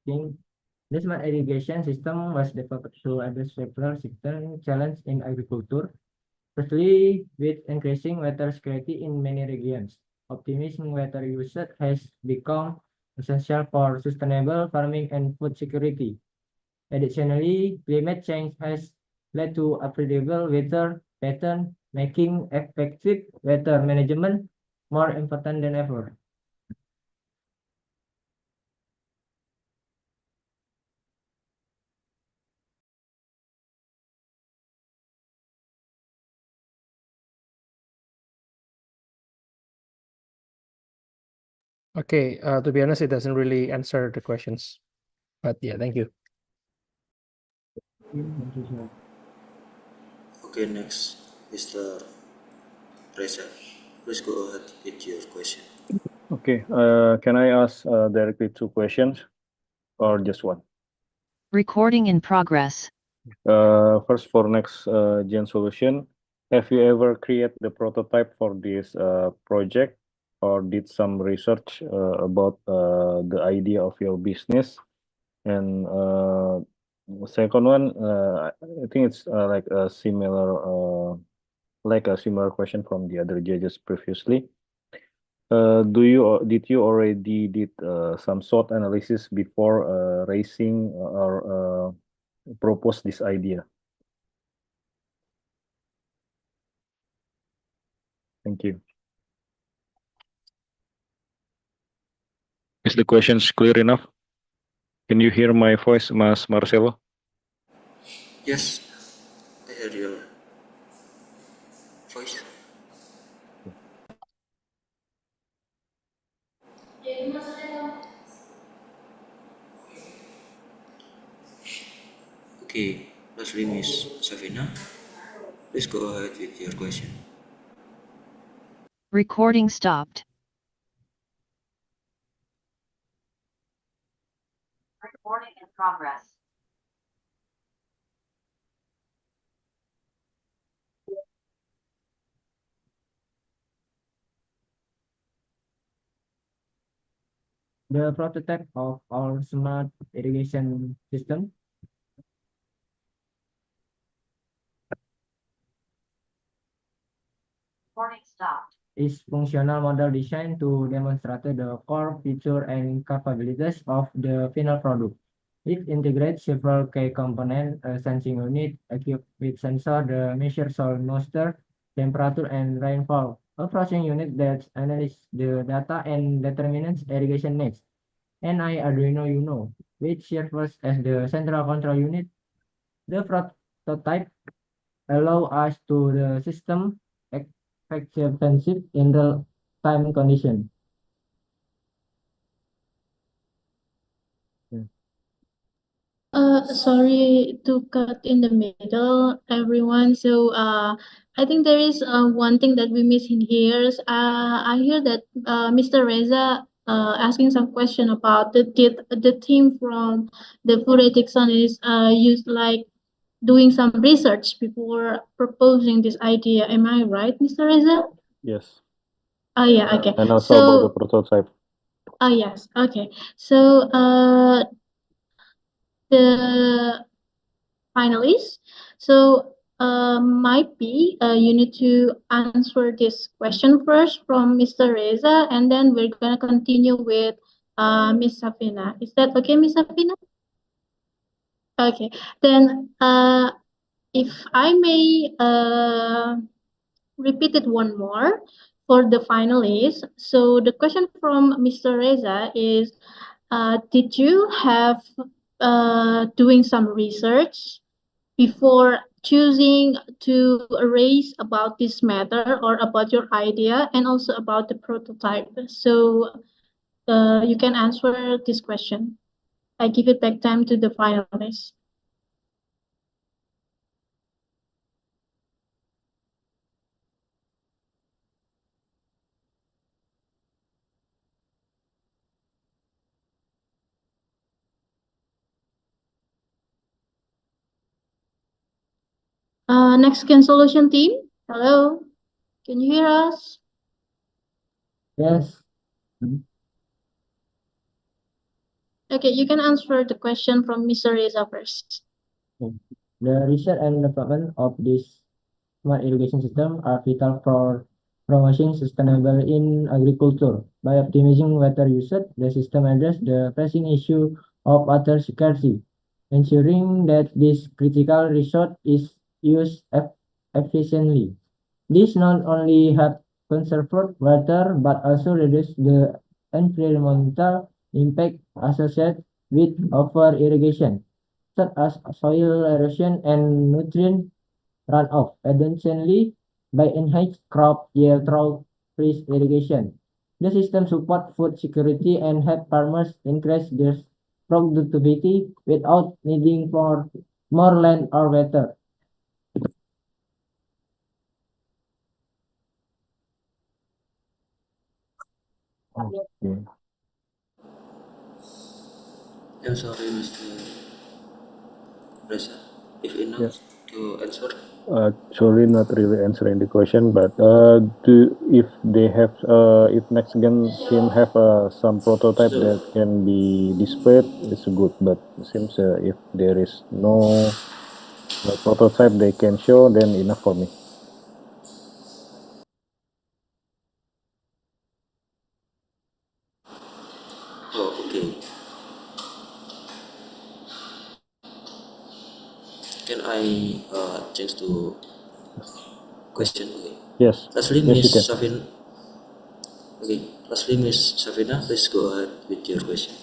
irrigating. The smart irrigation system was developed to address several system challenges in agriculture, especially with increasing water scarcity in many regions. Optimizing water usage has become essential for sustainable farming and food security. Additionally, climate change has led to unpredictable weather patterns, making effective weather management more important than ever. Okay, to be honest, it doesn't really answer the questions, but yeah, thank you. Okay, next, Mr. Reza. Please go ahead with your question. Okay, can I ask directly 2 questions or just one? Recording in progress. First, for next gen solution, have you ever created the prototype for this project or did some research about the idea of your business? And second one, I think it's like a similar question from the other judges previously. Did you already did some SWOT analysis before raising or propose this idea? Thank you. Is the questions clear enough? Can you hear my voice, Mas Marcelo? Yes, I hear your voice. Okay, lastly, Miss Safina, please go ahead with your question. Recording stopped. Recording in progress. The prototype of our smart irrigation system Recording stopped. is functional model designed to demonstrate the core feature and capabilities of the final product. It integrates several key components, a sensing unit equipped with sensor that measure soil moisture, temperature, and rainfall, a processing unit that analyzes the data and determines irrigation needs, and Arduino Uno, which serves as the central control unit. The prototype allow us to the system acceptance in real time condition. Sorry to cut in the middle, everyone. So, I think there is one thing that we miss in here. I hear that Mr. Reza asking some question about the team from the food ethics is used like doing some research before proposing this idea. Am I right, Mr. Reza? Yes. Oh yeah, okay. And also about the So, prototype. oh yes, okay. So, the finalists. So might be you need to answer this question first from Mr. Reza, and then we're gonna continue with Miss Safina. Is that okay, Miss Safina? Okay. Then if I may repeat it one more for the finalists. So the question from Mr. Reza is, did you have doing some research before choosing to raise about this matter or about your idea and also about the prototype? So you can answer this question. I give it back time to the finalists. Next Gen Solution team. Hello. Can you hear us? Yes. Okay, you can answer the question from Mr. Reza first. The research and development of this smart irrigation system are vital for promoting sustainable in agriculture. By optimizing water usage, the system addresses the pressing issue of water scarcity, ensuring that this critical resource is used efficiently. This not only helps conserve water but also reduce the environmental impact associated with over irrigation, such as soil erosion and nutrient runoff. Additionally, by enhanced crop yield through freeze irrigation, the system supports food security and help farmers increase their productivity without needing for more land or water. Okay. I'm sorry, Mr. Reza. If Yeah. enough to answer. Actually, not really answering the question, but if they have if next gen team have some prototype So, that can be displayed, it's good. But it seems if there is no prototype they can show, then enough for me. oh, okay. Can I change to question? Okay. Yes, Lastly, yes, you Miss can. Safina. Okay. Lastly, Miss Safina, please go ahead with your question.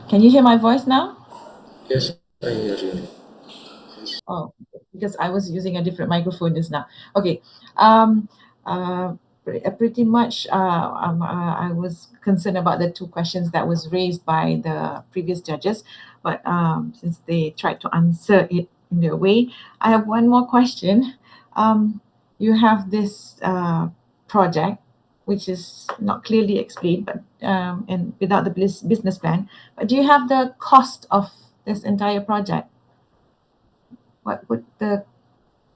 Can you hear my voice now? Yes, I hear you. Oh, because I was using a different microphone just now. Okay. Um, Pretty much, I was concerned about the two questions that was raised by the previous judges, but since they tried to answer it in their way, I have one more question. You have this project, which is not clearly explained, but and without the business plan. But do you have the cost of this entire project? What would the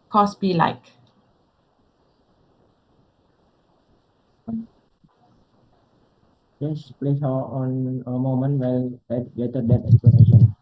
cost be like? Yes, please hold on a moment while I gather that explanation.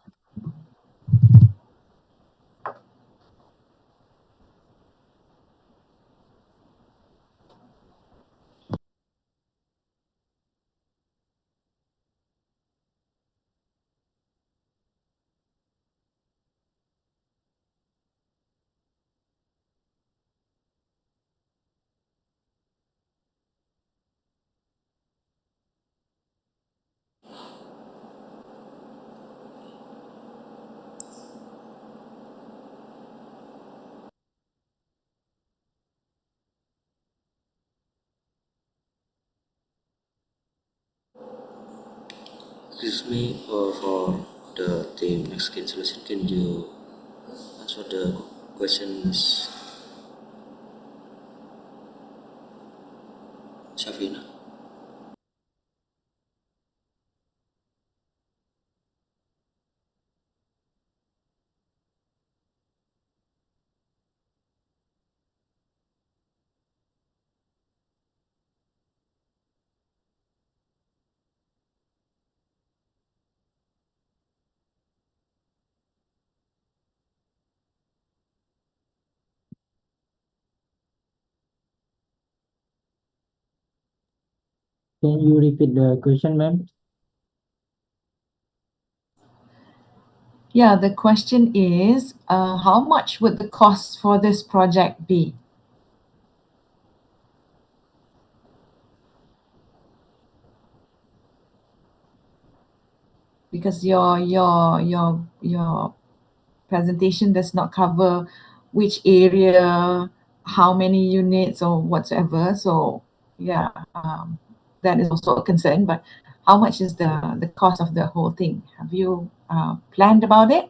Excuse me for the team next solution. Can you answer the questions, Safina? Can you repeat the question, ma'am? Yeah, the question is, how much would the cost for this project be? Because your presentation does not cover which area, how many units or whatsoever. So yeah, that is also a concern. But how much is the cost of the whole thing? Have you planned about it?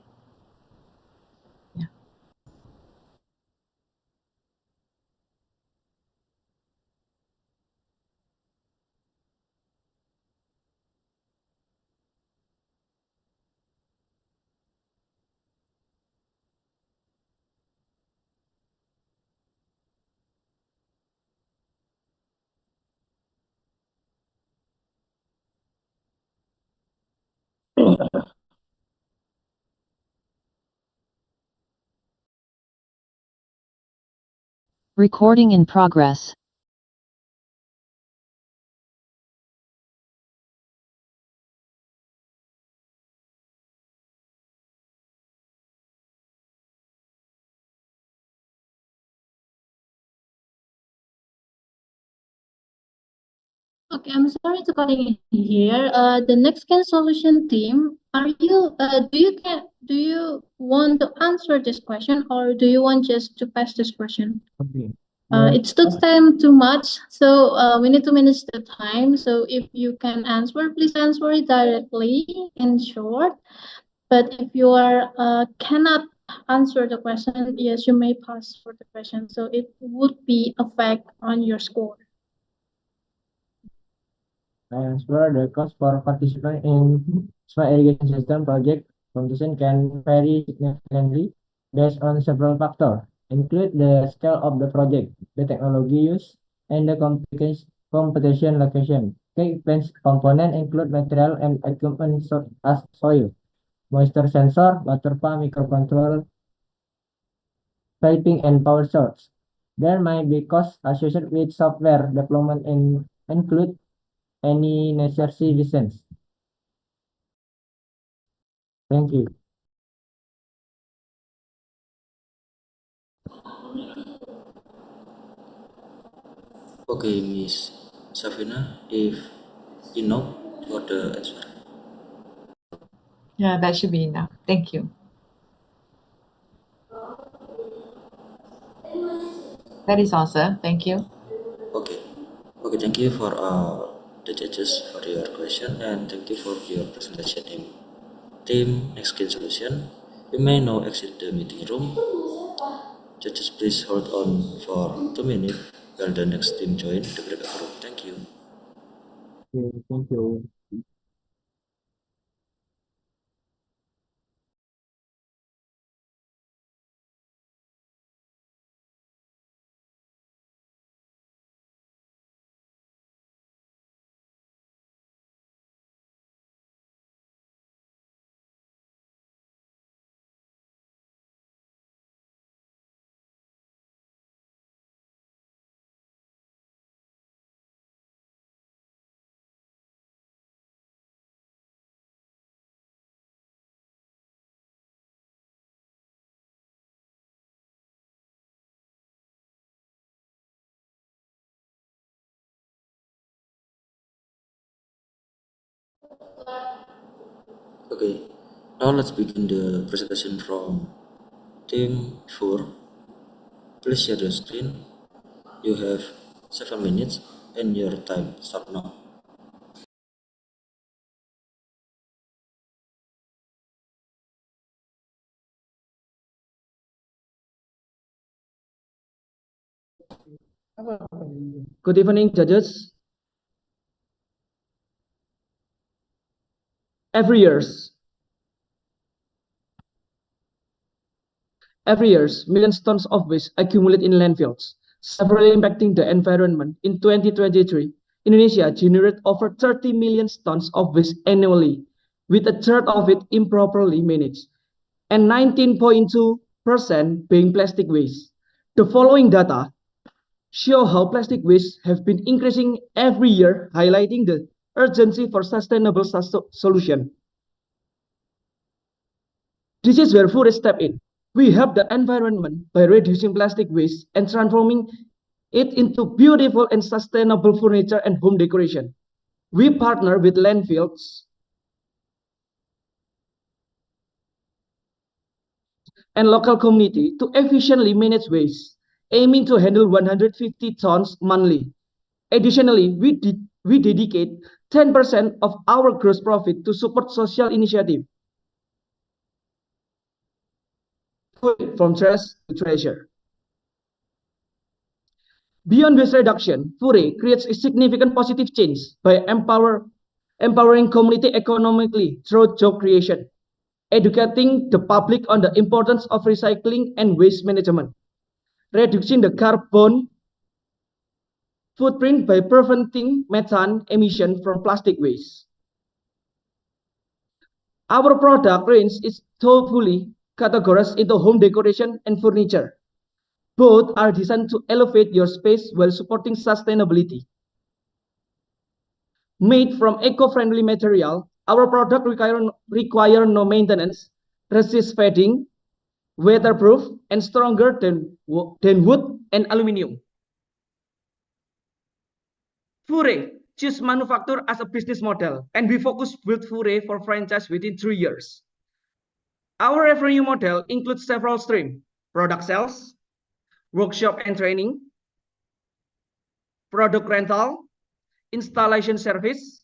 Recording in progress. Okay, I'm sorry to cutting in here. The next can solution team, do you want to answer this question or do you want just to pass this question? Okay. It took time too much, so we need to manage the time. So if you can answer, please answer it directly in short. But if you cannot answer the question, yes, you may pass for the question. So it would be effect on your score. As for the cost for participating in smart irrigation system project competition can vary significantly based on several factors, include the scale of the project, the technology used, and the competition location. Key expense components include material and equipment as soil, moisture sensor, water pump, microcontroller, piping, and power source. There might be costs associated with software development and include any necessary license. Thank you. Okay, Miss Safina, if you know for the answer. Yeah, that should be enough. Thank you. That is all, sir. Thank you. Okay. Okay, thank you for the judges for your question and thank you for your presentation team. Team next gain solution. You may now exit the meeting room. Judges, please hold on for 2 minutes while the next team join the breakout room. Thank you. Okay, thank you. Okay, now let's begin the presentation from team 4. Please share the screen. You have 7 minutes and your time start now. Good evening, judges. Every year, millions tons of waste accumulate in landfills, severely impacting the environment. In 2023, Indonesia generated over 30 million tons of waste annually, with a third of it improperly managed, and 19.2% being plastic waste. The following data show how plastic waste have been increasing every year, highlighting the urgency for sustainable solution. This is where food step in. We help the environment by reducing plastic waste and transforming it into beautiful and sustainable furniture and home decoration. We partner with landfills and local community to efficiently manage waste, aiming to handle 150 tons monthly. Additionally, we dedicate 10% of our gross profit to support social initiative, from trash to treasure. Beyond waste reduction, FURE creates a significant positive change by empowering community economically through job creation, educating the public on the importance of recycling and waste management, reducing the carbon footprint by preventing methane emission from plastic waste. Our product range is thoughtfully categorized into home decoration and furniture, Both are designed to elevate your space while supporting sustainability. Made from eco-friendly material, our product require no maintenance, resist fading, weatherproof, and stronger than wood and aluminum. Fure choose manufacture as a business model, and we focus build Fure for franchise within 3 years. Our revenue model includes several streams: product sales, workshop and training, product rental, installation service,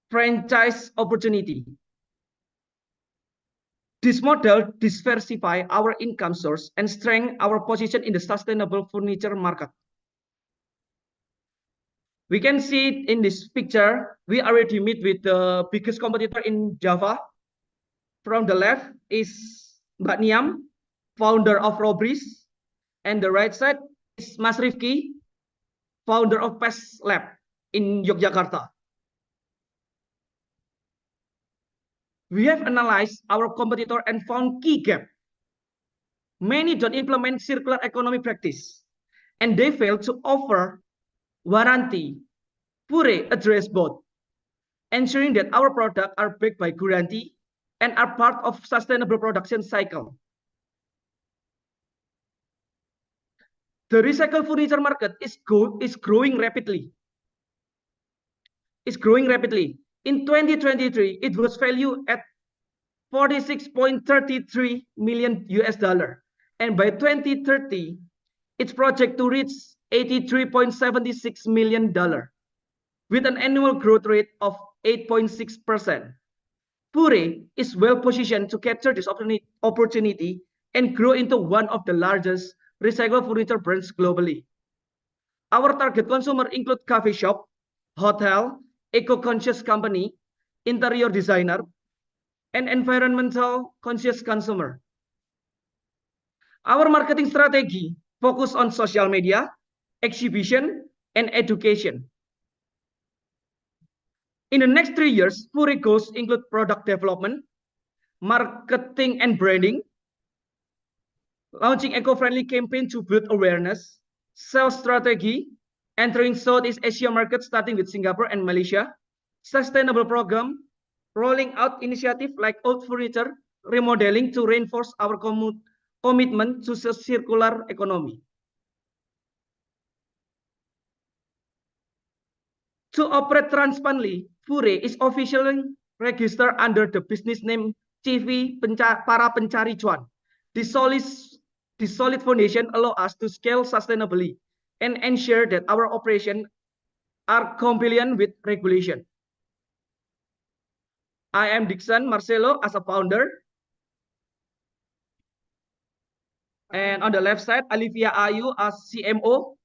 franchise opportunity. This model diversifies our income source and strengthens our position in the sustainable furniture market. We can see in this picture, we already meet with the biggest competitor in Java. From the left is Mbak Niam, founder of Robris, and the right side is Mas Rifki, founder of PES Lab in Yogyakarta. We have analyzed our competitor and found key gap. Many don't implement circular economy practice, and they fail to offer warranty. Fure address both, ensuring that our products are backed by guarantee and are part of sustainable production cycle. The recycled furniture market is growing rapidly. In 2023, it was valued at 46.33 million US dollar, and by 2030, it's projected to reach 83.76 million dollar, with an annual growth rate of 8.6%. Fure is well positioned to capture this opportunity and grow into one of the largest recycled furniture brands globally. Our target consumer include coffee shop, hotel, eco-conscious company, interior designer, and environmental conscious consumer. Our marketing strategy focus on social media, exhibition, and education. In the next 3 years, Fure goals include product development, marketing and branding, launching eco-friendly campaign to build awareness, sales strategy, entering Southeast Asia market starting with Singapore and Malaysia, sustainable program, rolling out initiative like old furniture remodeling to reinforce our commitment to circular economy. To operate transparently, Fure is officially registered under the business name CV Para Pencari Cuan. This solid foundation allows us to scale sustainably and ensure that our operations are compliant with regulation. I am Dixon Marcelo as a founder. And on the left side, Olivia Ayu as CMO.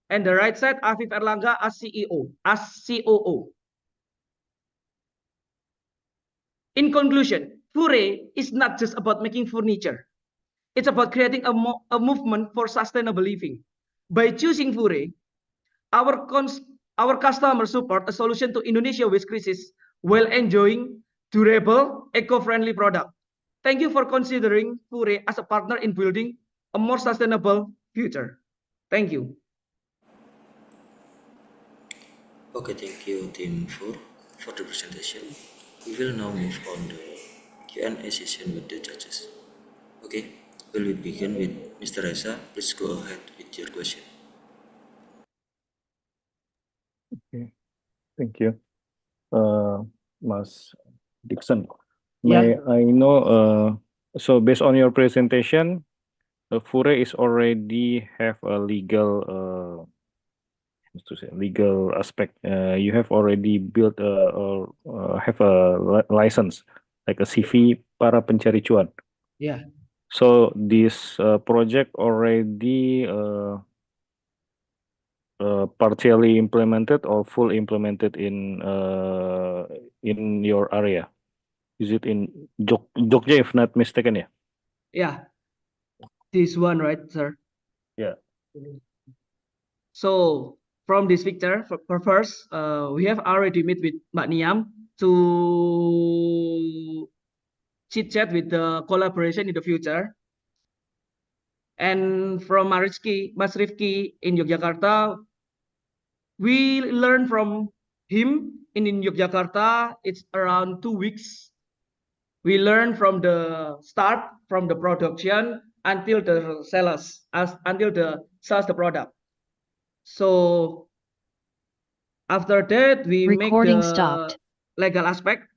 And the right side, Afif Erlangga as CEO, as COO. In conclusion, Fure is not just about making furniture. It's about creating a movement for sustainable living. By choosing Fure, our customers support a solution to Indonesia waste crisis while enjoying durable, eco-friendly product. Thank you for considering Fure as a partner in building a more sustainable future. Thank you. Okay, thank you, Team 4, for the presentation. We will now move on the Q&A session with the judges. Okay, will we begin with Mr. Reza? Please go ahead with your question. Okay, thank you. Mas Dixon, Yeah. may I know, so based on your presentation, Fure is already have a legal legal aspect. You have already built or have a license, like a CV Para Pencari Cuan. Yeah. So this project already partially implemented or full implemented in your area? Is it in Jogja, if not mistaken? Yeah. Yeah. This one, right, sir? Yeah. So from this picture, first, we have already met with Mbak Niam to chit chat with the collaboration in the future. And from Mas Rifki in Yogyakarta, we learn from him in Yogyakarta. It's around 2 weeks. We learn from the start, from the production until the sellers, until the sells the product. So after that, we make Recording the stopped. legal aspect,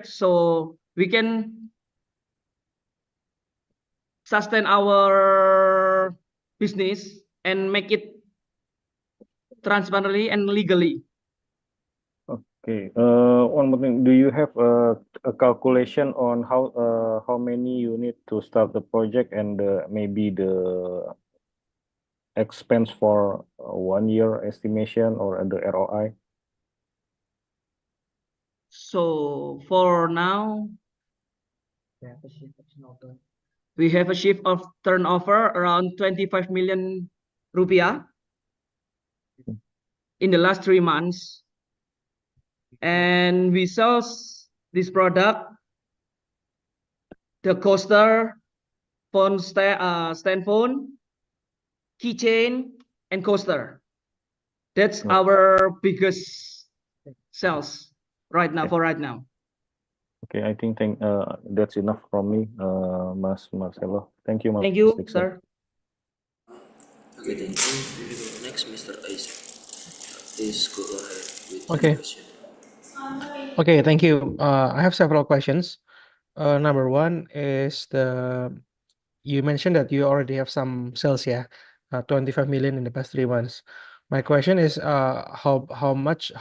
so we can sustain our business and make it transparently and legally. Okay. One more thing. Do you have a calculation on how many you need to start the project and maybe the expense for 1 year estimation or the ROI? So for now, we have a shift of turnover around 25 million rupiah in the last 3 months. And we sell this product, the coaster, stand phone, keychain, and coaster. That's Yeah. our biggest sales right now, Okay. for right now. Okay, I think that's enough from me, Mas Marcelo. Thank you, Mas Thank you, Dixon. sir. Okay, thank you. Next, Mr. Isaac. Please go ahead with your Okay. question. Okay, thank you. I have several questions. Number one is you mentioned that you already have some sales, yeah, 25 million in the past 3 months. My question is, how much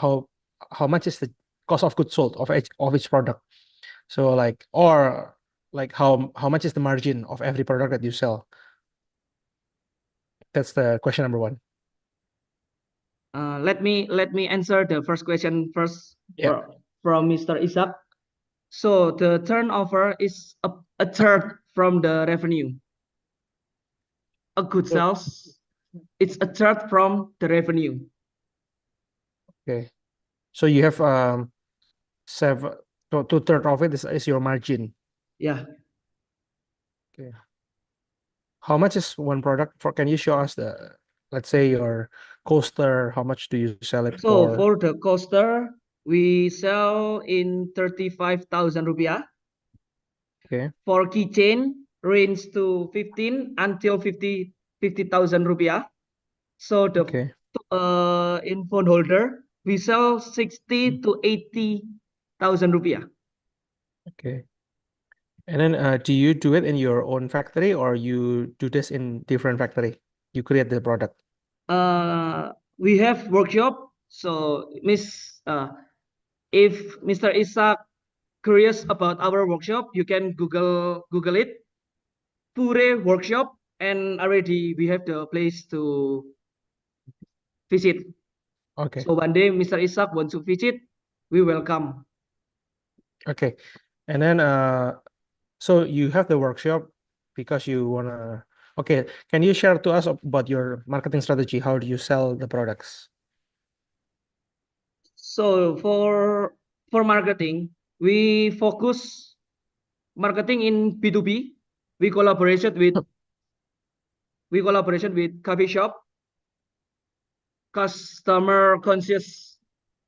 is the cost of goods sold of each product? So like, or like how much is the margin of every product that you sell? That's the question number one. Let me answer the first question first. Yeah. From Mr. Isaac. So the turnover is a third from the revenue. A good sales, it's a third from the revenue. Okay. So you have 2/3 of it is your margin. Yeah. Okay. How much is one product for? Can you show us let's say your coaster, how much do you sell it So for? for the coaster, we sell in 35,000 rupiah. Okay. For keychain, range to 15 until 50,000 rupiah. So the Okay. in phone holder, we sell 60 to 80,000 rupiah. Okay. And then do you do it in your own factory or you do this in different factory? You create the product. We have workshop. So if Mr. Isaac curious about our workshop, you can Google it. Pure workshop, and already we have the place to visit. Okay. So one day Mr. Isaac wants to visit, we welcome. Okay. And then so you have the workshop because you wanna. Okay. Can you share to us about your marketing strategy? How do you sell the products? So for marketing, we focus marketing in B2B. We collaboration with coffee shop, customer conscious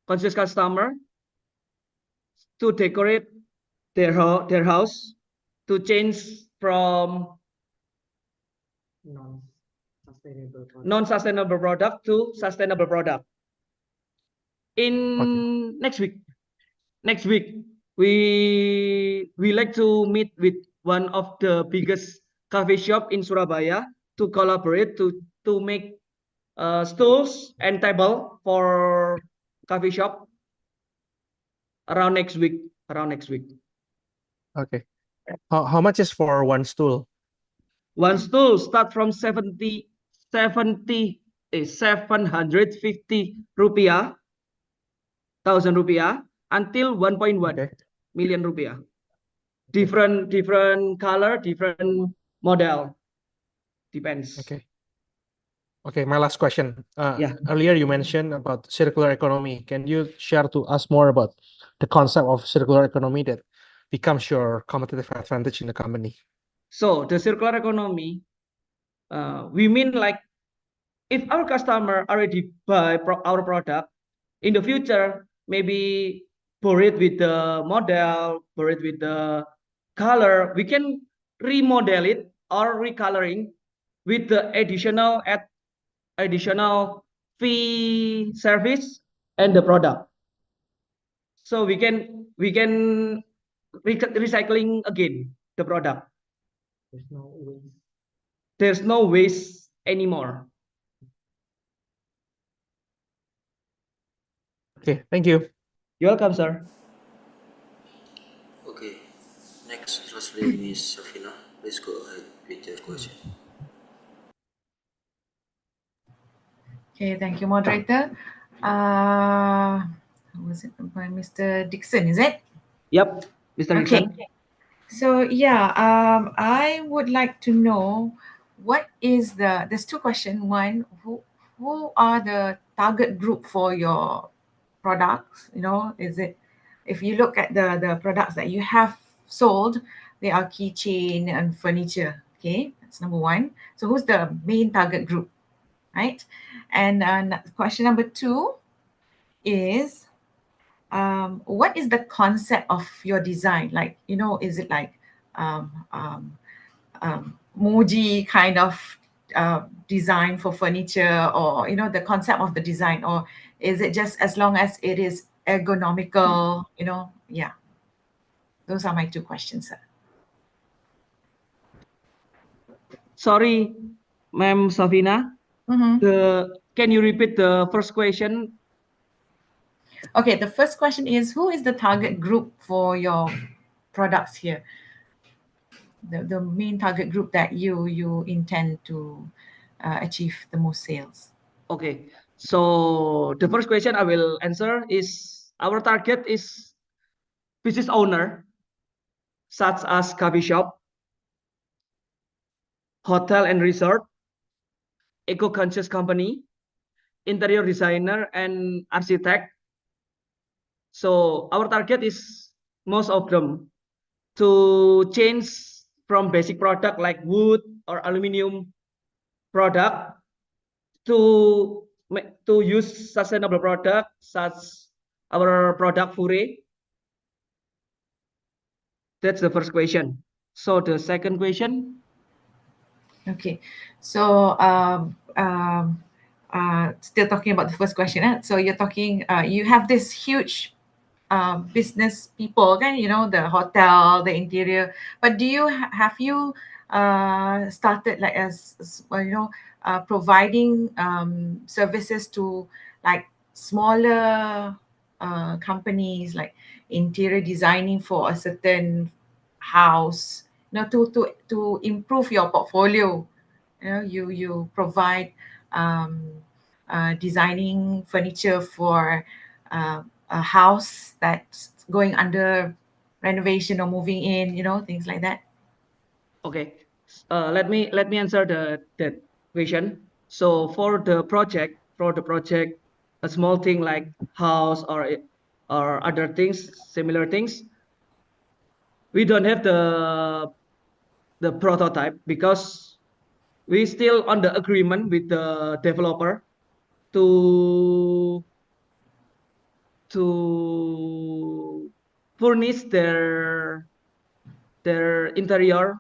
customer, to decorate their house, to change from non-sustainable product to sustainable product. In next week, we like to meet with one of the biggest coffee shop in Surabaya to collaborate to make stools and table for coffee shop around next week. Okay. How much is for one stool? One stool start from 750 rupiah, thousand rupiah, until 1.1 Okay. million rupiah. Different color, different model. Depends. Okay. Okay, my last question. Yeah. Earlier you mentioned about circular economy. Can you share to us more about the concept of circular economy that becomes your competitive advantage in the company? So the circular economy We mean like if our customer already buy our product, in the future, maybe buried with the model, buried with the color, we can remodel it or recoloring with the additional fee service and the product. So we can recycling again the product. There's no waste anymore. Okay, thank you. You're welcome, sir. Okay. Next, lastly, Miss Safina, please go ahead with your question. Okay, thank you, moderator. Was it by Mr. Dixon, is it? Yep, Mr. Okay. Dixon. So yeah, I would like to know what is there's two questions. One, who are the target group for your products? You know, is it, if you look at the products that you have sold, they are keychain and furniture. Okay, that's number one. So who's the main target group, right? And question number two is, what is the concept of your design? Like, you know, is it like Muji kind of design for furniture, or, you know, the concept of the design, or is it just as long as it is ergonomical, you know? Yeah, those are my two questions, sir. Sorry, Ma'am Safina. Can you repeat the first question? Okay, the first question is, who is the target group for your products here? The main target group that you intend to achieve the most sales. Okay, so the first question I will answer is, our target is business owner, such as coffee shop, hotel and resort, eco-conscious company, interior designer, and architect. So our target is most of them to change from basic product like wood or aluminum product to use sustainable product such our product Fure. That's the first question. So the second question. Okay, so still talking about the first question. So you're talking, you have this huge business people, okay? You know, the hotel, the interior. But do you have you started like well, you know, providing services to like smaller companies, like interior designing for a certain house, you know, to improve your portfolio? You know, you provide designing furniture for a house that's going under renovation or moving in, you know, things like that. Okay, let me answer that question. So for the project, a small thing like house or other things, similar things, we don't have the prototype because we still on the agreement with the developer to furnish their interior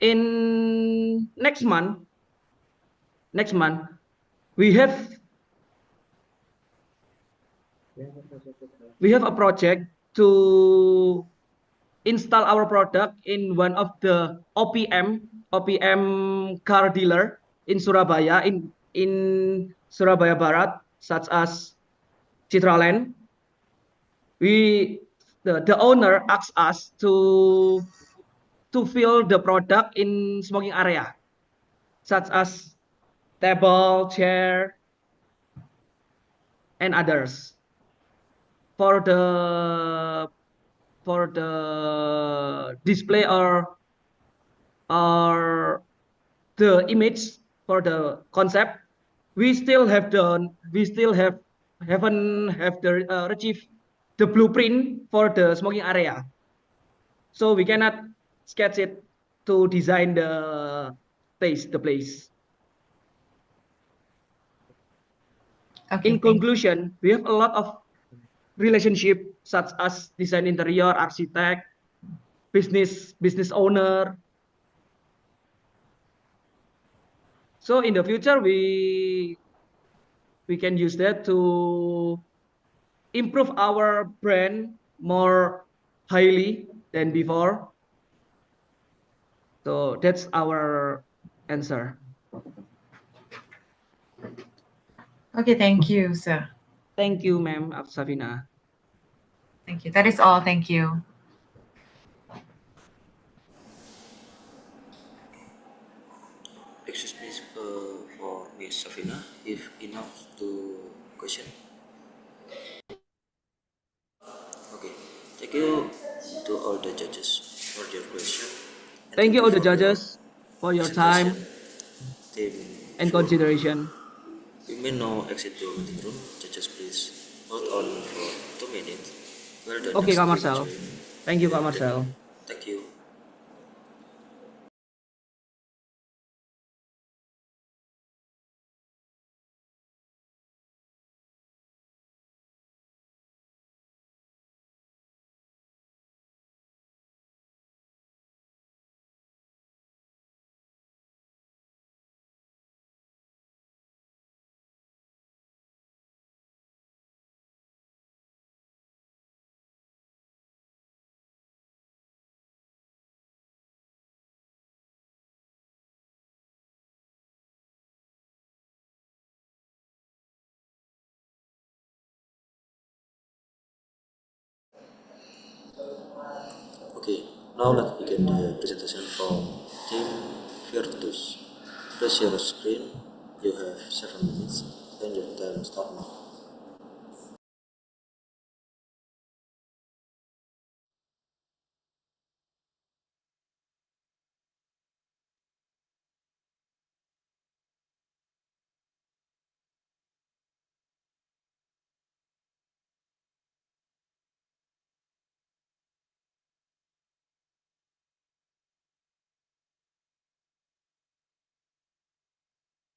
in next month. We have a project to install our product in one of the OPM car dealer in Surabaya, in Surabaya Barat, such as Citraland. The owner asked us to fill the product in smoking area, such as table, chair, and others. For the display or the image for the concept, we still haven't achieved the blueprint for the smoking area, so we cannot sketch it to design the taste the place. Okay, In conclusion, we have a lot of relationship such as design interior, architect, business owner. So in the future, we can use that to improve our brand more highly than before. So that's our answer. Okay, thank you, sir. Thank you, ma'am Safina. Thank you. That is all. Thank you. Excuse me for Miss Safina, if enough to question. Okay, thank you to all the judges for your question. And Thank you all the for your judges for your presentation. time Team and sure. consideration. You may now exit the meeting room. Judges, please hold on for 2 minutes. Well done. Okay, Next Kak team Marcel. join Thank you, the Kak meeting room. Marcel. Thank you. Okay, now let's begin the presentation from Team Virtus. Press your screen. You have 7 minutes and your time start now.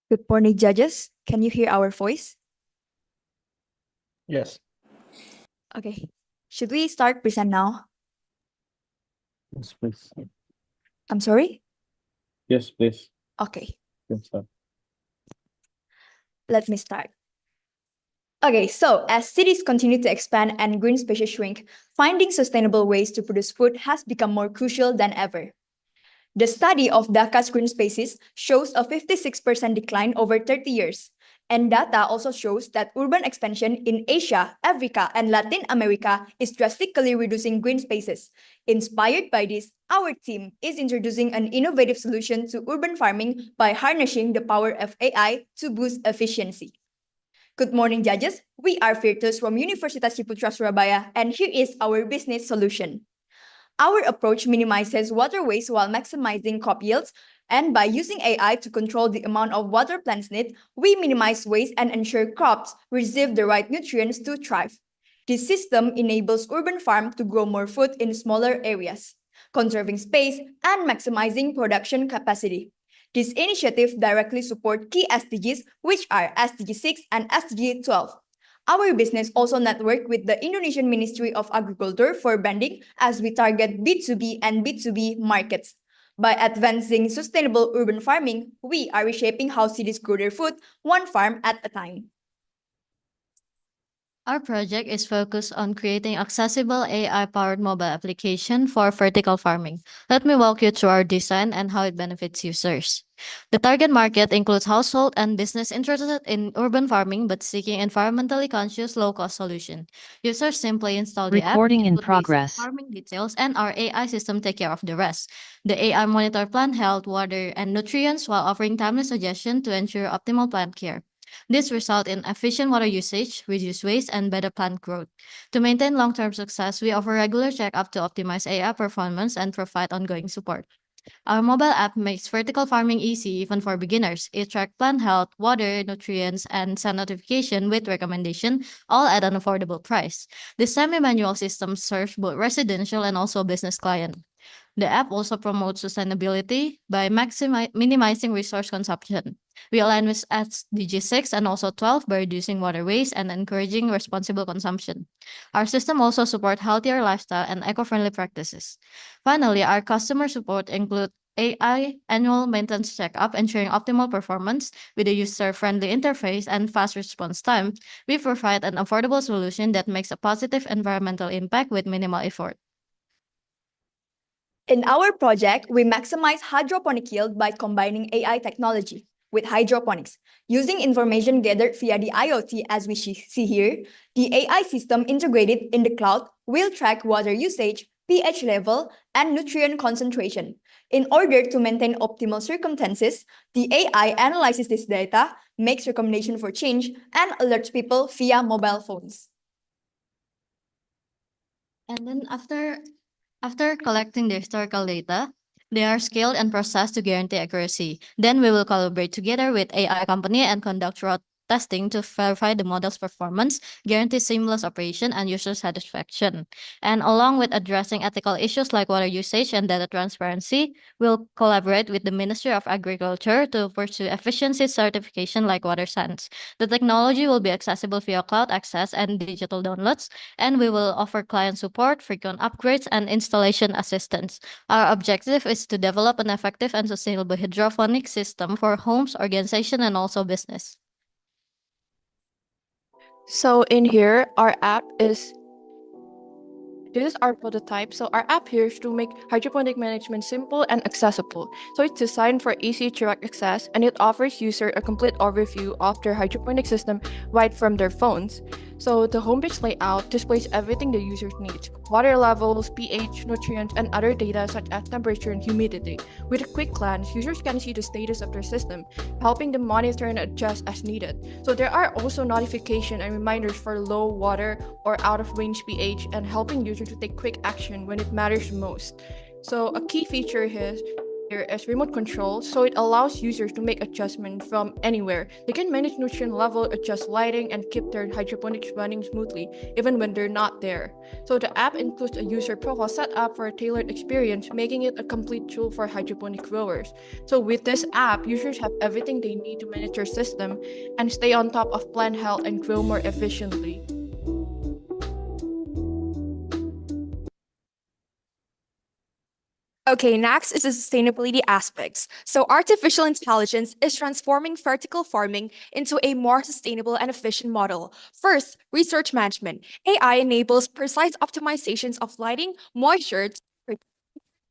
Good morning, judges. Can you hear our voice? Yes. Okay. Should we start present now? Yes, please. I'm sorry? Yes, please. Okay, You can start. let me start. Okay, so as cities continue to expand and green spaces shrink, finding sustainable ways to produce food has become more crucial than ever. The study of Dhaka's green spaces shows a 56% decline over 30 years. And data also shows that urban expansion in Asia, Africa, and Latin America is drastically reducing green spaces. Inspired by this, our team is introducing an innovative solution to urban farming by harnessing the power of AI to boost efficiency. Good morning, judges. We are Virtus from Universitas Ciputra Surabaya, and here is our business solution. Our approach minimizes water waste while maximizing crop yields, and by using AI to control the amount of water plants need, we minimize waste and ensure crops receive the right nutrients to thrive. This system enables urban farms to grow more food in smaller areas, conserving space and maximizing production capacity. This initiative directly supports key SDGs, which are SDG 6 and SDG 12. Our business also network with the Indonesian Ministry of Agriculture for branding as we target B2B and B2B markets. By advancing sustainable urban farming, we are reshaping how cities grow their food, one farm at a time. Our project is focused on creating accessible AI-powered mobile application for vertical farming. Let me walk you through our design and how it benefits users. The target market includes household and business interested in urban farming but seeking environmentally conscious low-cost solution. Users simply install the app, Recording in input basic progress. farming details, and our AI system take care of the rest. The AI monitor plant health, water, and nutrients while offering timely suggestion to ensure optimal plant care. This results in efficient water usage, reduced waste, and better plant growth. To maintain long-term success, we offer regular checkup to optimize AI performance and provide ongoing support. Our mobile app makes vertical farming easy even for beginners. It tracks plant health, water, nutrients, and send notification with recommendation, all at an affordable price. This semi-manual system serves both residential and also business client. The app also promotes sustainability by minimizing resource consumption. We align with SDG 6 and also 12 by reducing water waste and encouraging responsible consumption. Our system also supports healthier lifestyle and eco-friendly practices. Finally, our customer support includes AI annual maintenance checkup, ensuring optimal performance with a user-friendly interface and fast response time. We provide an affordable solution that makes a positive environmental impact with minimal effort. In our project, we maximize hydroponic yield by combining AI technology with hydroponics. Using information gathered via the IoT as we see here, the AI system integrated in the cloud will track water usage, pH level, and nutrient concentration. In order to maintain optimal circumstances, the AI analyzes this data, makes recommendations for change, and alerts people via mobile phones. And then after collecting the historical data, they are scaled and processed to guarantee accuracy. Then we will collaborate together with AI company and conduct route testing to verify the model's performance, guarantee seamless operation, and user satisfaction. And along with addressing ethical issues like water usage and data transparency, we'll collaborate with the Ministry of Agriculture to pursue efficiency certification like water science. The technology will be accessible via cloud access and digital downloads, and we will offer client support, frequent upgrades, and installation assistance. Our objective is to develop an effective and sustainable hydroponic system for homes, organization, and also business. So in here, this is our prototype. So our app here is to make hydroponic management simple and accessible. So it's designed for easy direct access, and it offers user a complete overview of their hydroponic system right from their phones. So the homepage layout displays everything the users need: water levels, pH, nutrients, and other data such as temperature and humidity. With a quick glance, users can see the status of their system, helping them monitor and adjust as needed. So there are also notifications and reminders for low water or out of range pH, and helping users to take quick action when it matters most. So a key feature here is remote control, so it allows users to make adjustments from anywhere. They can manage nutrient level, adjust lighting, and keep their hydroponics running smoothly even when they're not there. So the app includes a user profile setup for a tailored experience, making it a complete tool for hydroponic growers. So with this app, users have everything they need to manage their system and stay on top of plant health and grow more efficiently. Okay, next is the sustainability aspects. So artificial intelligence is transforming vertical farming into a more sustainable and efficient model. First, research management. AI enables precise optimizations of lighting, moisture,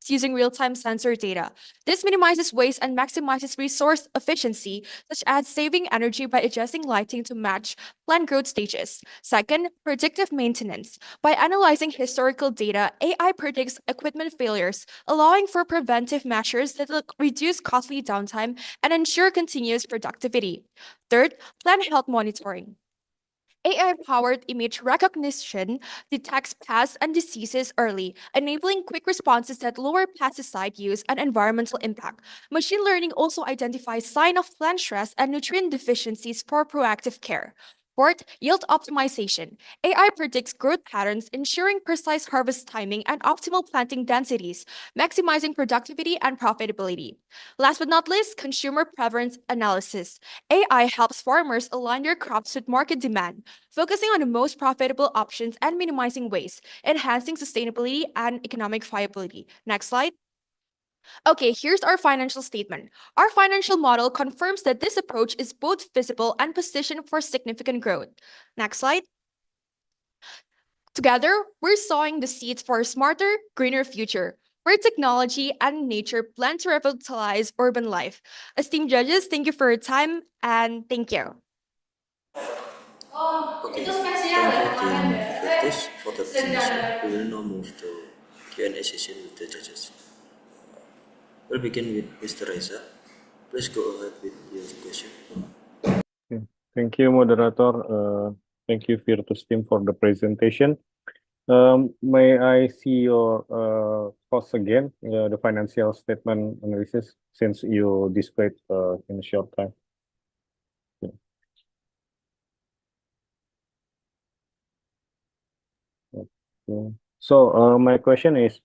using real-time sensor data. This minimizes waste and maximizes resource efficiency, such as saving energy by adjusting lighting to match plant growth stages. Second, predictive maintenance. By analyzing historical data, AI predicts equipment failures, allowing for preventive measures that reduce costly downtime and ensure continuous productivity. Third, plant health monitoring. AI-powered image recognition detects pests and diseases early, enabling quick responses that lower pesticide use and environmental impact. Machine learning also identifies signs of plant stress and nutrient deficiencies for proactive care. Fourth, yield optimization. AI predicts growth patterns, ensuring precise harvest timing and optimal planting densities, maximizing productivity and profitability. Last but not least, consumer preference analysis. AI helps farmers align their crops with market demand, focusing on the most profitable options and minimizing waste, enhancing sustainability and economic viability. Next slide. Okay, here's our financial statement. Our financial model confirms that this approach is both feasible and positioned for significant growth. Next slide. Together, we're sowing the seeds for a smarter, greener future, where technology and nature blend to revitalize urban life. Esteemed judges, thank you for your time and thank you. Okay, thank you, Team Virtus, for the presentation. We will now move to Q&A session with the judges. We'll begin with Mr. Reza. Please go ahead with your question. Thank you, moderator. Thank you, Virtus team, for the presentation. May I see your costs again, the financial statement analysis, since you displayed in a short time. Okay. So my question is,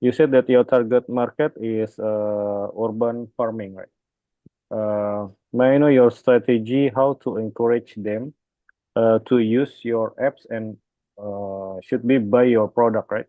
you said that your target market is urban farming, right? May I know your strategy how to encourage them to use your apps and should be buy your product, right?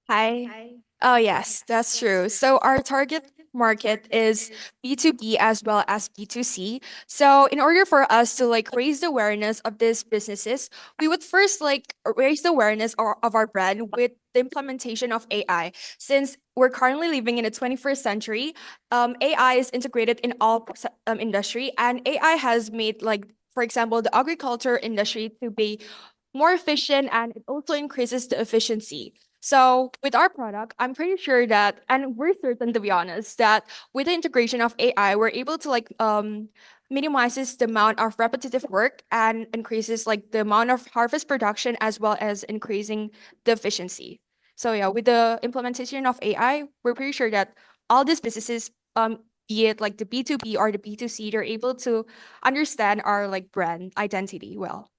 Hi. Oh, yes, that's true. So our target market is B2B as well as B2C. So in order for us to like raise the awareness of these businesses, we would first like raise the awareness of our brand with the implementation of AI. Since we're currently living in the 21st century, AI is integrated in all industry, and AI has made like, for example, the agriculture industry to be more efficient, and it also increases the efficiency. So with our product, I'm pretty sure that, and we're certain to be honest, that with the integration of AI, we're able to like minimizes the amount of repetitive work and increases like the amount of harvest production as well as increasing the efficiency. So yeah, with the implementation of AI, we're pretty sure that all these businesses, be it like the B2B or the B2C, they're able to understand our like brand identity well.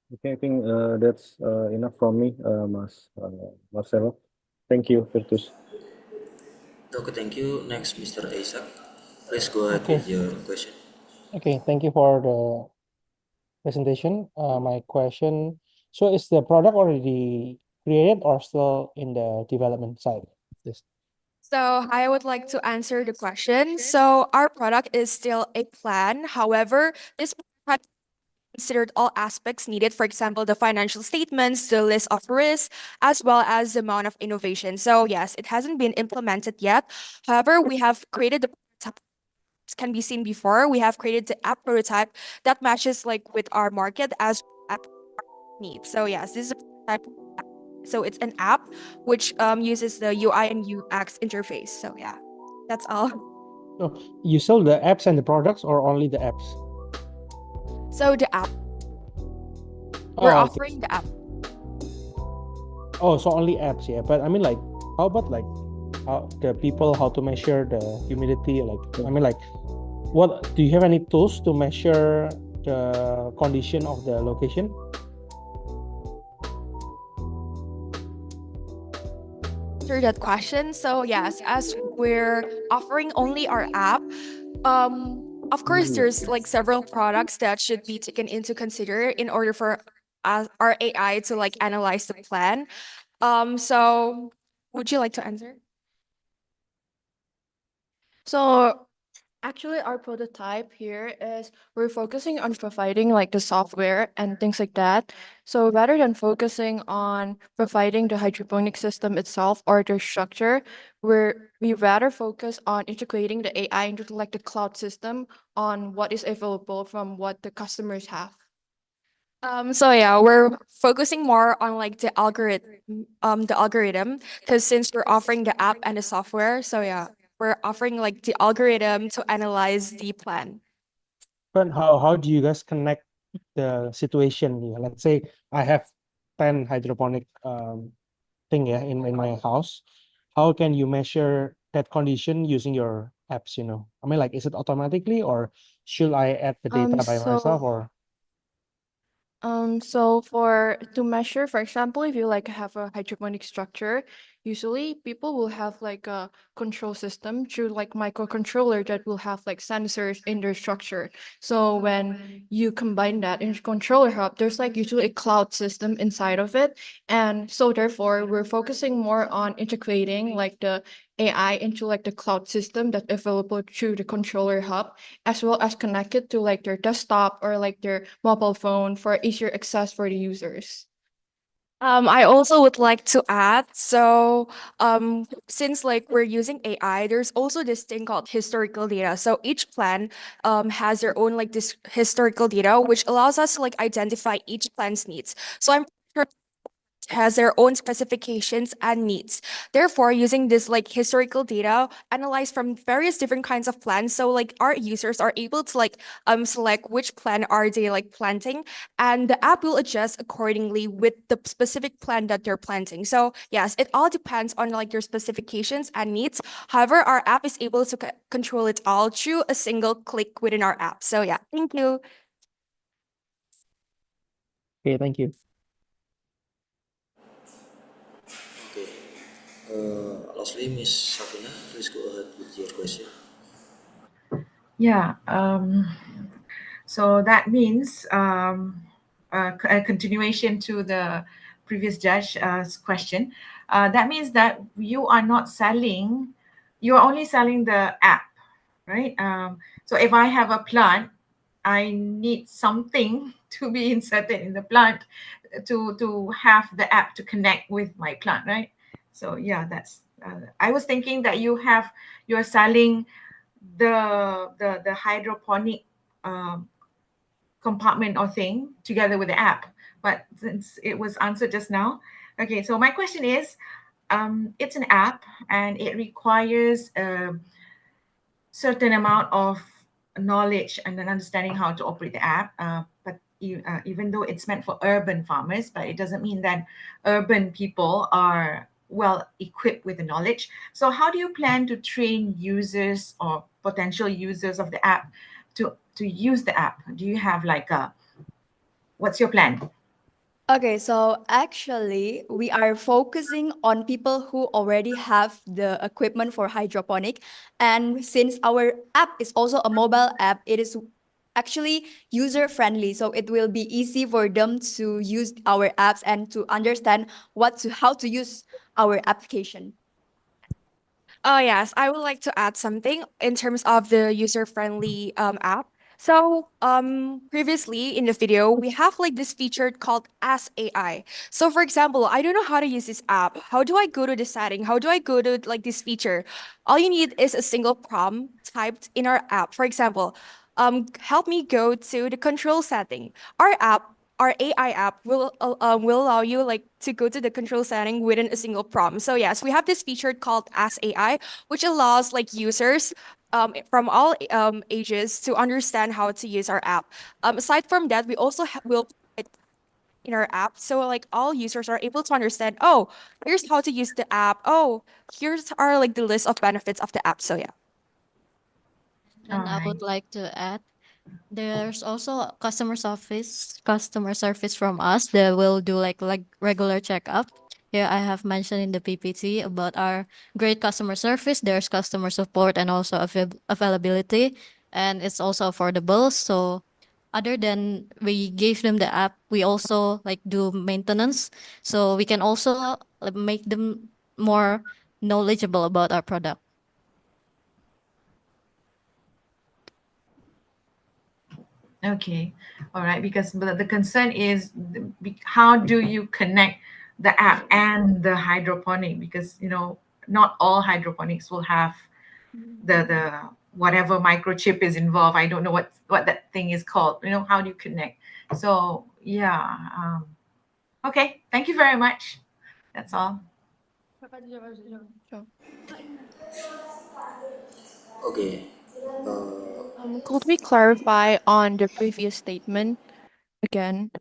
Okay, I think that's enough from me, Marcelo. Thank you, Virtus. Okay, thank you. Next, Mr. Isaac. Please go ahead Okay. with your question. Okay, thank you for the presentation. My question, so is the product already created or still in the development side? This. So I would like to answer the question. So our product is still a plan. However, this product considered all aspects needed. For example, the financial statements, the list of risks, as well as the amount of innovation. So yes, it hasn't been implemented yet. However, we have created the prototype, as can be seen before. We have created the app prototype that matches like with our market as app needs. So yes, this is a prototype. So it's an app which uses the UI and UX interface. So yeah, that's all. So you sell the apps and the products or only the apps? So the app. We're Oh, okay. offering the app. Oh, so only apps, yeah. But I mean, like, how about like how the people, how to measure the humidity? Like, I mean, like, what do you have any tools to measure the condition of the location? Answer that question. So yes, as we're offering only our app, of course there's like several products that should be taken into consider in order for our AI to like analyze the plan. So would you like to answer? So actually, our prototype here is we're focusing on providing like the software and things like that. So rather than focusing on providing the hydroponic system itself or the structure, we rather focus on integrating the AI into like the cloud system on what is available from what the customers have. So yeah, we're focusing more on like the algorithm, because since we're offering the app and the software, so yeah, we're offering like the algorithm to analyze the plan. But how do you guys connect the situation? Yeah, let's say I have 10 hydroponic thing, yeah, in my house. How can you measure that condition using your apps, you know? I mean, like, is it automatically or should I add the data by myself or? So for to measure, for example, if you like have a hydroponic structure, usually people will have like a control system through like microcontroller that will have like sensors in their structure. So when you combine that in controller hub, there's like usually a cloud system inside of it. And so therefore we're focusing more on integrating like the AI into like the cloud system that's available through the controller hub, as well as connected to like their desktop or like their mobile phone for easier access for the users. I also would like to add, so since like we're using AI, there's also this thing called historical data. So each plan has their own like this historical data, which allows us to like identify each plan's needs. So I'm sure has their own specifications and needs. Therefore, using this like historical data analyzed from various different kinds of plants, so like our users are able to like select which plant are they like planting, and the app will adjust accordingly with the specific plant that they're planting. So yes, it all depends on like your specifications and needs. However, our app is able to control it all through a single click within our app. So yeah, thank you. Okay, thank you. Okay. Lastly, Miss Safina, please go ahead with your question. Yeah. So that means a continuation to the previous judge's question. That means that you are not selling, you are only selling the app, right? So if I have a plant, I need something to be inserted in the plant to have the app to connect with my plant, right? So yeah, that's. I was thinking that you're selling the hydroponic compartment or thing together with the app, but since it was answered just now, okay. So my question is, it's an app and it requires a certain amount of knowledge and an understanding how to operate the app. But even though it's meant for urban farmers, but it doesn't mean that urban people are well equipped with the knowledge. So how do you plan to train users or potential users of the app to use the app? Do you have like a, what's your plan? Okay, so actually, we are focusing on people who already have the equipment for hydroponic. And since our app is also a mobile app, it is actually user friendly. So it will be easy for them to use our apps and to understand how to use our application. Oh, yes, I would like to add something in terms of the user-friendly app. So, previously in the video, we have like this feature called Ask AI. So, for example, I don't know how to use this app. How do I go to the setting? How do I go to like this feature? All you need is a single prompt typed in our app. For example, help me go to the control setting. Our AI app will allow you like to go to the control setting within a single prompt. So yes, we have this feature called Ask AI, which allows like users from all ages to understand how to use our app. Aside from that, we also will put it in our app, so like all users are able to understand. Oh, here's how to use the app. Oh, here's are like the list of benefits of the app. So yeah. All And I right. would like to add, there's also customer service from us that will do like regular checkup. Here I have mentioned in the PPT about our great customer service. There's customer support and also availability, and it's also affordable. So other than we gave them the app, we also like do maintenance. So we can also make them more knowledgeable about our product. Okay, all right. Because the concern is how do you connect the app and the hydroponic? Because not all hydroponics will have the whatever microchip is involved. I don't know what that thing is called. How do you connect? So yeah. Okay. Thank you very much. That's all. Okay. Could we clarify on the previous statement again?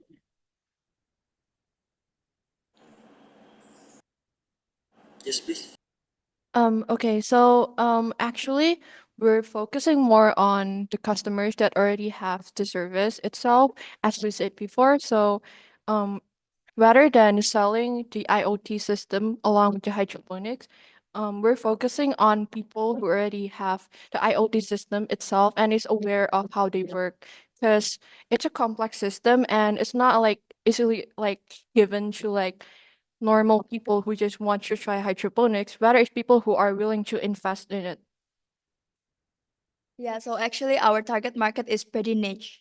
Yes, please. Okay, so actually, we're focusing more on the customers that already have the service itself, as we said before. So, um, rather than selling the IoT system along with the hydroponics, we're focusing on people who already have the IoT system itself and is aware of how they work. Because it's a complex system and it's not like easily like given to like normal people who just want to try hydroponics, rather it's people who are willing to invest in it. Yeah, so actually our target market is pretty niche.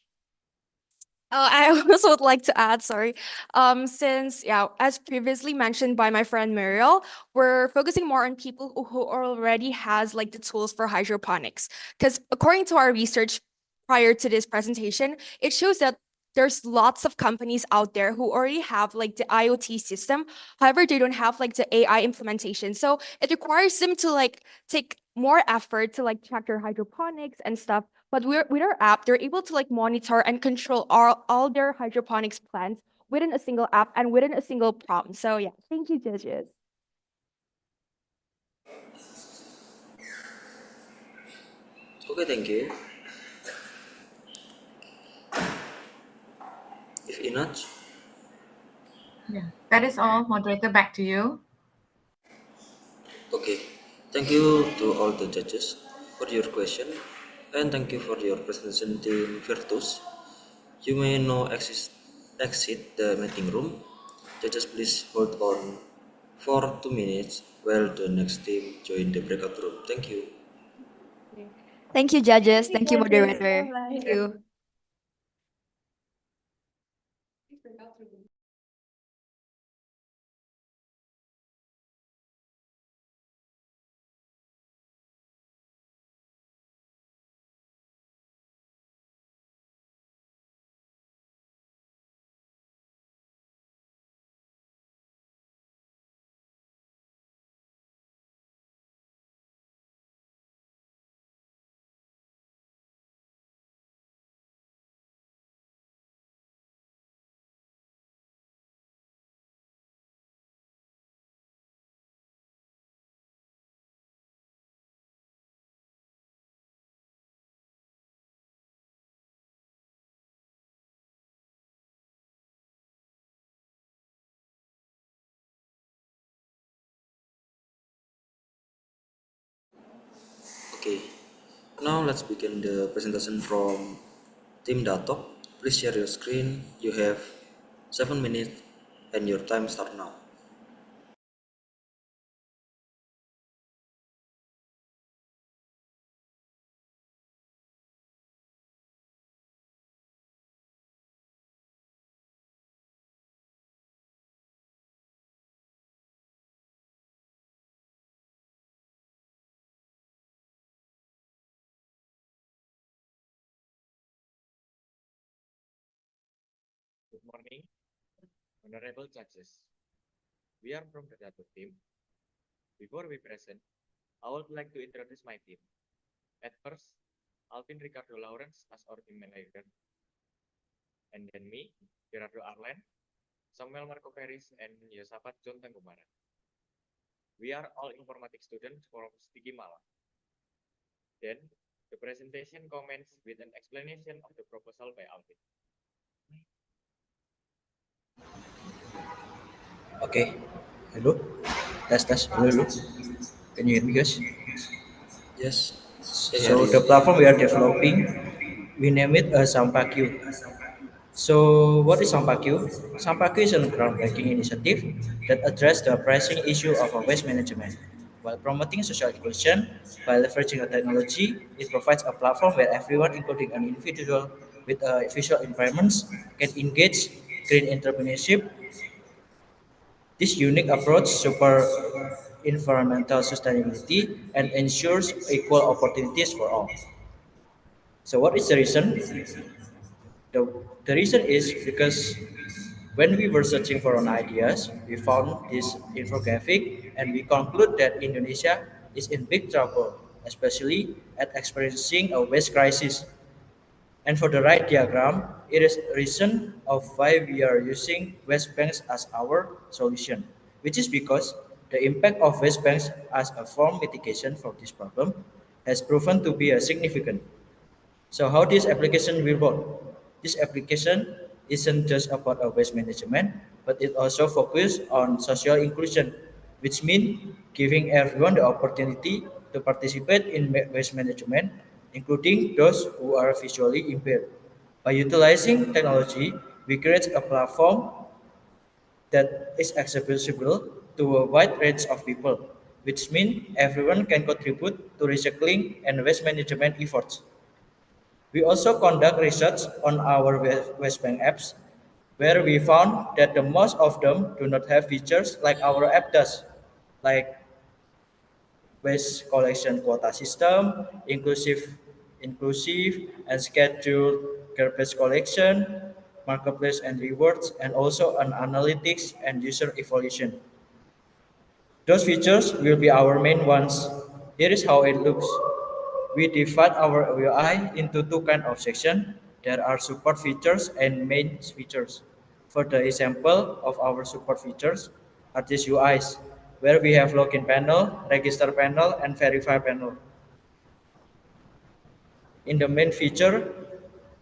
I also would like to add, sorry, since yeah, as previously mentioned by my friend Muriel, we're focusing more on people who already has like the tools for hydroponics. Because according to our research prior to this presentation, it shows that there's lots of companies out there who already have like the IoT system. However, they don't have like the AI implementation. So it requires them to like take more effort to like check their hydroponics and stuff. But with our app, they're able to like monitor and control all their hydroponics plants within a single app and within a single prompt. So yeah, thank you, judges. Okay, thank you. If not, Yeah, that is all. Moderator, back to you. Okay, thank you to all the judges for your question, and thank you for your presentation, team Virtus. You may now exit the meeting room. Judges, please hold on for 2 minutes while the next team join the breakout room. Thank you. Thank you, judges. Thank you, moderator. Bye-bye. Thank you. Okay, now let's begin the presentation from Team Datok. Please share your screen. You have 7 minutes and your time start now. Good morning, honorable judges. We are from the Datuk team. Before we present, I would like to introduce my team. At first, Alvin Ricardo Lawrence as our team manager, and then me, Gerardo Arlen, Samuel Marco Ferris, and Yosafat John Tanggumaran. We are all informatics students from Stigi Malang. Then, the presentation commences with an explanation of the proposal by Alvin. Okay, hello, tes. Hello. Can you hear me, guys? Yes. So the platform we are developing, we name it Sampaku. So what is Sampaku? Sampaku is a groundbreaking initiative that addresses the pressing issue of waste management. While promoting social inclusion by leveraging the technology, it provides a platform where everyone, including an individual with visual impairments, can engage green entrepreneurship. This unique approach supports environmental sustainability and ensures equal opportunities for all. So, what is the reason? The reason is because when we were searching for an ideas, we found this infographic and we conclude that Indonesia is in big trouble, especially at experiencing a waste crisis. And for the right diagram, it is a reason of why we are using waste banks as our solution, which is because the impact of waste banks as a form mitigation for this problem has proven to be a significant. So how this application will work? This application isn't just about a waste management, but it also focuses on social inclusion, which means giving everyone the opportunity to participate in waste management, including those who are visually impaired. By utilizing technology, we create a platform that is accessible to a wide range of people, which means everyone can contribute to recycling and waste management efforts. We also conduct research on our West Bank apps, where we found that the most of them do not have features like our app does, like waste collection quota system, inclusive and scheduled garbage collection, marketplace and rewards, and also an analytics and user evaluation. Those features will be our main ones. Here is how it looks. We divide our UI into two kinds of sections. There are support features and main features. For the example of our support features are these UIs, where we have login panel, register panel, and verify panel. In the main feature,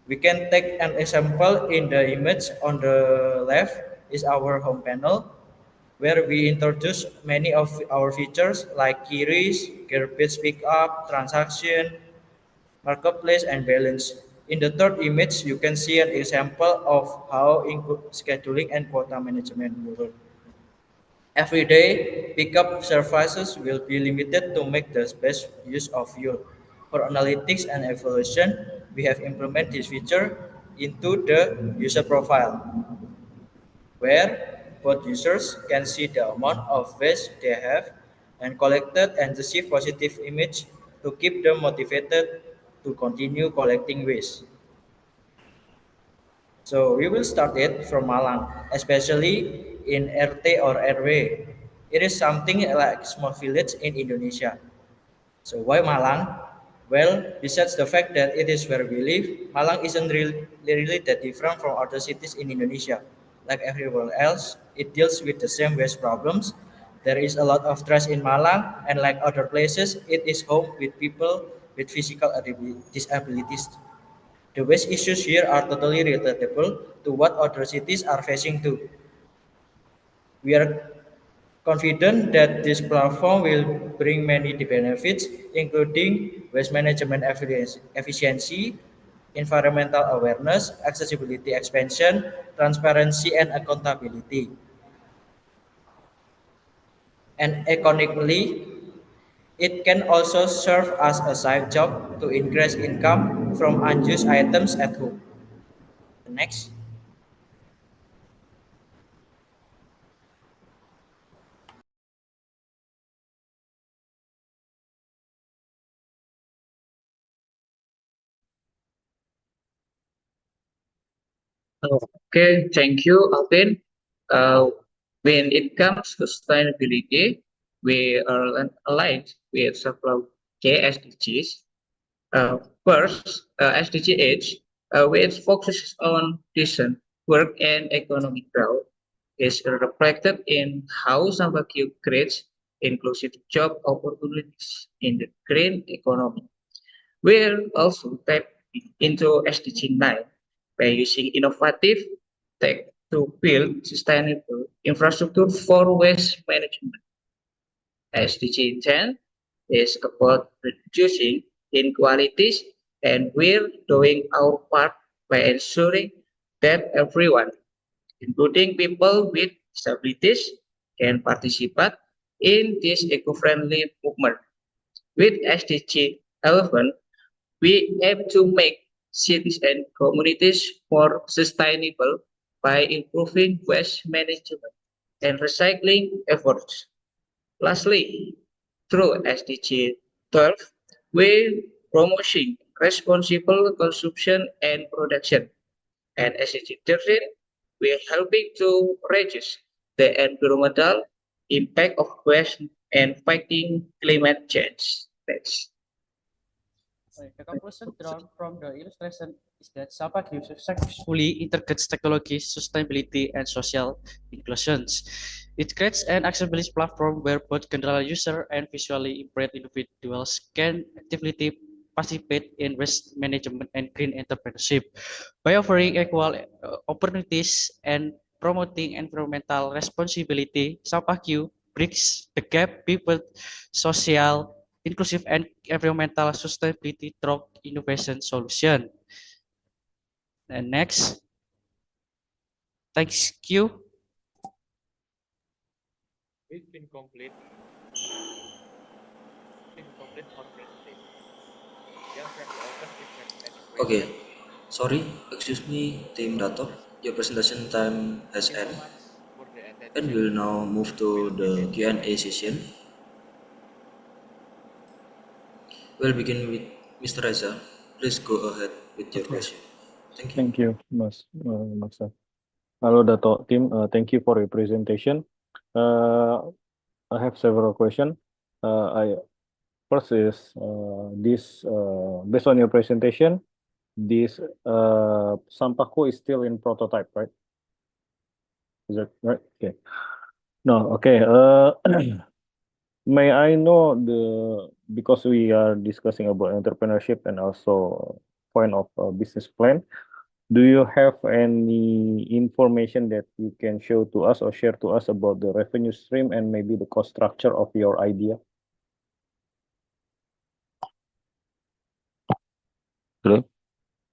we can take an example in the image on the left. is our home panel, where we introduce many of our features like keys, garbage pickup, transaction, marketplace, and balance. In the third image, you can see an example of how input scheduling and quota management will work. Every day, pickup services will be limited to make the best use of fuel. For analytics and evaluation, we have implemented this feature into the user profile, where both users can see the amount of waste they have and collected and receive positive image to keep them motivated to continue collecting waste. So we will start it from Malang, especially in RT or RW. It is something like small village in Indonesia. So why Malang? Well, besides the fact that it is where we live, Malang isn't really that different from other cities in Indonesia. Like everywhere else, it deals with the same waste problems. There is a lot of trash in Malang, and like other places, it is home with people with physical disabilities. The waste issues here are totally relatable to what other cities are facing too. We are confident that this platform will bring many benefits, including waste management efficiency, environmental awareness, accessibility expansion, transparency, and accountability. And economically, it can also serve as a side job to increase income from unused items at home. Next. Okay, thank you, Alvin. Uh, when it comes to sustainability, we are aligned with several key SDGs. First, SDG H, which focuses on decent work and economic growth, is reflected in how Sambakyu creates inclusive job opportunities in the green economy. We'll also tap into SDG 9 by using innovative tech to build sustainable infrastructure for waste management. SDG 10 is about reducing inequalities, and we're doing our part by ensuring that everyone, including people with disabilities, can participate in this eco-friendly movement. With SDG 11, we aim to make cities and communities more sustainable by improving waste management and recycling efforts. Lastly, through SDG 12, we promoting responsible consumption and production. And SDG 13, we are helping to reduce the environmental impact of waste and fighting climate change. Thanks. The conclusion drawn from the illustration is that Sapaku successfully integrates technology, sustainability, and social inclusions. It creates an accessibility platform where both general user and visually impaired individuals can actively participate in waste management and green entrepreneurship. By offering equal opportunities and promoting environmental responsibility, Sapaku bridges the gap between social inclusive and environmental sustainability through innovation solution. And next, thank you. We've been complete our presentation. We are very open if there is any question. Okay, sorry, excuse me, Team Dato. Your presentation time has Thank you so ended, much for the and attention. we will now move to the Q&A session. We'll begin with Mr. Reza. Please go ahead with your Okay. question. Thank you. Thank you, Mas. Hello, Dato team. Thank you for your presentation. I have several questions. I first is this based on your presentation, this Sampaku is still in prototype, right? Is that right? Okay. No, okay. May I know because we are discussing about entrepreneurship and also point of business plan, Do you have any information that you can show to us or share to us about the revenue stream and maybe the cost structure of your idea? Hello?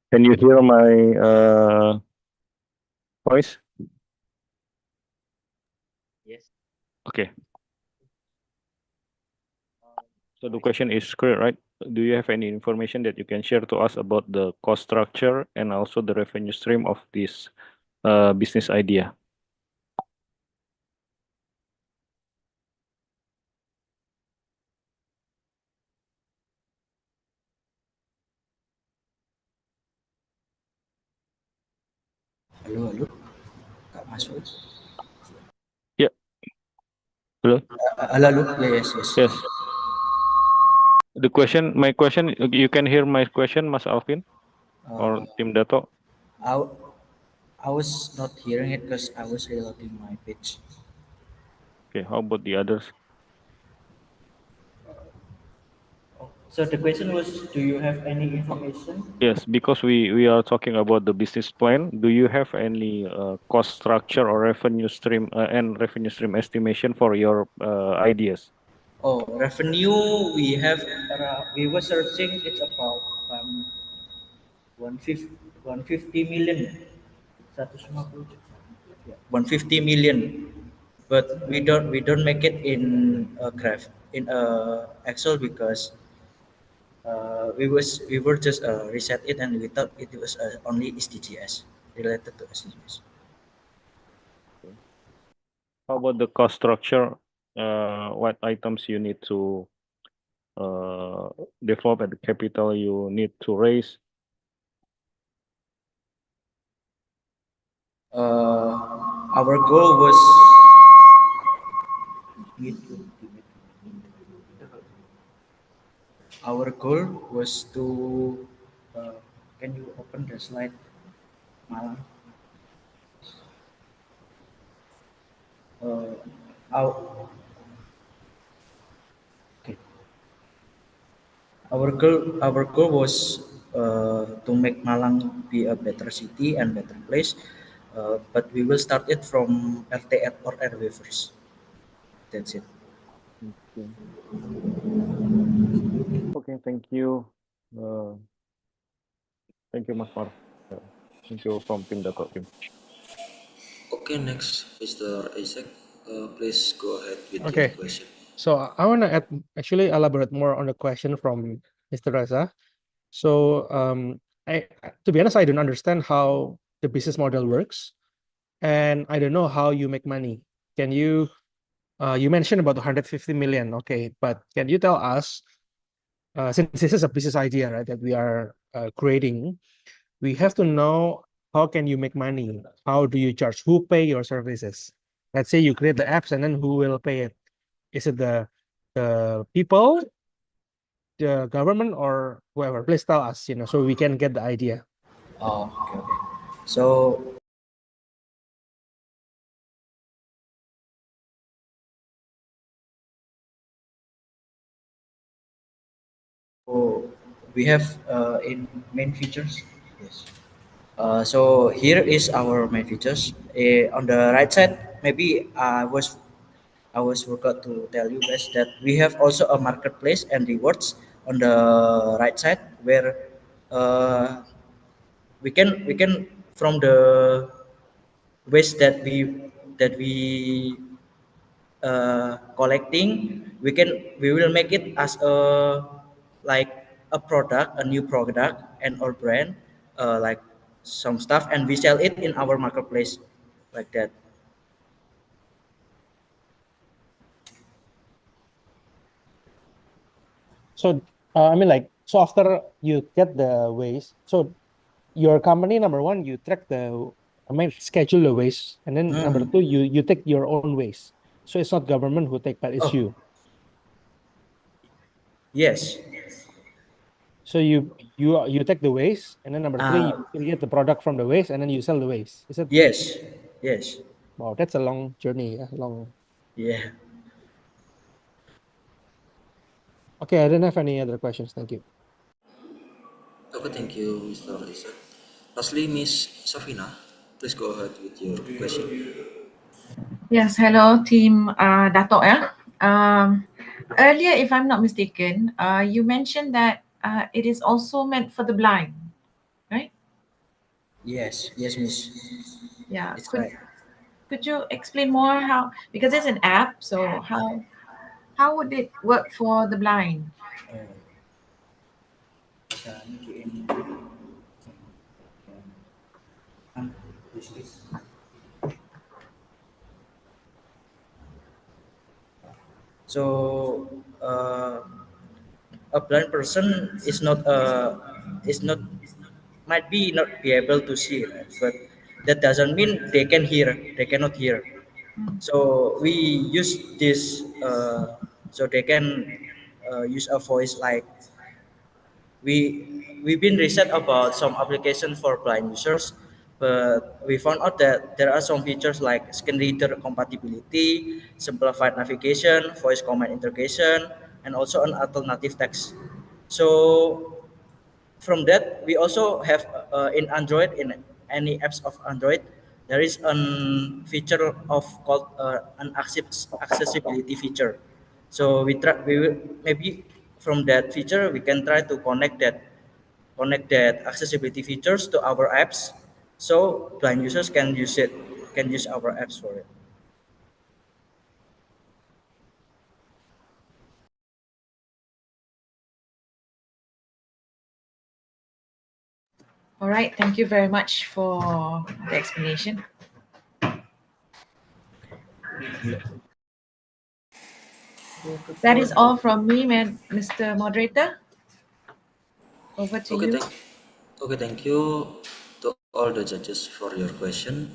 Can you hear my voice? Yes. Okay. So the question is clear, right? Do you have any information that you can share to us about the cost structure and also the revenue stream of this business idea? Halo, Kak masuk. Yeah. Hello? Halo. Yes. Yes. My question, you can hear my question, Mas Alvin or Tim Dato? I was not hearing it because I was reloading my page. Okay, how about the others? So the question was, do you have any information? Yes, because we are talking about the business plan. Do you have any cost structure or revenue stream and revenue stream estimation for your ideas? Oh, revenue we have we were searching it's about 150 million. 150 juta. Yeah, 150 million. But we don't make it in a graph in Excel because we were just reset it and we thought it was only SDGs related to SDGs. How about the cost structure? What items you need to develop and the capital you need to raise? Our goal was to can you open the slide, Malang? Our, okay. Our goal was to make Malang be a better city and better place, but we will start it from RT or RW first. That's it. Okay, thank you. Thank you, Mas Mar. Thank you from Tim Dato team. Okay, next, Mr. Isaac. Please go ahead with your Okay. question. So I want to actually elaborate more on the question from Mr. Reza. So to be honest, I don't understand how the business model works, and I don't know how you make money. Can you mentioned about 150 million, okay, but can you tell us, since this is a business idea, right, that we are creating, we have to know how can you make money? How do you charge? Who pay your services? Let's say you create the apps, and then who will pay it? Is it the people, the government, or whoever? Please tell us, so we can get the idea. Oh, okay. So we have in main features. Yes. So here is our main features. On the right side, maybe I was forgot to tell you guys that we have also a marketplace and rewards on the right side where we can from the waste that we collecting, we will make it as like a new product and or brand, like some stuff, and we sell it in our marketplace like that. So I mean, like, so after you get the waste, so your company, number one, you track schedule the waste, and then number two, you take your own waste. So it's not government who take, but it's you. Yes. So you take the waste, and then number three, you create the product from the waste, and then you sell the waste. Is it? Yes. Wow, that's a long journey. Long. Yeah. Okay, I don't have any other questions. Thank you. Okay, thank you, Mr. Isaac. Lastly, Miss Safina, please go ahead with your question. Yes, hello team Dato. Earlier, if I'm not mistaken, you mentioned that it is also meant for the blind, right? Yes, yes, Miss. Yeah. It's Could right. could you explain more how, because it's an app, so how would it work for the blind? So a blind person is not might be not be able to see, right? But that doesn't mean they cannot hear. So we use this so they can use a voice like we've been research about some applications for blind users, but we found out that there are some features like screen reader compatibility, simplified navigation, voice command integration, and also an alternative text. So from that we also have in Android, in any apps of Android, there is an feature of called an accessibility feature. So we will maybe from that feature we can try to connect that accessibility features to our apps, so blind users can use our apps for it. All right. Thank you very much for the explanation. That is all from me, man, Mr. Moderator. Over to Okay, you. thank you to all the judges for your question,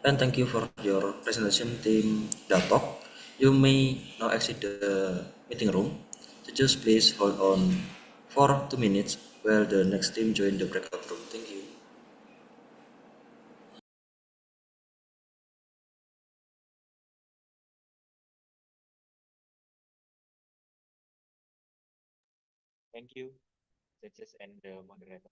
and thank you for your presentation, team Datok. You may now exit the meeting room. Judges, please hold on for 2 minutes while the next team join the breakout room. Thank you. Thank you, judges and the moderator.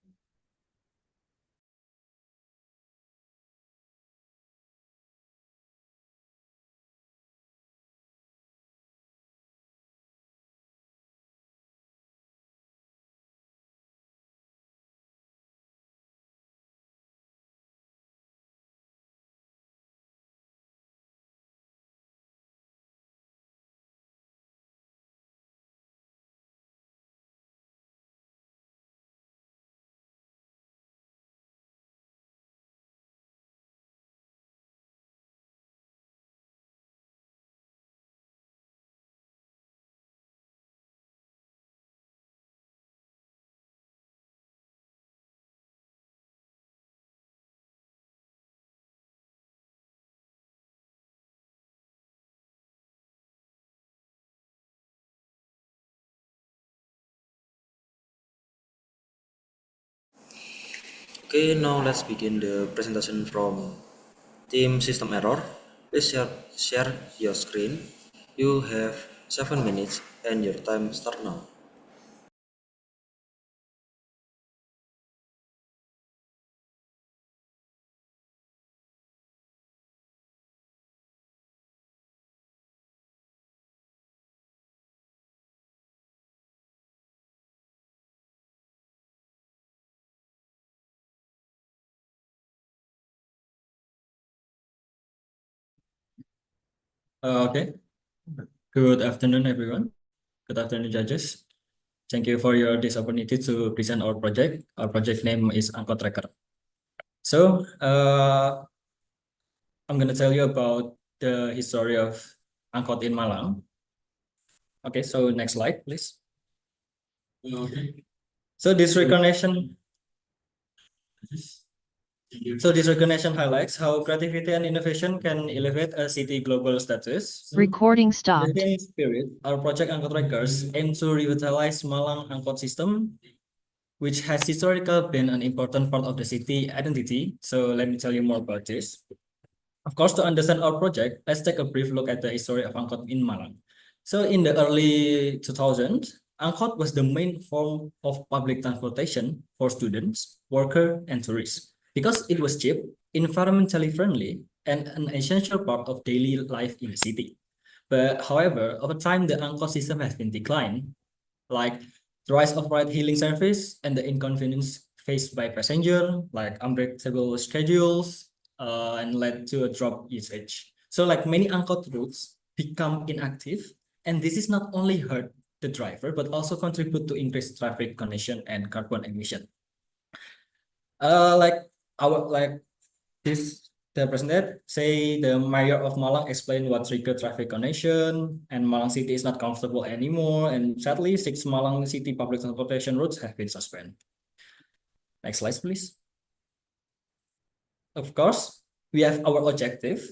Okay, now let's begin the presentation from Team System Error. Please share your screen. You have 7 minutes and your time start now. Okay. Good afternoon, everyone. Good afternoon, judges. Thank you for this opportunity to present our project. Our project name is Angkot Tracker. So, I'm going to tell you about the history of Angkot in Malang. Okay, so next slide, please. Okay. So this recognition highlights how creativity and innovation can elevate a city global status. Recording In stopped. the same spirit, our project Angkot Trackers aim to revitalize Malang Angkot system, which has historically been an important part of the city identity. So let me tell you more about this. Of course, to understand our project, let's take a brief look at the history of Angkot in Malang. So in the early 2000s, Angkot was the main form of public transportation for students, workers, and tourists. because it was cheap, environmentally friendly, and an essential part of daily life in the city. But however, over time, the angkot system has been declined, like the rise of ride-hailing service and the inconvenience faced by passenger, like unpredictable schedules, and led to a drop usage. So like many angkot routes become inactive, and this is not only hurt the driver, but also contribute to increased traffic congestion and carbon emission. Like the president say the mayor of Malang explained what triggered traffic congestion, and Malang City is not comfortable anymore, and sadly 6 Malang City public transportation routes have been suspended. Next slide, please. Of course, we have our objective.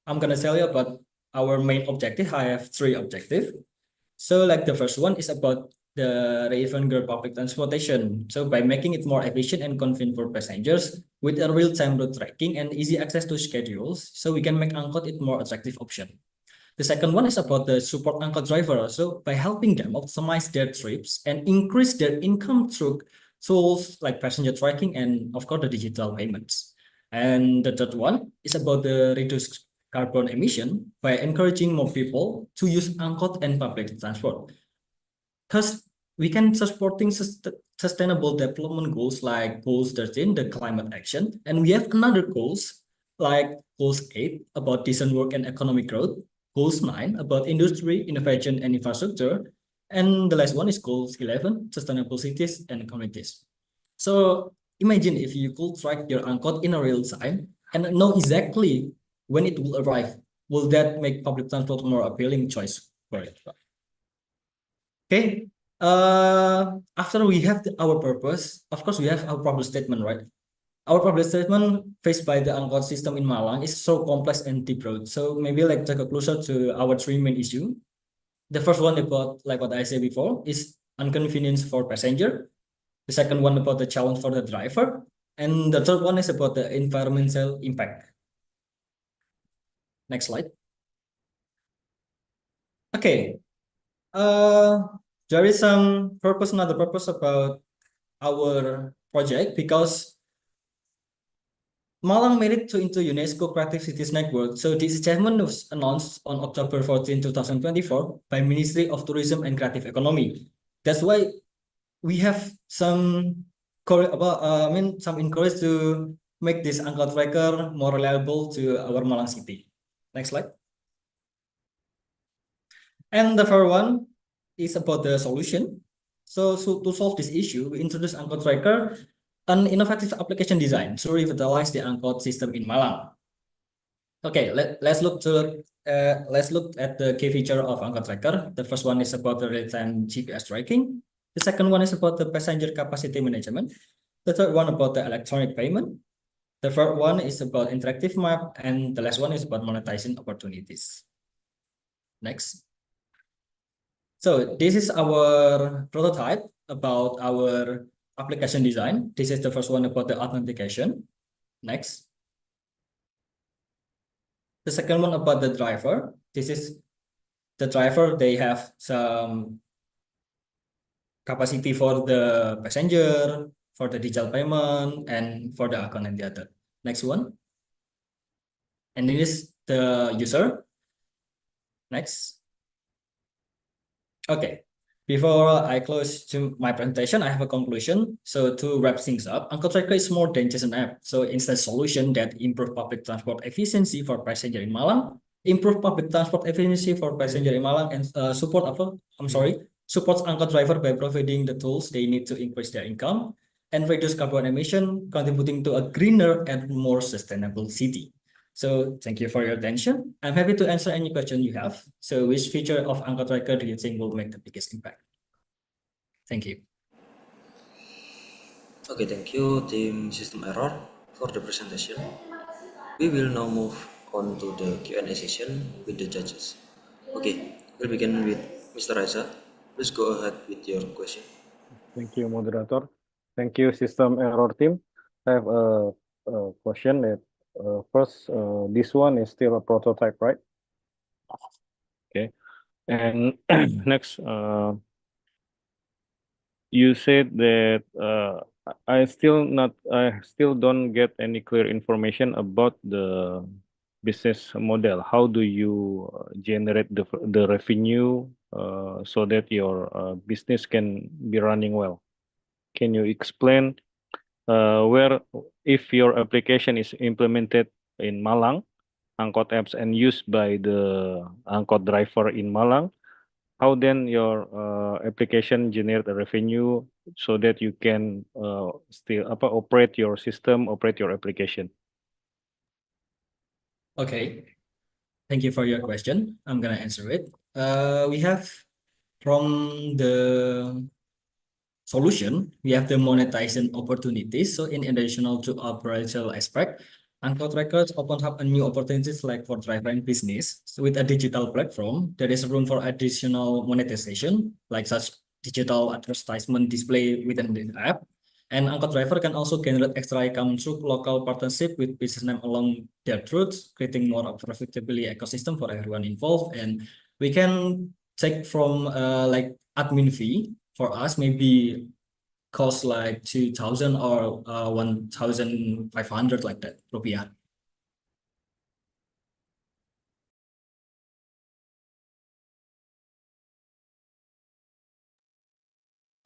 I'm gonna tell you about our main objective. I have 3 objectives. So like the first one is about the Raven public transportation. So by making it more efficient and convenient for passengers with a real-time route tracking and easy access to schedules, so we can make angkot it more attractive option. The second one is about the support angkot driver. So by helping them optimize their trips and increase their income through tools like passenger tracking and of course the digital payments. And the third one is about the reduced carbon emission by encouraging more people to use angkot and public transport. Because we can supporting sustainable development goals like goals 13, the climate action, and we have another goals like goals 8 about decent work and economic growth, goals 9 about industry, innovation, and infrastructure, and the last one is goals 11, sustainable cities and communities. So imagine if you could track your angkot in a real time and know exactly when it will arrive. Will that make public transport more appealing choice for it? Okay. After we have our purpose, of course, we have our problem statement, right? Our problem statement faced by the angkot system in Malang is so complex and deep road. So maybe like take a closer to our 3 main issue. The first one about like what I said before is inconvenience for passenger. The second one about the challenge for the driver, and the third one is about the environmental impact. Next slide. Okay. There is another purpose about our project because Malang made it into UNESCO Creative Cities Network. So this achievement was announced on October 14, 2024 by Ministry of Tourism and Creative Economy. That's why we have some encourage to make this angkot tracker more reliable to our Malang city. Next slide. And the third one is about the solution. So to solve this issue, we introduced angkot tracker, an innovative application design to revitalize the angkot system in Malang. Okay, let's look at the key feature of angkot tracker. The first one is about the real-time GPS tracking. The second one is about the passenger capacity management. The third one about the electronic payment. The third one is about interactive map, and the last one is about monetizing opportunities. Next. So this is our prototype about our application design. This is the first one about the authentication. Next. The second one about the driver. This is the driver. They have some capacity for the passenger, for the digital payment, and for the account and the other. Next one. And this is the user. Next. Okay. Before I close to my presentation, I have a conclusion. So to wrap things up, angkot tracker is more than just an app. So it's a solution that improve public transport efficiency for passenger in Malang, improve public transport efficiency for passenger in Malang, and supports angkot driver by providing the tools they need to increase their income and reduce carbon emission, contributing to a greener and more sustainable city. So thank you for your attention. I'm happy to answer any question you have. So which feature of angkot tracker do you think will make the biggest impact? Thank you. Okay, thank you, Team System Error, for the presentation. We will now move on to the Q&A session with the judges. Okay, we'll begin with Mr. Raisa. Please go ahead with your question. Thank you, moderator. Thank you, System Error team. I have a question that first, this one is still a prototype, right? Okay. And next, you said that I still don't get any clear information about the business model. How do you generate the revenue so that your business can be running well? Can you explain where if your application is implemented in Malang, angkot apps, and used by the angkot driver in Malang, how then your application generate a revenue so that you can still operate your system, operate your application? Okay, thank you for your question. I'm gonna answer it. We have from the solution, we have the monetization opportunities. So in additional to operational aspect, Angkot Records open up a new opportunities like for driver and business. So with a digital platform, there is room for additional monetization, like such digital advertisement display within the app. And Angkot Driver can also generate extra income through local partnership with businessmen along their routes, creating more of profitability ecosystem for everyone involved. And we can take from like admin fee for us maybe cost like 2,000 or 1,500 like that rupiah.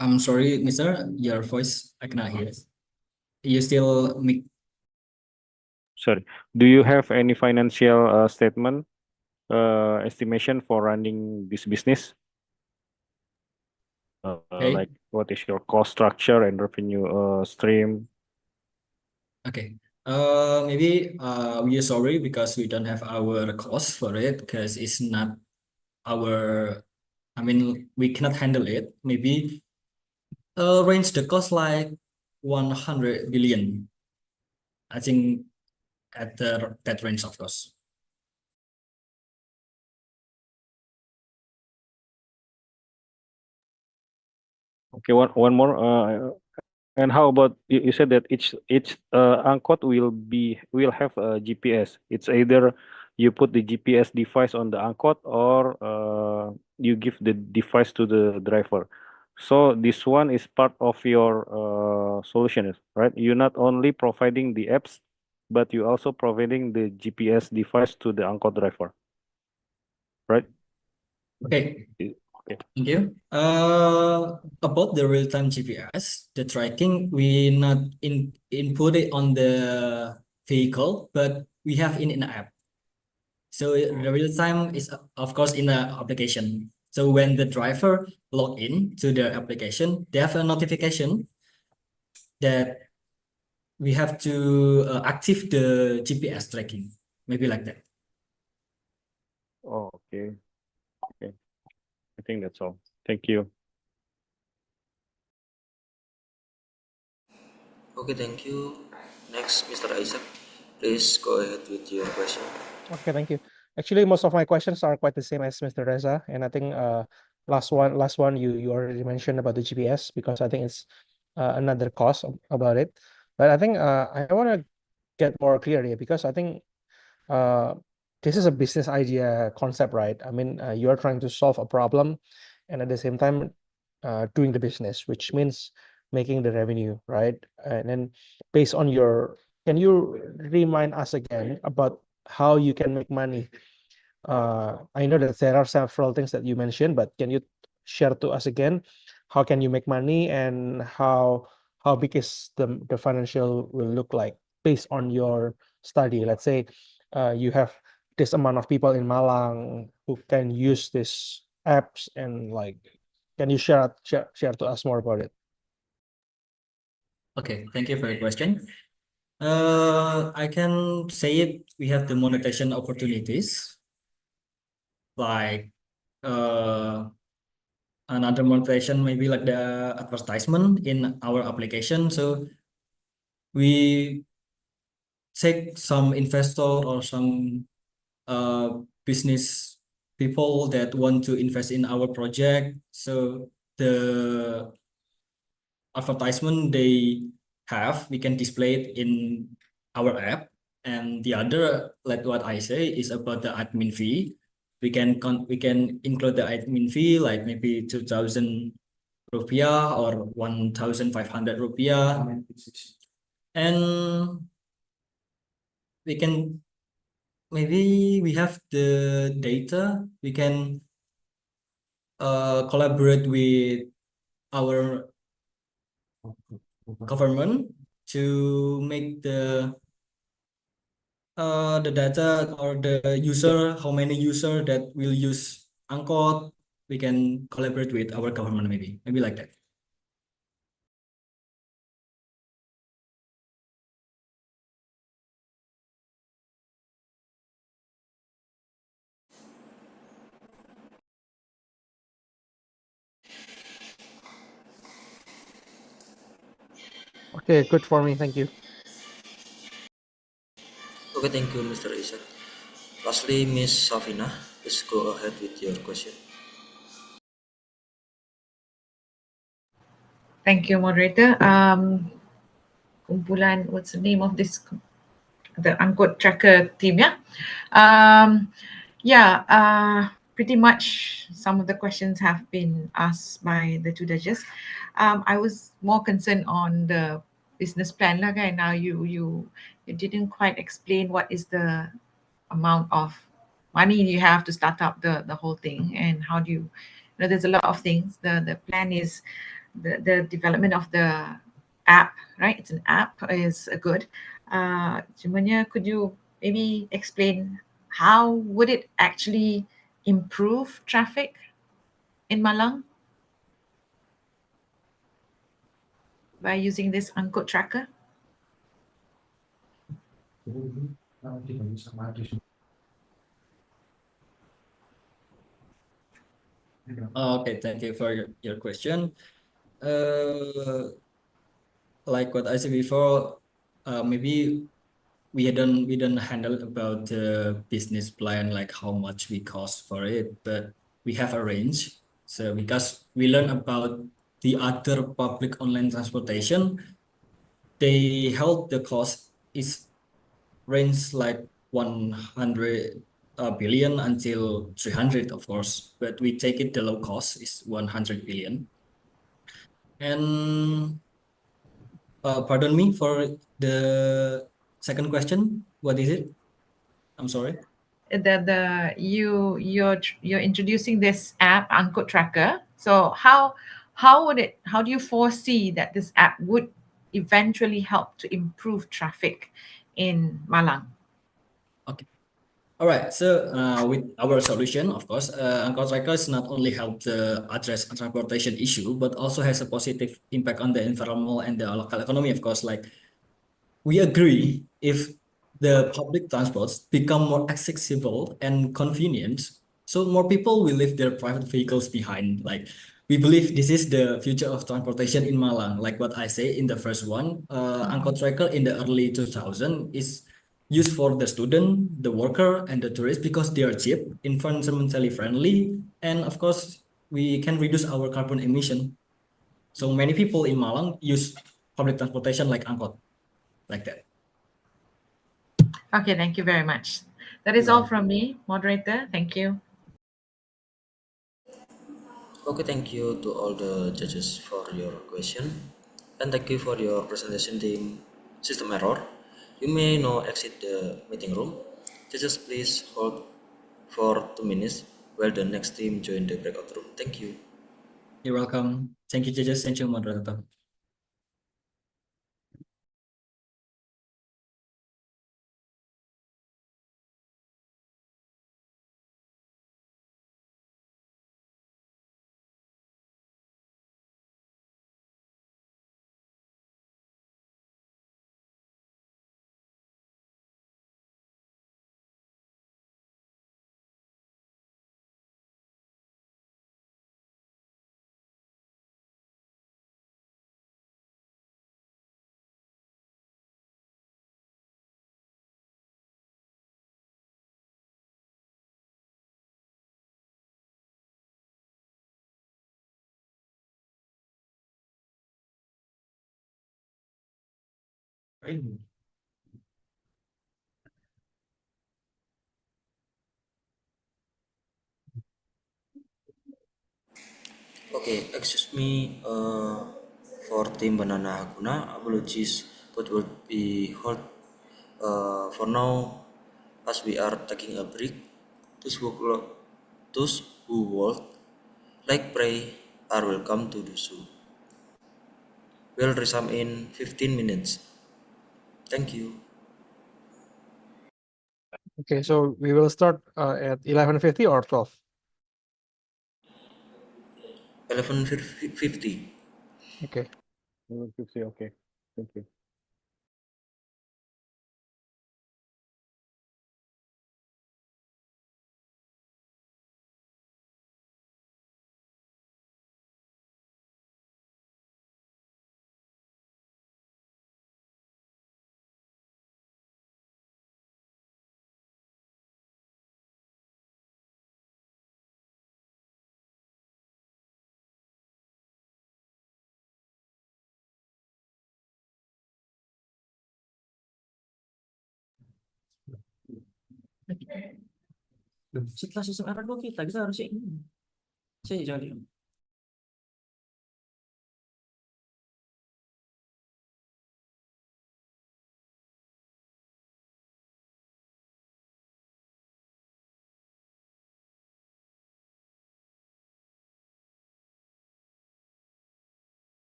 I'm sorry, Mister, your voice I cannot hear. You still make. Sorry, do you have any financial statement estimation for running this business? Like what is your cost structure and revenue stream? Okay. Maybe we are sorry because we don't have our cost for it because it's not our. I mean, we cannot handle it. Maybe range the cost like 100 billion. I think at that range, of course. Okay, one more. And how about you said that each angkot will have a GPS. It's either you put the GPS device on the angkot or you give the device to the driver. So this one is part of your solution, right? You're not only providing the apps, but you also providing the GPS device to the angkot driver, right? Okay. Okay. Thank you. About the real-time GPS, the tracking, we not input it on the vehicle, but we have in an app. So the real-time is of course in the application. So when the driver log in to the application, they have a notification that we have to active the GPS tracking, maybe like that. Oh, okay. Okay. I think that's all. Thank you. Okay, thank you. Next, Mr. Isaac, please go ahead with your question. Okay, thank you. Actually, most of my questions are quite the same as Mr. Reza, and I think last one you already mentioned about the GPS because I think it's another cost about it. But I think I want to get more clear here because I think this is a business idea concept, right? I mean, you are trying to solve a problem, and at the same time, doing the business, which means making the revenue, right? And then based on your, can you remind us again about how you can make money? I know that there are several things that you mentioned, but can you share to us again how can you make money and how big is the financial will look like based on your study? Let's say you have this amount of people in Malang who can use this apps and like, can you share to us more about it? Okay, thank you for your question. I can say it. We have the monetization opportunities, like another monetization maybe like the advertisement in our application. So we take some investor or some business people that want to invest in our project. So the advertisement they have, we can display it in our app. And the other, like what I say, is about the admin fee. We can include the admin fee, like maybe 2,000 rupiah or 1,500 rupiah, and we can maybe we have the data. We can collaborate with our government to make the data or the user, how many user that will use Angkot. We can collaborate with our government, maybe like that. Okay, good for me. Thank you. Okay, thank you, Mr. Isaac. Lastly, Miss Safina, please go ahead with your question. Thank you, moderator. Kumpulan, what's the name of this? The Angkot Tracker team, yeah? Pretty much some of the questions have been asked by the two judges. I was more concerned on the business plan lah kan. Now you didn't quite explain what is the amount of money you have to start up the whole thing, and how do you know, there's a lot of things. The plan is the development of the app, right? It's an app, is good. Cumanya, could you maybe explain how would it actually improve traffic in Malang by using this Angkot tracker? Okay, thank you for your question. Like what I said before, maybe we don't handle about the business plan, like how much we cost for it, but we have a range. So because we learn about the other public online transportation, they held the cost is range like 100 billion until 300, of course, but we take it the low cost is 100 billion. And pardon me for the second question. What is it? I'm sorry. You're introducing this app, Angkot Tracker. So how do you foresee that this app would eventually help to improve traffic in Malang? Okay. All right. So with our solution, of course, Angkot Trackers not only help to address a transportation issue, but also has a positive impact on the environmental and the local economy. Of course, like we agree, if the public transports become more accessible and convenient, so more people will leave their private vehicles behind. Like we believe this is the future of transportation in Malang. Like what I say in the first one, Angkot Tracker in the early 2000 is used for the student, the worker, and the tourist because they are cheap, environmentally friendly, and of course we can reduce our carbon emission. So many people in Malang use public transportation like Angkot, like that. Okay, thank you very much. That is all from me, moderator. Thank you. Okay, thank you to all the judges for your question, and thank you for your presentation team. System error. You may now exit the meeting room. Judges, please hold for 2 minutes while the next team join the breakout room. Thank you. You're welcome. Thank you, judges. Thank you, moderator. Okay, excuse me, for Team Banana Hakuna, apologies, but will be hold for now as we are taking a break. Those who, those who would like pray are welcome to do so. We'll resume in 15 minutes. Thank you. Okay, so we will start at 11:50 or 12. 11:50. Okay. 50, okay. Thank you. Setelah sistem error kita harusnya ini. Saya jadi.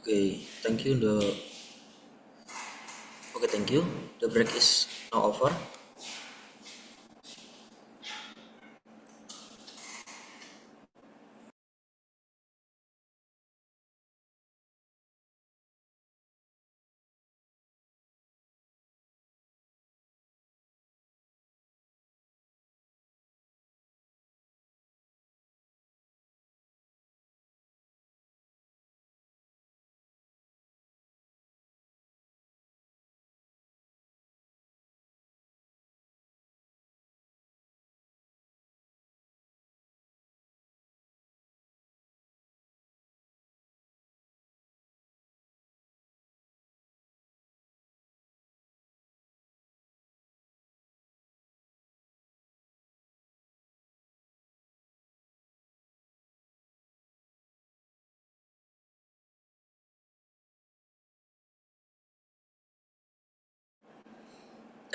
Okay, thank you. Thank you. The break is now over.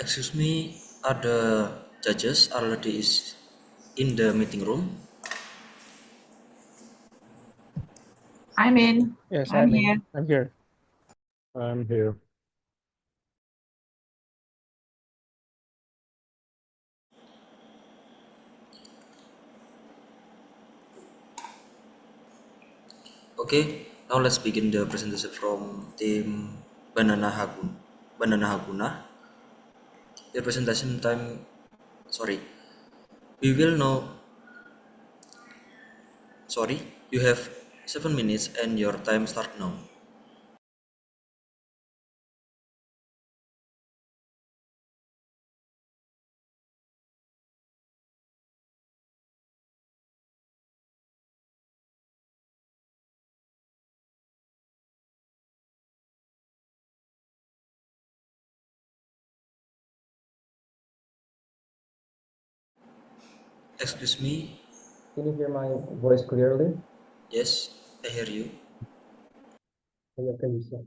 Excuse me, are the judges already is in the meeting room? I'm in. Yes, I'm I'm in. here. I'm here. I'm here. Okay, now let's begin the presentation from team Banana Haguna. Your presentation time, sorry, we will know, sorry, you have 7 minutes and your time start now. Excuse me, Can you hear my voice clearly? yes, I hear you. Okay, so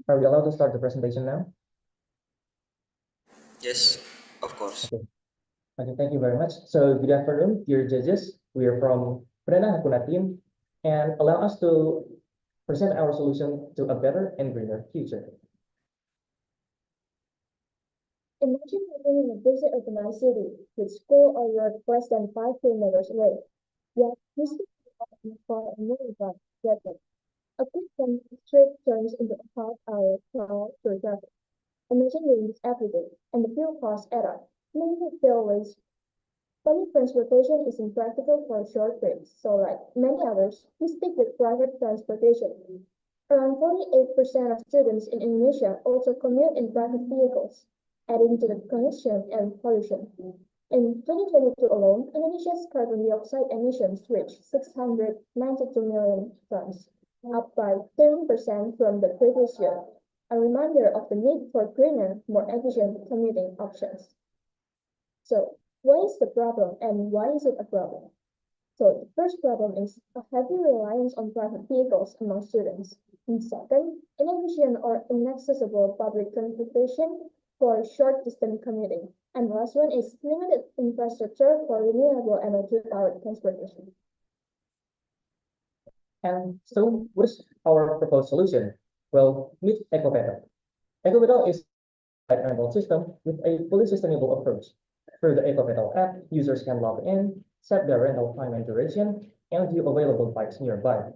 are we allowed to start the presentation now? Yes, of course. Okay. Okay, thank you very much. So good afternoon, dear judges. We are from Prana Hakuna team, and allow us to present our solution to a better and greener future. Imagine living in a busy urbanized city with school or work less than 5 kilometers away. Yet, you still have to for a nearby getting. A quick straight turns into a half-hour crawl through traffic. Imagine doing this every day, and the fuel costs add up. Many you feel waste. Public transportation is impractical for short trips, so like many others, we stick with private transportation. Around 48% of students in Indonesia also commute in private vehicles, adding to the congestion and pollution. In 2022 alone, Indonesia's carbon dioxide emissions reached 692 million tons, up by 13% from the previous year, a reminder of the need for greener, more efficient commuting options. So, what is the problem and why is it a problem? So the first problem is a heavy reliance on private vehicles among students. And second, inefficient or inaccessible public transportation for short distance commuting. And the last one is limited infrastructure for renewable energy powered transportation. And so what is our proposed solution? Well, meet EcoPedal. EcoPedal is an rental system with a fully sustainable approach. Through the EcoPedal app, users can log in, set their rental time and duration, and view available bikes nearby.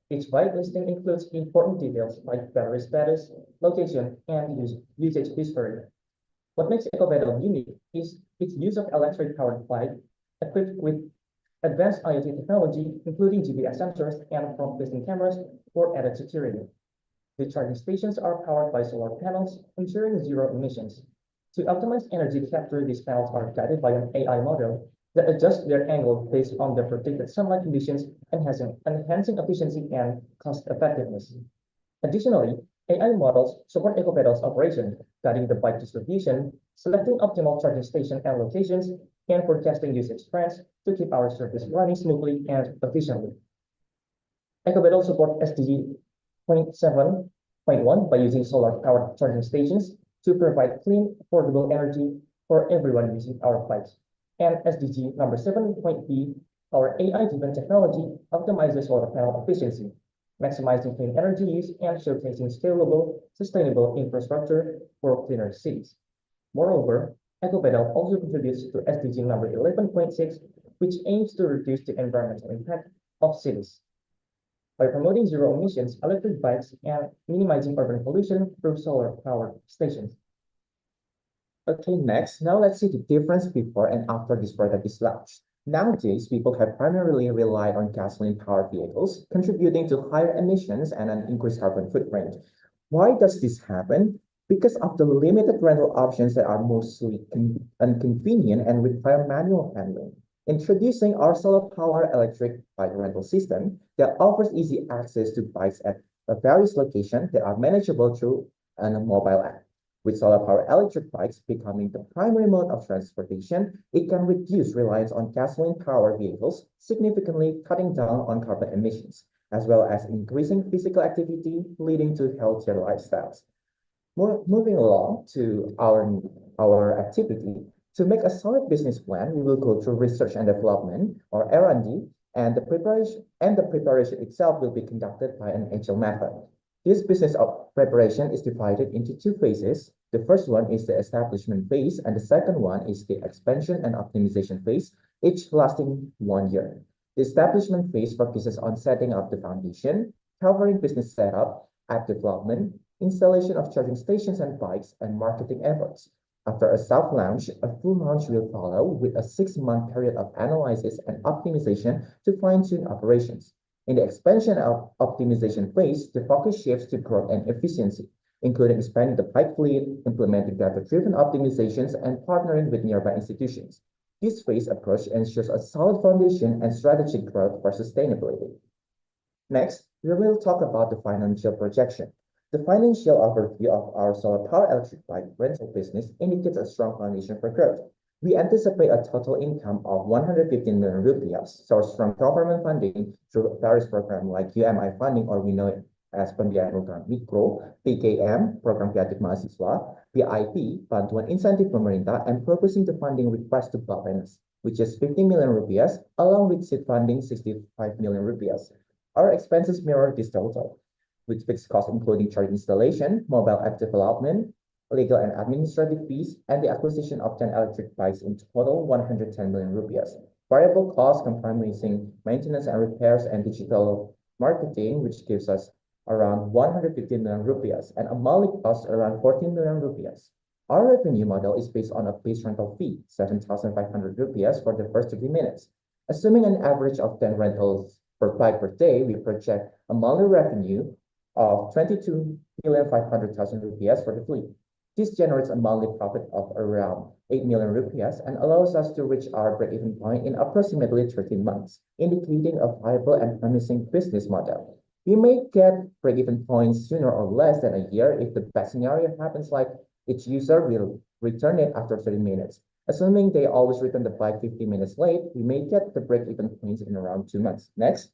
Each bike listing includes important details like battery status, location, and usage history. What makes EcoPedal unique is its use of electric-powered bike equipped with advanced IoT technology, including GPS sensors and front-facing cameras for added security. The charging stations are powered by solar panels, ensuring zero emissions. To optimize energy capture, these panels are guided by an AI model that adjusts their angle based on the predicted sunlight conditions, enhancing efficiency and cost effectiveness. Additionally, AI models support EcoPedal's operation, guiding the bike distribution, selecting optimal charging station and locations, and forecasting usage trends to keep our service running smoothly and efficiently. EcoPedal supports SDG 0.7.1 by using solar-powered charging stations to provide clean, affordable energy for everyone using our bikes. And SDG number 7.B, our AI-driven technology optimizes solar panel efficiency. maximizing clean energy use and showcasing scalable, sustainable infrastructure for cleaner cities. Moreover, EcoPedal also contributes to SDG number 11.6, which aims to reduce the environmental impact of cities by promoting zero emissions electric bikes and minimizing urban pollution through solar power stations. Okay, next, now let's see the difference before and after this product is launched. Nowadays, people have primarily relied on gasoline-powered vehicles, contributing to higher emissions and an increased carbon footprint. Why does this happen? Because of the limited rental options that are mostly inconvenient and require manual handling. Introducing our solar power electric bike rental system that offers easy access to bikes at various locations that are manageable through a mobile app. With solar power electric bikes becoming the primary mode of transportation, it can reduce reliance on gasoline powered vehicles, significantly cutting down on carbon emissions, as well as increasing physical activity, leading to healthier lifestyles. Moving along to our activity, to make a solid business plan, we will go through research and development, or R&D, and the preparation itself will be conducted by an agile method. This business preparation is divided into two phases. The first one is the establishment phase, and the second one is the expansion and optimization phase, each lasting 1 year. The establishment phase focuses on setting up the foundation, covering business setup, app development, installation of charging stations and bikes, and marketing efforts. After a soft launch, a full launch will follow with a 6-month period of analysis and optimization to fine-tune operations. In the expansion of optimization phase, the focus shifts to growth and efficiency, including expanding the bike fleet, implementing data-driven optimizations, and partnering with nearby institutions. This phase approach ensures a solid foundation and strategic growth for sustainability. Next, we will talk about the financial projection. The financial overview of our solar power electric bike rental business indicates a strong foundation for growth. We anticipate a total income of 115 million rupiahs sourced from government funding through various programs like UMI funding, or we know it as Pembiayaan Ultra Mikro, PKM, Program Kreatif Mahasiswa, BIP, Bantuan Insentif Pemerintah, and proposing the funding request to Bappenas, which is 50 million rupiahs, along with seed funding 65 million rupiahs. Our expenses mirror this total, with fixed costs including charging installation, mobile app development, legal and administrative fees, and the acquisition of 10 electric bikes, in total 110 million rupiahs. Variable costs comprising maintenance and repairs and digital marketing, which gives us around 115 million rupiahs, and a monthly cost around 14 million rupiahs. Our revenue model is based on a base rental fee, 7,500 rupiahs for the first 30 minutes. Assuming an average of 10 rentals per bike per day, we project a monthly revenue of 22,500,000 rupiahs for the fleet. This generates a monthly profit of around 8 million rupiahs and allows us to reach our break-even point in approximately 13 months, indicating a viable and promising business model. We may get break-even points sooner or less than a year if the best scenario happens, like each user will return it after 30 minutes. Assuming they always return the bike 50 minutes late, we may get the break-even points in around 2 months. Next,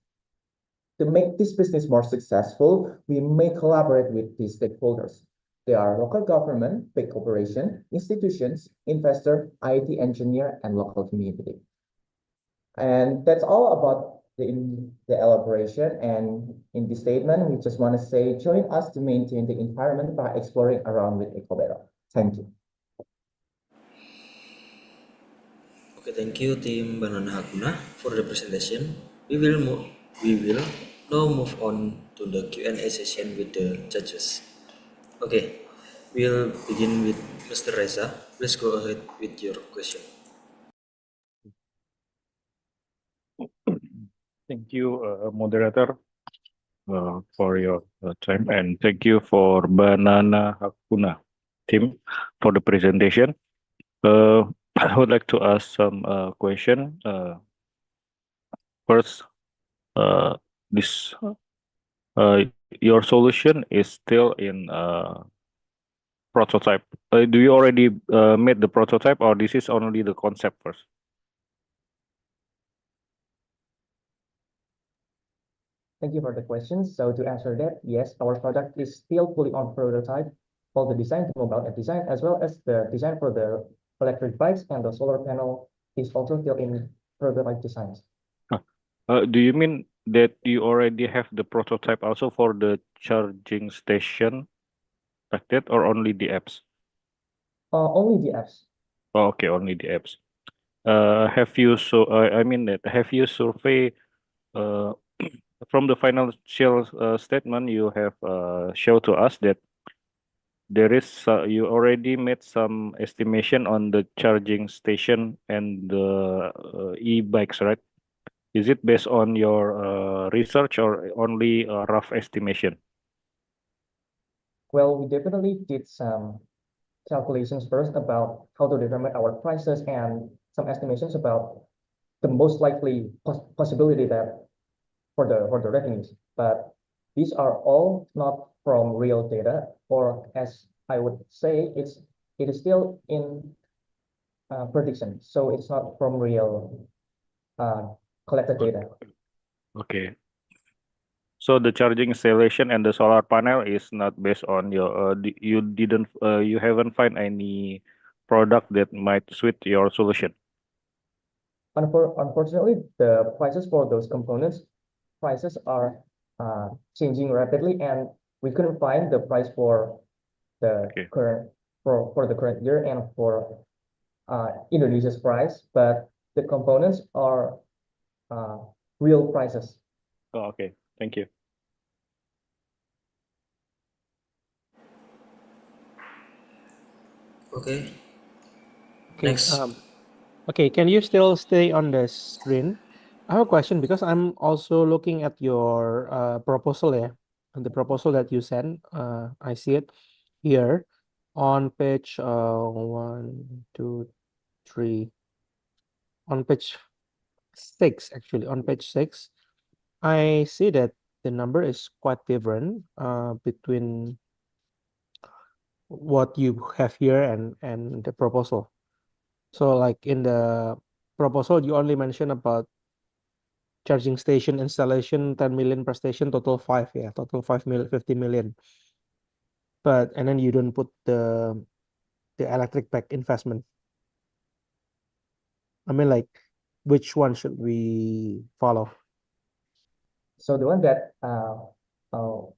to make this business more successful, we may collaborate with the stakeholders. They are local government, big corporation, institutions, investor, IT engineer, and local community. And that's all about the elaboration. And in this statement, we just want to say, join us to maintain the environment by exploring around with EcoPedal. Thank you. Okay, thank you, Team Banana Hakuna, for the presentation. We will now move on to the Q&A session with the judges. Okay, we'll begin with Mr. Reza. Please go ahead with your question. Thank you, moderator, for your time, and thank you for Banana Hakuna team for the presentation. I would like to ask some question. First, this your solution is still in prototype. Do you already made the prototype, or this is only the concept first? Thank you for the question. So to answer that, yes, our product is still fully on prototype. All the design, the mobile app design, as well as the design for the electric bikes and the solar panel is also still in prototype designs. Do you mean that you already have the prototype also for the charging station like that, or only the apps? Only the apps. Oh, okay, only the apps. I mean that have you survey uh, from the financial statement you have show to us that there is you already made some estimation on the charging station and the e-bikes, right? Is it based on your research or only a rough estimation? Well, we definitely did some calculations first about how to determine our prices and some estimations about the most likely possibility that for the revenues. But these are all not from real data, or as I would say, it is still in prediction. So it's not from real collected data. Okay. So the charging installation and the solar panel is not based on your you haven't find any product that might suit your solution. Unfortunately, the prices for those components prices are changing rapidly, and we couldn't find the price for the current for the current year and for Indonesia's price, but the components are real prices. Oh, okay. Thank you. Okay. Okay. Next. Okay. Can you still stay on the screen? I have a question because I'm also looking at your proposal, yeah, and the proposal that you sent. I see it here on page 1, 2, 3, on page 6, actually, on page 6. I see that the number is quite different between what you have here and the proposal. So like in the proposal, you only mention about charging station installation 10 million per station, total 5, yeah, total 50 million. But and then you don't put the electric pack investment. I mean, like, which one should we follow? So the one that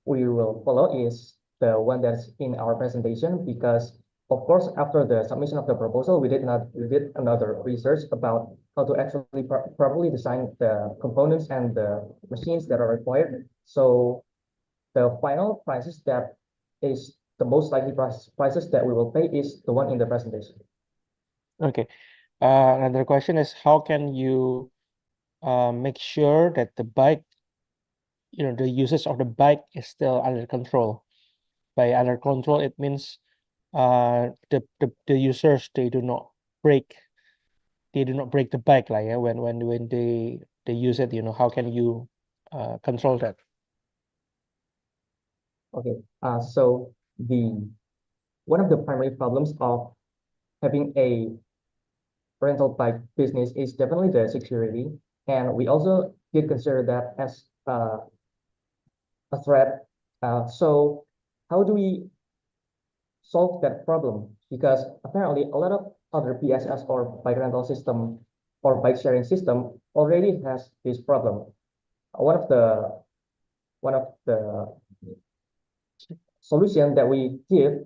we will follow is the one that's in our presentation, because of course after the submission of the proposal we did another research about how to actually properly design the components and the machines that are required. So the final prices that is the most likely prices that we will pay is the one in the presentation. Okay. Another question is, how can you make sure that the bike, the usage of the bike is still under control? By under control, it means the users, they do not break the bike, like, yeah, when they use it, how can you control that? Okay. So one of the primary problems of having a rental bike business is definitely the security, and we also did consider that as a threat. So how do we solve that problem? Because apparently a lot of other PSS or bike rental system or bike sharing system already has this problem. One of the solution that we give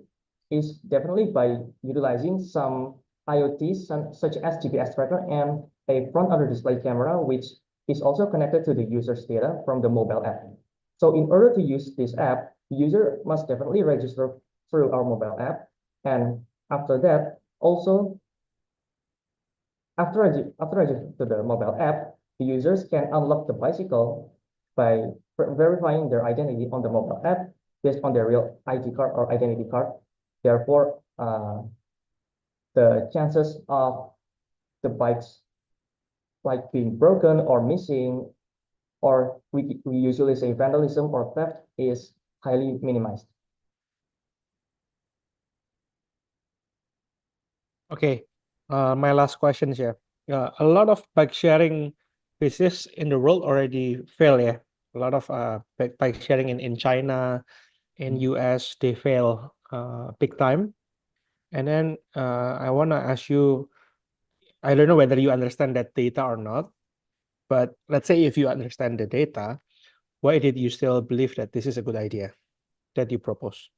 is definitely by utilizing some IoTs, such as GPS tracker and a front under display camera, which is also connected to the user's data from the mobile app. So in order to use this app, the user must definitely register through our mobile app. And after that, also after registering to the mobile app, the users can unlock the bicycle by verifying their identity on the mobile app based on their real ID card or identity card. Therefore, the chances of the bikes like being broken or missing, or we usually say vandalism or theft, is highly minimized. Okay, my last question here. A lot of bike sharing business in the world already fail, yeah. A lot of bike sharing in China, in US, they fail big time. And then I want to ask you, I don't know whether you understand that data or not, But let's say if you understand the data, why did you still believe that this is a good idea that you propose?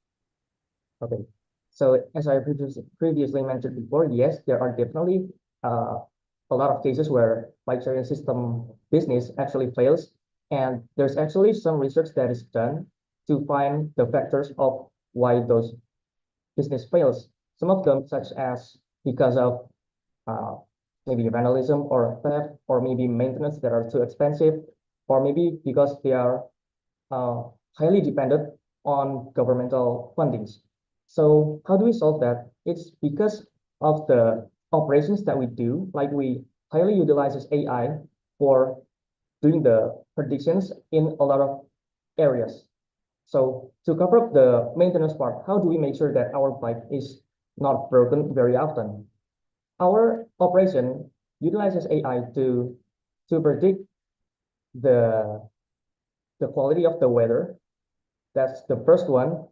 Okay. So as I previously mentioned before, yes, there are definitely a lot of cases where bike sharing system business actually fails. And there's actually some research that is done to find the factors of why those business fails. Some of them, such as because of maybe vandalism or theft, or maybe maintenance that are too expensive, or maybe because they are highly dependent on governmental fundings. So how do we solve that? It's because of the operations that we do, like we highly utilizes AI for doing the predictions in a lot of areas. So to cover up the maintenance part, how do we make sure that our bike is not broken very often? Our operation utilizes AI to predict the quality of the weather. That's the first one.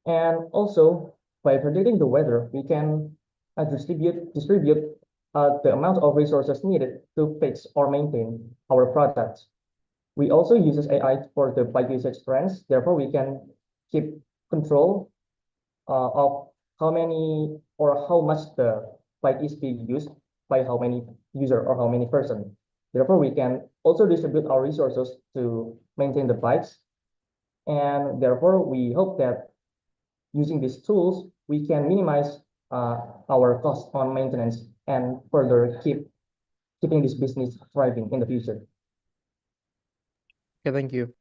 And also, by predicting the weather, we can distribute the amount of resources needed to fix or maintain our products. We also use AI for the bike usage trends. Therefore, we can keep control of how many or how much the bike is being used by how many user or how many person. Therefore, we can also distribute our resources to maintain the bikes. And therefore, we hope that using these tools, we can minimize our cost on maintenance and further keeping this business thriving in the future. Okay, thank you.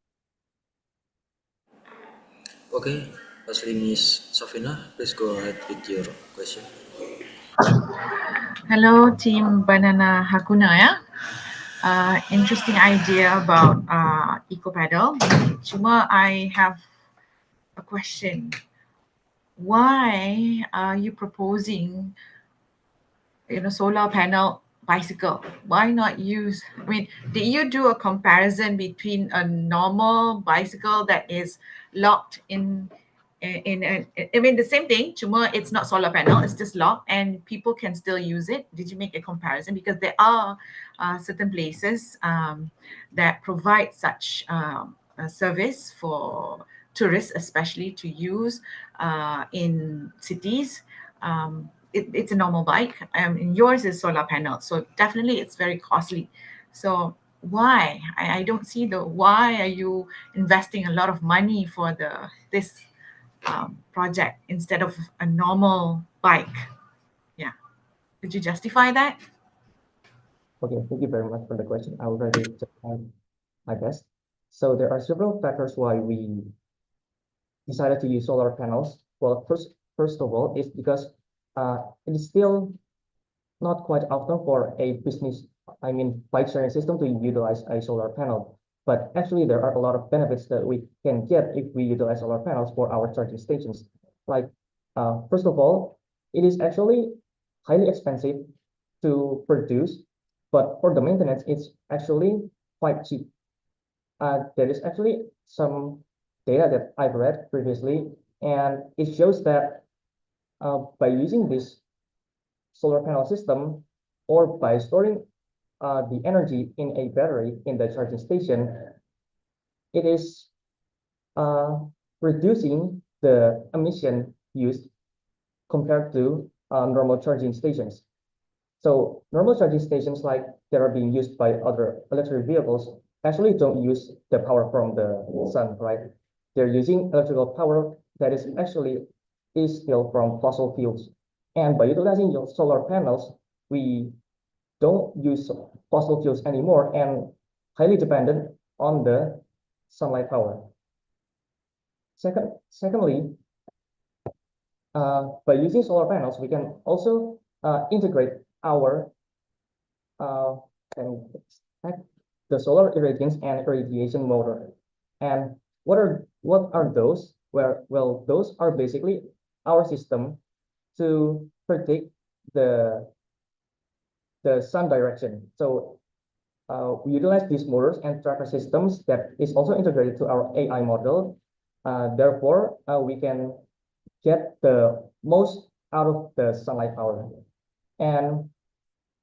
Okay, lastly, Miss Sofina, please go ahead with your question. Hello, Team Banana Hakuna ya. Interesting idea about eco pedal. Cuma I have a question. Why are you proposing, solar panel bicycle? Why not use? I mean, did you do a comparison between a normal bicycle that is locked in I mean the same thing, cuma it's not solar panel, it's just locked and people can still use it? Did you make a comparison? Because there are certain places that provide such a service for tourists, especially to use in cities. It's a normal bike, and yours is solar panel, so definitely it's very costly. So why? I don't see why are you investing a lot of money for this project instead of a normal bike? Yeah, could you justify that? Okay, thank you very much for the question. I will try to justify my best. So there are several factors why we decided to use solar panels. Well, first of all, is because it is still not quite often for a business, I mean, bike sharing system to utilize a solar panel. But actually, there are a lot of benefits that we can get if we utilize solar panels for our charging stations. Like, first of all, it is actually highly expensive to produce, but for the maintenance, it's actually quite cheap. There is actually some data that I've read previously, and it shows that by using this solar panel system or by storing the energy in a battery in the charging station, it is reducing the emission used compared to normal charging stations. So normal charging stations like that are being used by other electric vehicles actually don't use the power from the sun, right? They're using electrical power that is still from fossil fuels. And by utilizing your solar panels, we don't use fossil fuels anymore and highly dependent on the sunlight power. Secondly, by using solar panels, we can also integrate our and the solar irradiance and irradiation motor. And what are those? Well, those are basically our system to predict the sun direction. So we utilize these motors and tracker systems that is also integrated to our AI model. Therefore, we can get the most out of the sunlight power. And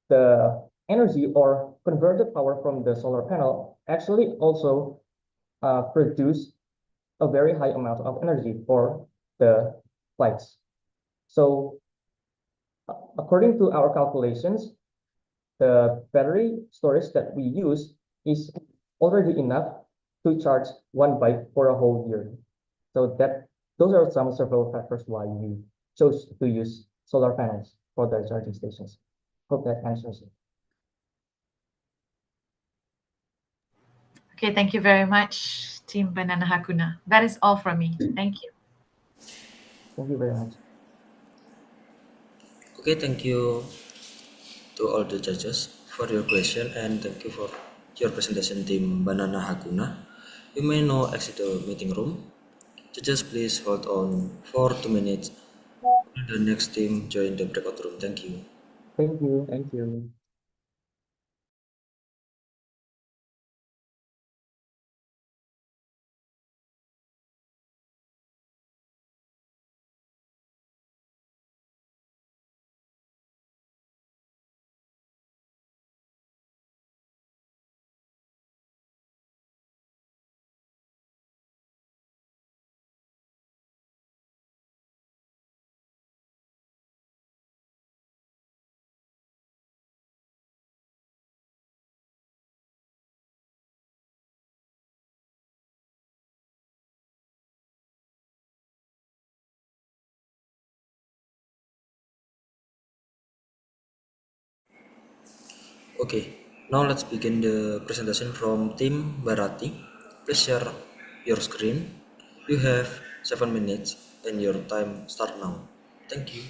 the energy or converted power from the solar panel actually also produce a very high amount of energy for the lights. So according to our calculations, the battery storage that we use is already enough to charge one bike for a whole year. So those are some several factors why we chose to use solar panels for the charging stations. Hope that answers it. Okay, thank you very much, Team Banana Hakuna. That is all from me. Thank you. Thank you very much. Okay, thank you to all the judges for your question and thank you for your presentation, Team Banana Hakuna. You may now exit the meeting room. Judges, please hold on for 2 minutes. The next team join the breakout room. Thank you. Thank you. Thank you. Okay, now let's begin the presentation from Team Barati. Please share your screen. You have 7 minutes and your time start now. Thank you.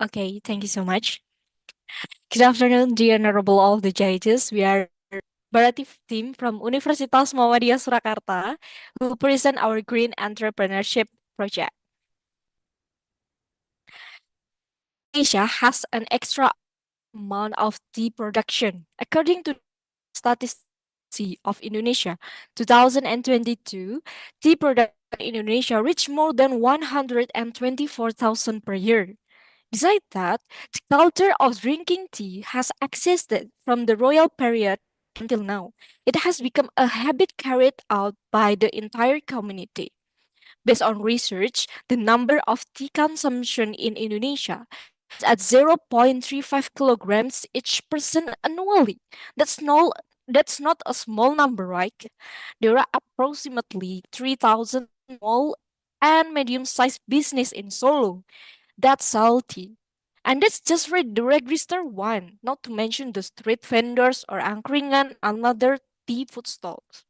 Okay, thank you so much. Good afternoon, dear honorable all the judges. We are Kreatif team from Universitas Muhammadiyah Surakarta who will present our green entrepreneurship project. Asia has an extra amount of tea production. According to statistics of Indonesia, 2022, tea production in Indonesia reached more than 124,000 per year. Besides that, the culture of drinking tea has existed from the royal period until now. It has become a habit carried out by the entire community. Based on research, the number of tea consumption in Indonesia is at 0.35 kilograms each person annually. That's not a small number, right? There are approximately 3,000 small and medium-sized business in Solo that's salty. And that's just the register one, not to mention the street vendors or angkringan and other tea food stalls.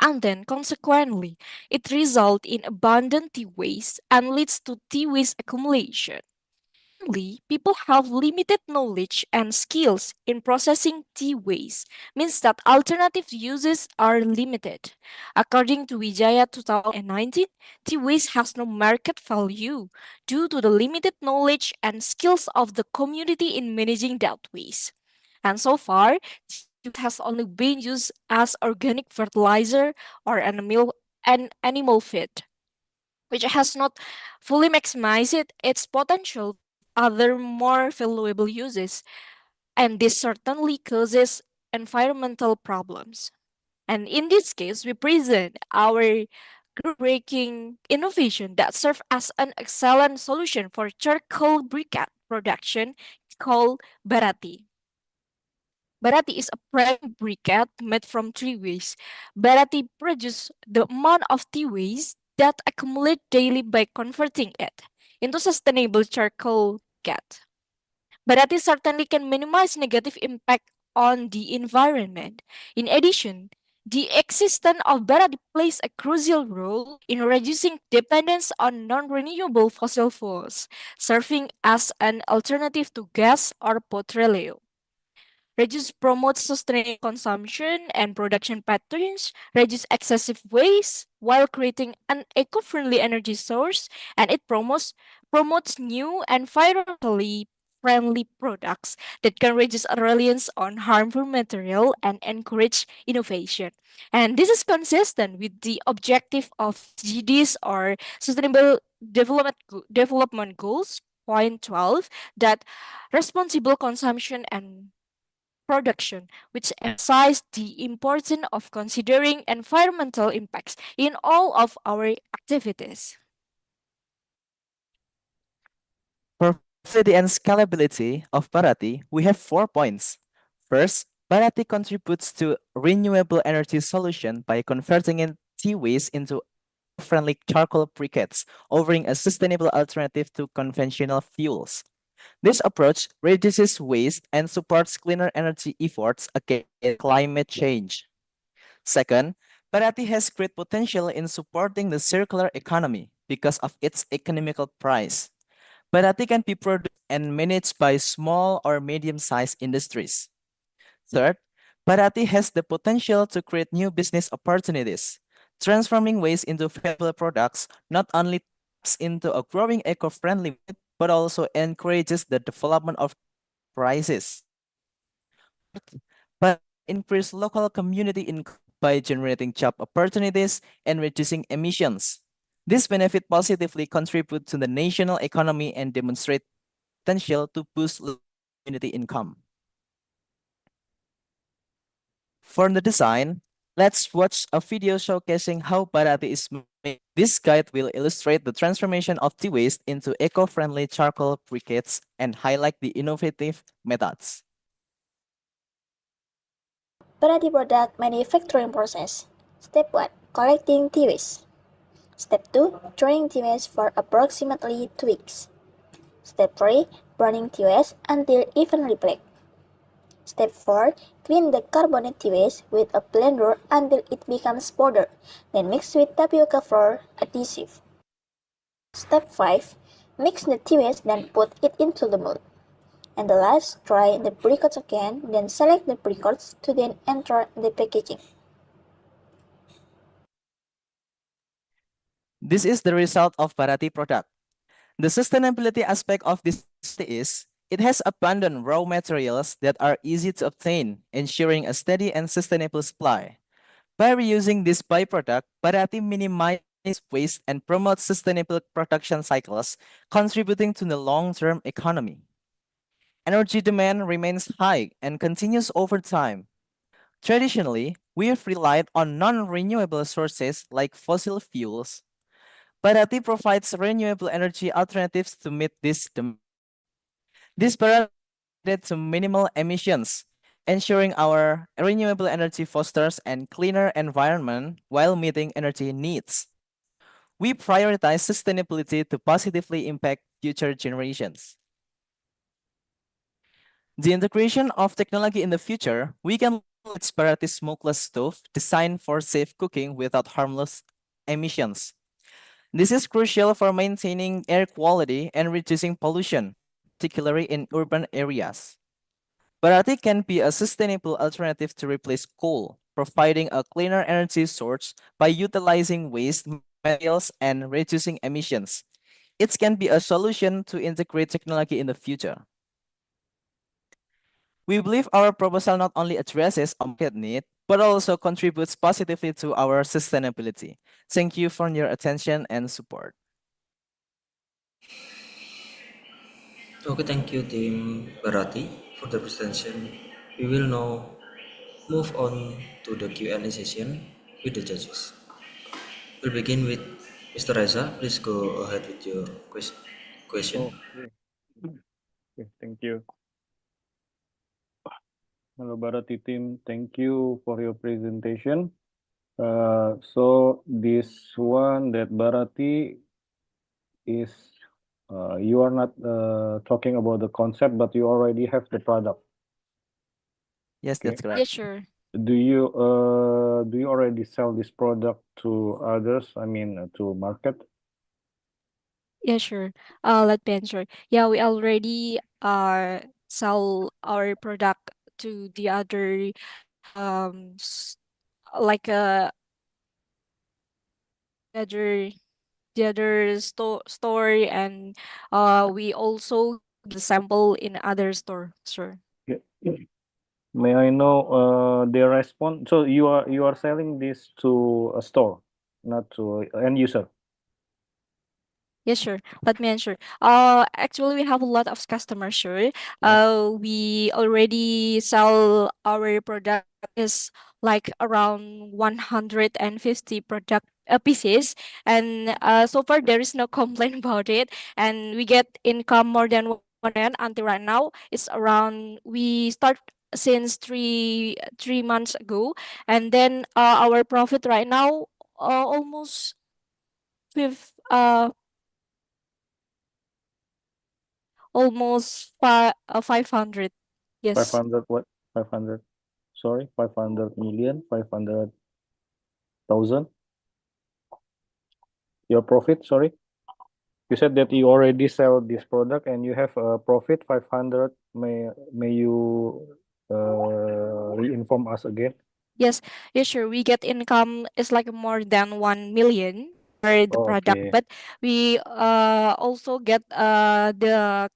And then, consequently, it results in abundant tea waste and leads to tea waste accumulation. Secondly, people have limited knowledge and skills in processing tea waste, means that alternative uses are limited. According to Wijaya 2019, tea waste has no market value due to the limited knowledge and skills of the community in managing that waste. And so far, it has only been used as organic fertilizer or animal feed, which has not fully maximized its potential other more valuable uses, and this certainly causes environmental problems. And in this case, we present our groundbreaking innovation that serves as an excellent solution for charcoal briquette production called Barati. Barati is a prime briquette made from tree waste. Barati produces the amount of tea waste that accumulate daily by converting it into sustainable charcoal briquette. Barati certainly can minimize negative impact on the environment. In addition, the existence of Barati plays a crucial role in reducing dependence on non-renewable fossil fuels, serving as an alternative to gas or petroleum. Reduce promotes sustainable consumption and production patterns, reduce excessive waste while creating an eco-friendly energy source, and it promotes new environmentally friendly products that can reduce reliance on harmful material and encourage innovation. And this is consistent with the objective of SDGs or Sustainable Development Goals, point 12, that responsible consumption and production, which emphasize the importance of considering environmental impacts in all of our activities. For flexibility and scalability of Bharati, we have 4 points. First, Bharati contributes to renewable energy solution by converting tea waste into friendly charcoal briquettes, offering a sustainable alternative to conventional fuels. This approach reduces waste and supports cleaner energy efforts against climate change. Second, Bharati has great potential in supporting the circular economy because of its economical price. Bharati can be produced and managed by small or medium-sized industries. Third, Bharati has the potential to create new business opportunities. Transforming waste into valuable products not only taps into a growing eco-friendly market, but also encourages the development of prices. But increase local community income by generating job opportunities and reducing emissions. This benefit positively contribute to the national economy and demonstrate potential to boost local community income. For the design, let's watch a video showcasing how Bharati is made. This guide will illustrate the transformation of tea waste into eco-friendly charcoal briquettes and highlight the innovative methods. Bharati product manufacturing process. Step 1. Collecting tea waste. Step 2. Drying tea waste for approximately 2 weeks. Step 3. Burning tea waste until evenly black. Step 4. Clean the carbonate tea waste with a blender until it becomes powder, then mix with tapioca flour adhesive. Step 5. Mix the tea waste, then put it into the mold. And the last, dry the briquettes again, then select the briquettes to then enter the packaging. This is the result of Bharati product. The sustainability aspect of this is it has abundant raw materials that are easy to obtain, ensuring a steady and sustainable supply. By reusing this byproduct, Bharati minimizes waste and promotes sustainable production cycles, contributing to the long-term economy. Energy demand remains high and continues over time. Traditionally, we have relied on non-renewable sources like fossil fuels. Bharati provides renewable energy alternatives to meet this demand. This Bharati led to minimal emissions, ensuring our renewable energy fosters a cleaner environment while meeting energy needs. We prioritize sustainability to positively impact future generations. The integration of technology in the future, we can leverage Bharati smokeless stove designed for safe cooking without harmless emissions. This is crucial for maintaining air quality and reducing pollution, particularly in urban areas. Bharati can be a sustainable alternative to replace coal, providing a cleaner energy source by utilizing waste materials and reducing emissions. It can be a solution to integrate technology in the future. We believe our proposal not only addresses a market need, but also contributes positively to our sustainability. Thank you for your attention and support. Okay, thank you, Team Barati, for the presentation. We will now move on to the Q&A session with the judges. We'll begin with Mr. Reza. Please go ahead with your question. Okay. Okay, thank you. Hello, Bharati team. Thank you for your presentation. So this one that Bharati is, you are not talking about the concept, but you already have the product. Yes, that's correct. Yeah, sure. Do you already sell this product to others? I mean, to market? Yeah, sure. Let me answer. Yeah, we already sell our product to the other like other the other store, and we also the sample in other store, sure. Yeah. May I know their response? So you are selling this to a store, not to end user. Yes, sure. Let me answer. Actually, we have a lot of customers, sure. Yeah. We already sell our product is like around 150 product pieces, and so far there is no complaint about it, and we get income more than 1 million until right now. It's around we start since three months ago, and then our profit right now almost fifth almost 500. Yes. 500 what? 500. Sorry, 500 million, 500,000. Your profit, sorry. You said that you already sell this product and you have a profit 500. May you re-inform us again? Yes. Yes, sure. We get income is like more than 1 million for the product, Okay. but we also get the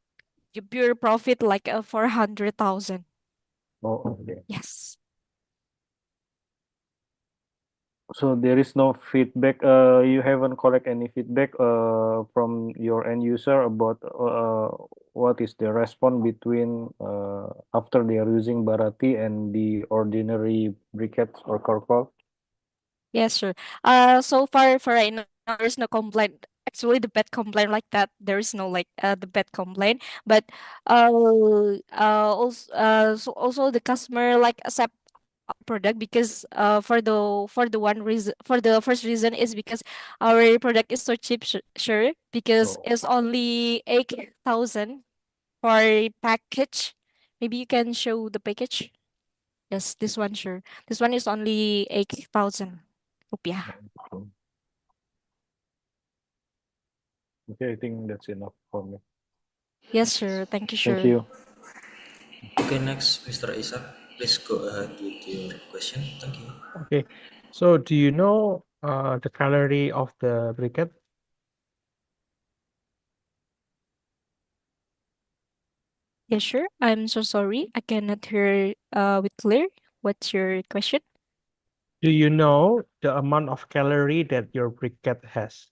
pure profit like 400,000. Oh, okay. Yes. So there is no feedback. You haven't collect any feedback from your end user about what is the response between after they are using Barati and the ordinary briquettes or corkpol? Yes, sure. So far for right now, there's no complaint. Actually, the bad complaint like that, there is no like the bad complaint. But also the customer like accept our product because for the one reason for the first reason is because our product is so cheap, sure, because Oh, it's only 8,000 for package. Maybe you can show the package. Yes, this one, sure. This one is only 8,000 rupiah. okay. Okay, I think that's enough for me. Yes, sure. Thank you, Thank sure. you. Okay, next, Mr. Isaac, please go ahead with your question. Thank you. Okay. So do you know the calorie of the briquette? Yes, sure. I'm so sorry. I cannot hear with clear. What's your question? Do you know the amount of calorie that your briquette has?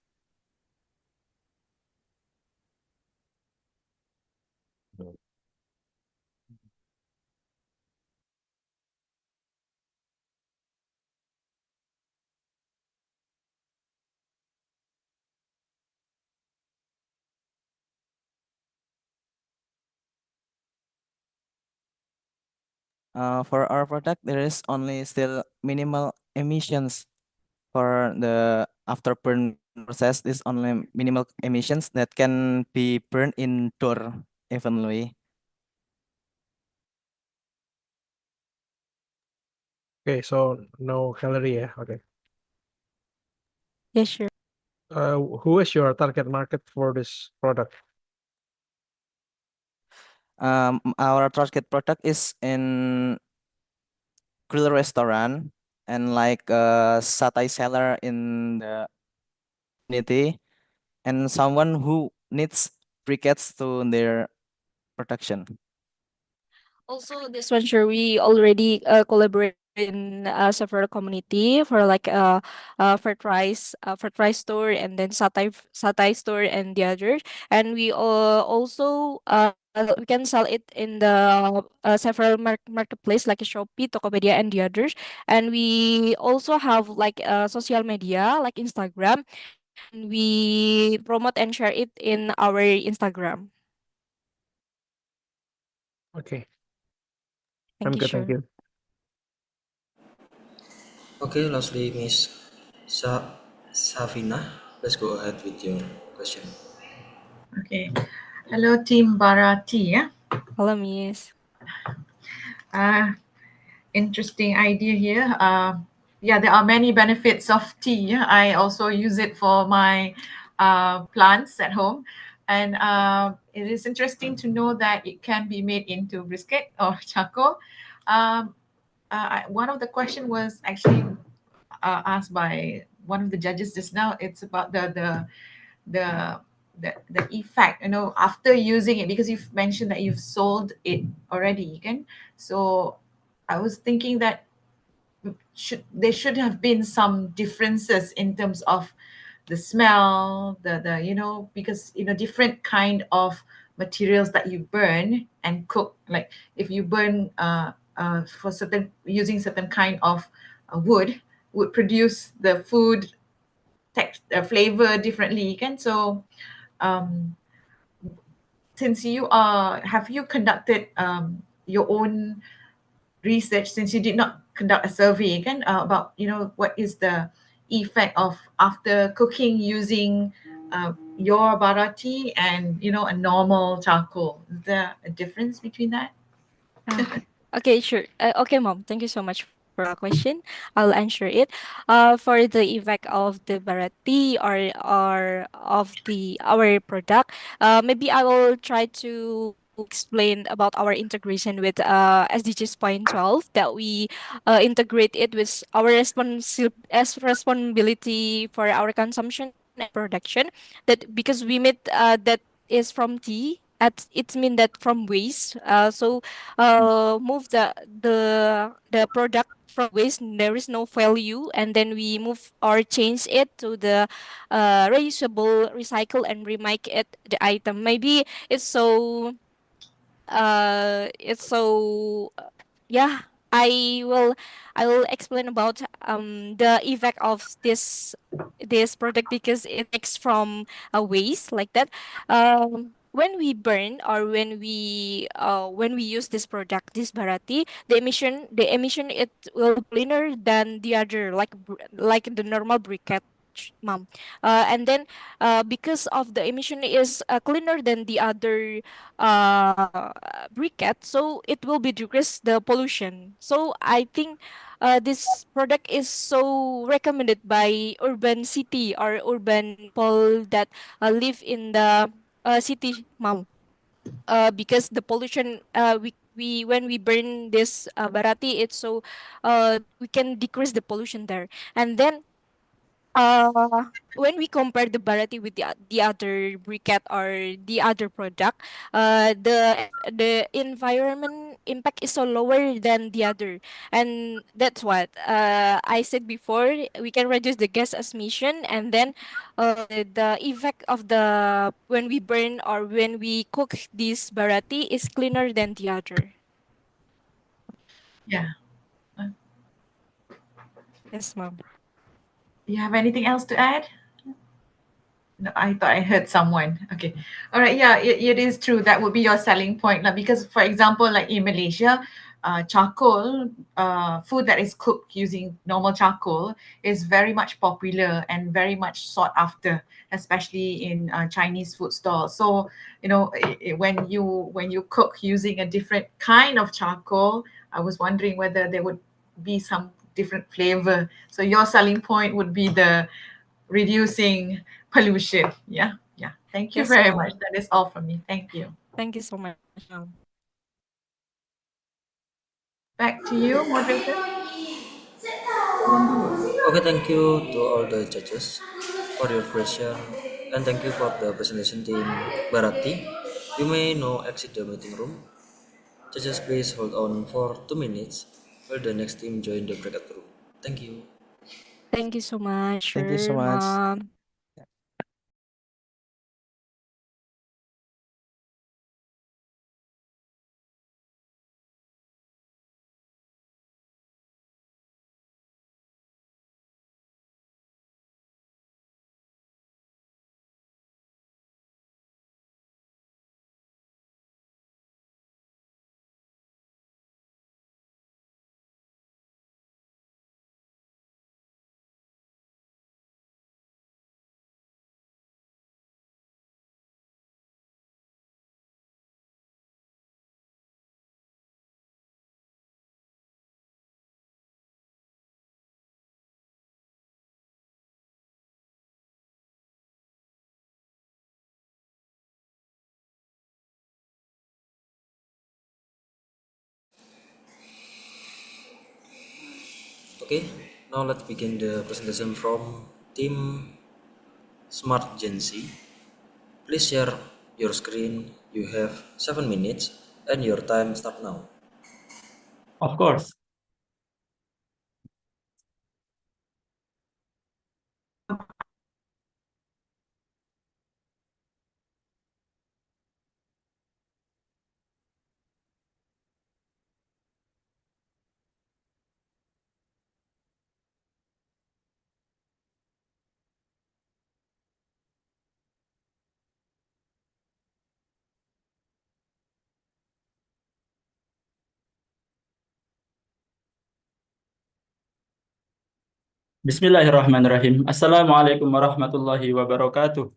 For our product, there is only still minimal emissions for the after burn process. Is only minimal emissions that can be burned indoor evenly. Okay, so no calorie, yeah. Okay. Yes, sure. Who is your target market for this product? Our target product is in grill restaurant and like a satay seller in the community and someone who needs briquettes to their production. Also, this one, sure, we already collaborate in several community for like fried rice store and then satay store and the others. And we also we can sell it in the several marketplace like Shopee, Tokopedia, and the others. And we also have like social media like Instagram, and we promote and share it in our Instagram. Okay, Thank I'm you, good, thank sure. you. Okay, lastly, Miss Savina, let's go ahead with your question. Okay. Hello, Team Barati. Yeah. Hello, Miss. Interesting idea here. Yeah, there are many benefits of tea. Yeah. I also use it for my plants at home. And it is interesting to know that it can be made into brisket or charcoal. One of the question was actually asked by one of the judges just now. It's about the the effect, after using it, because you've mentioned that you've sold it already, kan? So I was thinking that there should have been some differences in terms of the smell, the because different kind of materials that you burn and cook, like if you burn for certain, using certain kind of wood, would produce the food flavor differently, kan? So since have you conducted your own research, since you did not conduct a survey, kan, about what is the effect of after cooking using your barati and a normal charcoal? Is there a difference between that? Okay, sure. Okay, Mom. Thank you so much for the question. I'll answer it. For the effect of the variety or of the our product, maybe I will try to explain about our integration with SDGs point 12, that we integrate it with our responsibility for our consumption and production. That because we made that is from tea. It's mean that from waste. So move the product from waste, there is no value, and then we move or change it to the reusable, recycle, and remake it the item. Maybe it's so yeah, i will I will explain about the effect of this product, because it makes from a waste like that. When we burn or when we use this product, this barati, the emission it will cleaner than the other, like the normal briquette, mom. And then because of the emission is cleaner than the other uh briquette, so it will be decrease the pollution. So I think this product is so recommended by urban city or urban people that live in the city, mom. Because the pollution, we when we burn this barati, it's so we can decrease the pollution there. And then when we compare the variety with the other briquette or the other product, the environment impact is so lower than the other, and that's what I said before. We can reduce the gas emission, and then the effect of the when we burn or when we cook this variety is cleaner than the other. Yeah. Yes, mom. You have anything else to add? No, I thought I heard someone. Okay. All right. Yeah, it is true. That would be your selling point. Like, because, for example, like in Malaysia, charcoal, food that is cooked using normal charcoal is very much popular and very much sought after, especially in Chinese food stalls. So, when you cook using a different kind of charcoal, I was wondering whether there would be some different flavor. So your selling point would be the reducing pollution. Yeah, yeah. Thank you Yes, very much. mom. That is all from me. Thank you. Thank you so much, mom. Back to you, moderator. Okay, thank you to all the judges for your question, and thank you for the presentation team Barati. You may now exit the meeting room. Judges, please hold on for 2 minutes while the next team join the breakout room. Thank you. Thank you so much, Thank you so sure, much. mom. Okay, now let's begin the presentation from team Smart Gen Z. Please share your screen. You have 7 minutes and your time start now. Of course. Bismillahirrahmanirrahim. Assalamualaikum warahmatullahi wabarakatuh.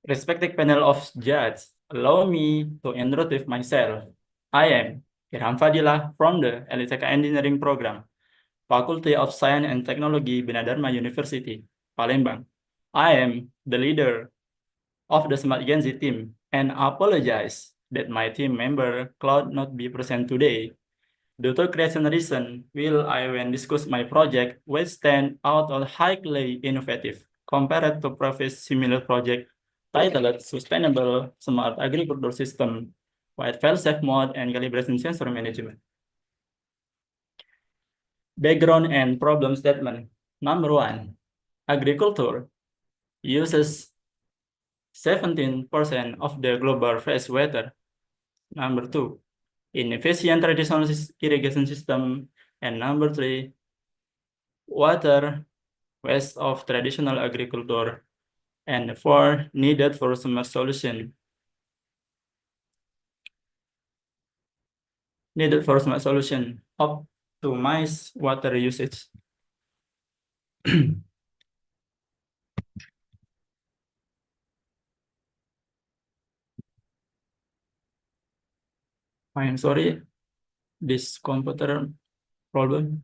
Respected panel of judges, allow me to introduce myself. I am Irham Fadilah from the Electrical Engineering Program, Faculty of Science and Technology, Bina Dharma University, Palembang. I am the leader of the Smart Gen Z team and apologize that my team member Cloud not be present today. Due to creation reason, will I when discuss my project will stand out as highly innovative compared to previous similar project titled Sustainable Smart Agriculture System with fail-safe mode and calibration sensor management. Background and problem statement. Number 1, agriculture uses 17% of the global fresh water. Number 2, inefficient traditional irrigation system. And number 3, water waste of traditional agriculture. And 4, needed for smart solution. Needed for smart solution. Optimize water usage. I am sorry, this computer problem.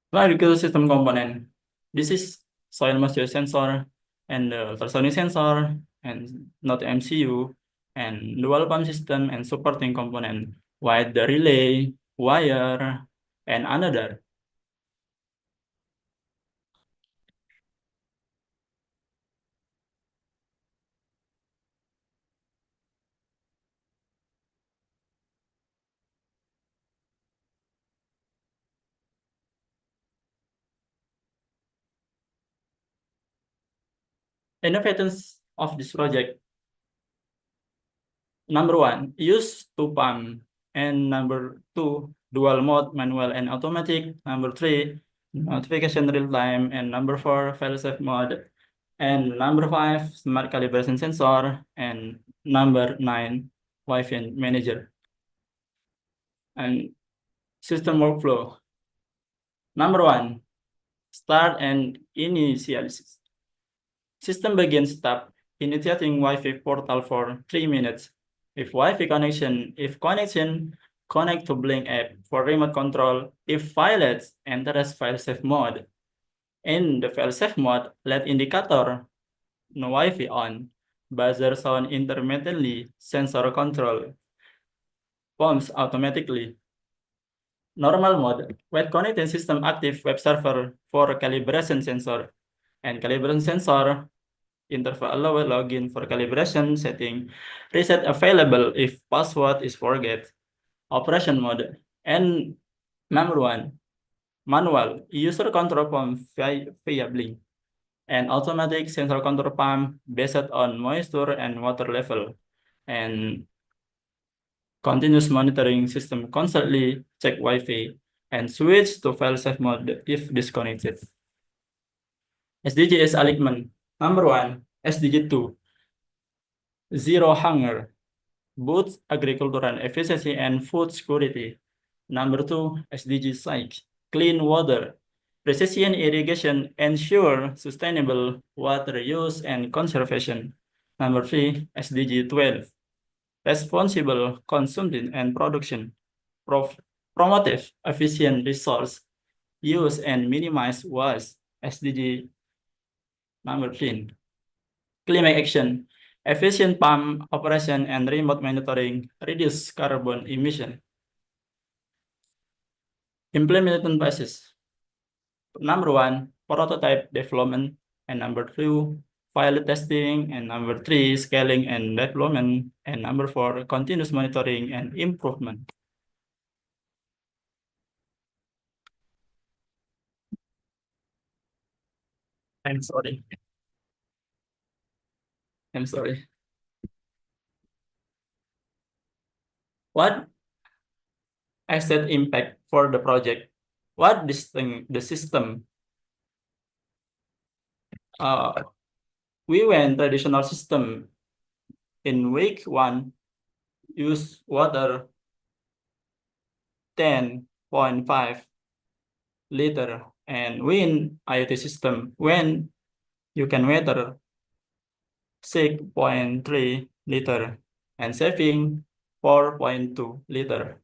Agricultural system component. This is soil moisture sensor and the ultrasonic sensor and not MCU and dual pump system and supporting component, with the relay, wire, and another. Innovations of this project. Number 1, use two pump. And number 2, dual mode, manual and automatic. Number 3, notification real time. And number 4, fail-safe mode. And number 5, smart calibration sensor. And number 9, Wi-Fi manager. And system workflow. Number 1, start and initialize. System begins step initiating Wi-Fi portal for 3 minutes. If connection, connect to Blink app for remote control. If violates, enter as file-safe mode. In the file-safe mode, let indicator no Wi-Fi on, buzzer sound intermittently, sensor control, pumps automatically. Normal mode, with connecting system active web server for calibration sensor. And calibration sensor interval allow login for calibration setting. Reset available if password is forget. Operation mode. And number 1, manual, user control pump via Blink. And automatic sensor control pump based on moisture and water level. And continuous monitoring system constantly check Wi-Fi and switch to fail-safe mode if disconnected. SDGs alignment. Number 1, SDG 2, zero hunger, boosts agricultural efficiency and food security. Number 2, SDG 6, clean water, precision irrigation ensure sustainable water use and conservation. Number 3, SDG 12, responsible consumption and production, promotive efficient resource use and minimize waste. SDG Number 10, climate action, efficient pump operation and remote monitoring reduce carbon emission. Implementation phases. Number 1, prototype development, and number 2, pilot testing, and number 3, scaling and development, and number 4, continuous monitoring and improvement. I'm sorry. I'm sorry. What asset impact for the project? What distinct the system? We went traditional system in week 1, use water 10.5 liter, and win IoT system when you can water 6.3 liter and saving 4.2 liter.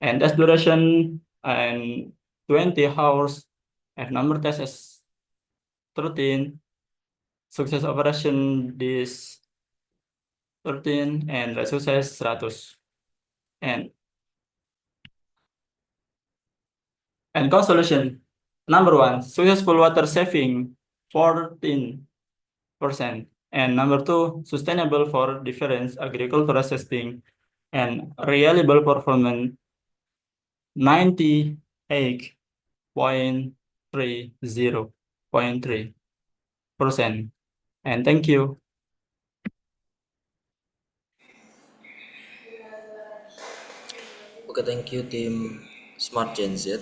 And test duration and 20 hours, and number test is 13. Success operation this 13 and the success 100. And cost solution. Number 1, successful water saving 14%. And number 2, sustainable for difference agricultural testing and reliable performance 98.30.3%. And thank you. Okay, thank you, team Smart Gen Z,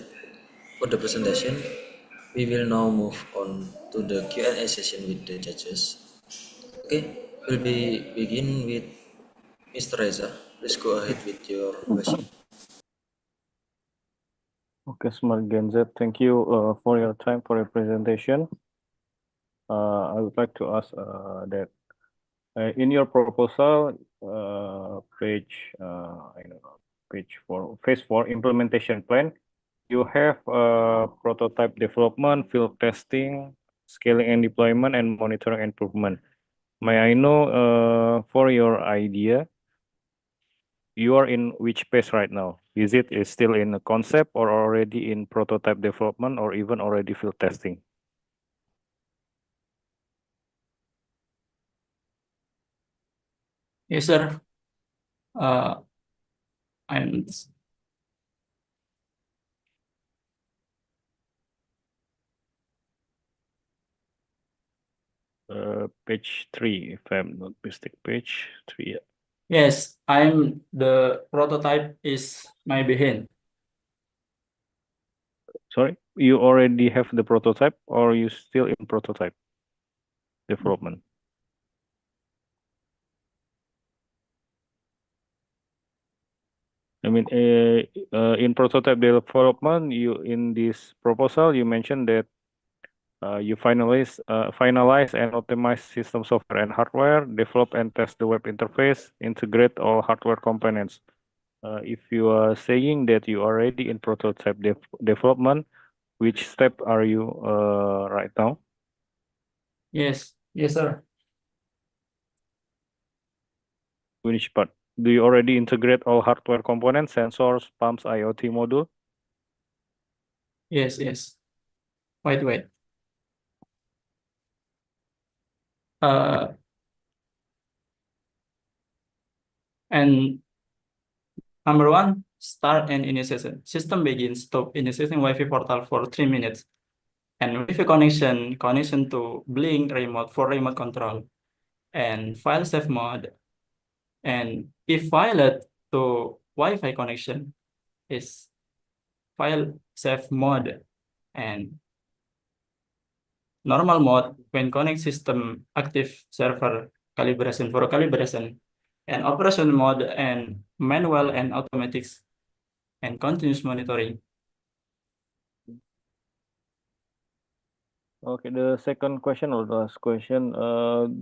for the presentation. We will now move on to the Q&A session with the judges. Okay, we'll begin with Mr. Reza. Please go ahead with your question. Okay, Smart Gen Z, thank you for your time for your presentation. I would like to ask that in your proposal, page page 4, phase 4 implementation plan, you have prototype development, field testing, scaling and deployment, and monitoring improvement. May I know for your idea, you are in which phase right now? Is it still in a concept or already in prototype development or even already field testing? Yes, sir. I'm Page 3, if I'm not mistaken, page 3. Yes, the prototype is my behind. Sorry, you already have the prototype or you still in prototype development? I mean, in prototype development, in this proposal, you mentioned that you finalize and optimize system software and hardware, develop and test the web interface, integrate all hardware components. If you are saying that you are already in prototype development, which step are you right now? Yes, sir. Which part? Do you already integrate all hardware components, sensors, pumps, IoT module? Yes. Wait. And number 1, start and initiation. System begins, stop initiating Wi-Fi portal for 3 minutes. And Wi-Fi connection to Blink remote for remote control. And file save mode. And if pilot to Wi-Fi connection is file save mode, and normal mode when connect system active server calibration, and operation mode and manual and automatic and continuous monitoring. Okay, the second question or the last question,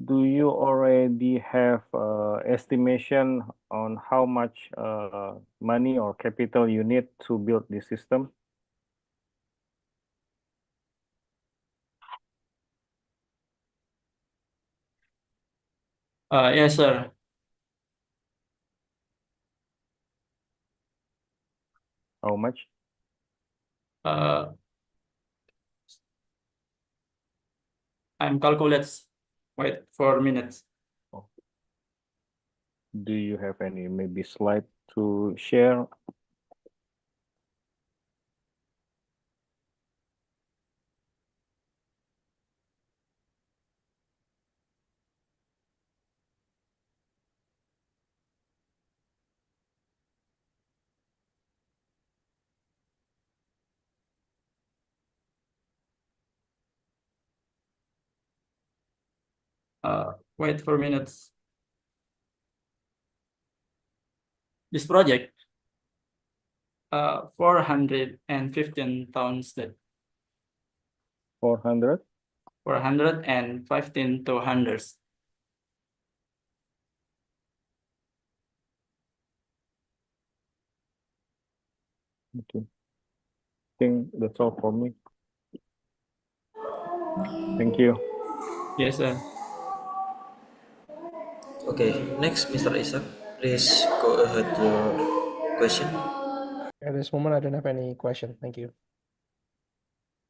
do you already have estimation on how much money or capital you need to build this system? Yes, sir. How much? I'm calculates. Wait 4 minutes. Do you have any maybe slide to share? Wait 4 minutes. This project, 415 tons that 400? 415 to hundreds. Okay. Think that's all for me. Thank you. Yes, sir. Okay, next, Mr. Isaac, please go ahead your question. At this moment, I don't have any question. Thank you.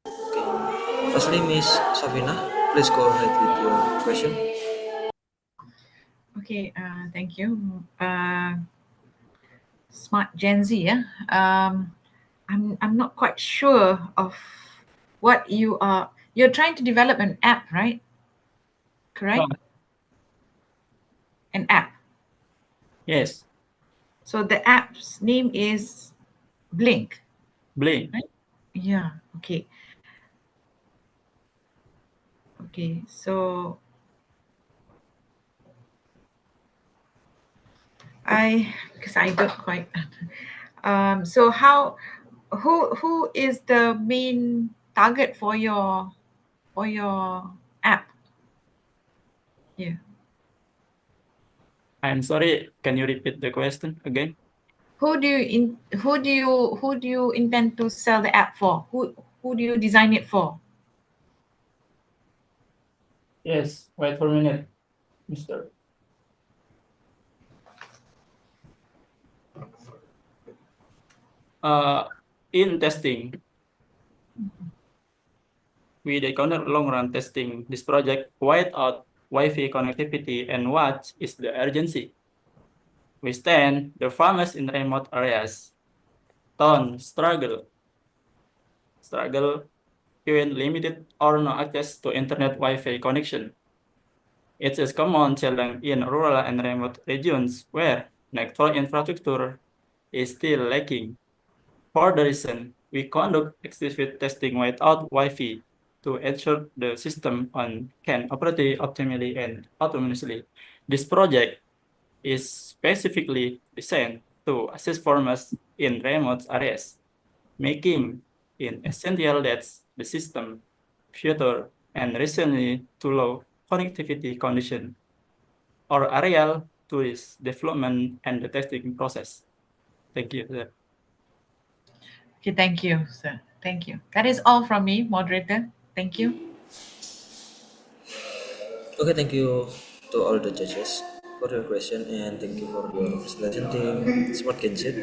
Lastly, Miss Savina, please go ahead with your question. Okay, thank you. Smart Gen Z, yeah. I'm not quite sure of what you are. You're trying to develop an app, right? Correct? An app. Yes. So the app's name is Blink. Blink. Right? Yeah. Okay. Okay. So because I don't quite. So who is the main target for your app? Yeah. I'm sorry. Can you repeat the question again? Who do you intend to sell the app for? Who do you design it for? Yes. Wait for a minute, Mister. In testing, we encounter long-run testing this project without Wi-Fi connectivity, and what is the urgency? We stand the farmers in remote areas. Ton struggle with limited or no access to internet Wi-Fi connection. It is common challenge in rural and remote regions where network infrastructure is still lacking. For the reason, we conduct extensive testing without Wi-Fi to ensure the system can operate optimally and autonomously. This project is specifically designed to assist farmers in remote areas, making it essential that the system future and recently to low connectivity condition or aerial to its development and the testing process. Thank you, sir. Okay, thank you, sir. Thank you. That is all from me, moderator. Thank you. Okay, thank you to all the judges for your question and thank you for your presentation team. Smart Kinship.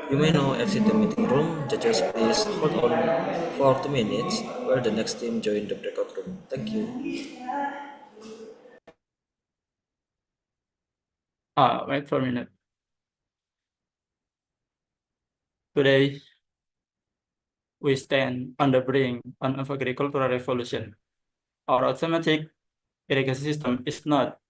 You may now exit the meeting room. Judges, please hold on for 2 minutes while the next team join the breakout room. Thank you. Wait for a minute. Today, we stand on the brink of agricultural revolution. Our automatic irrigation system is not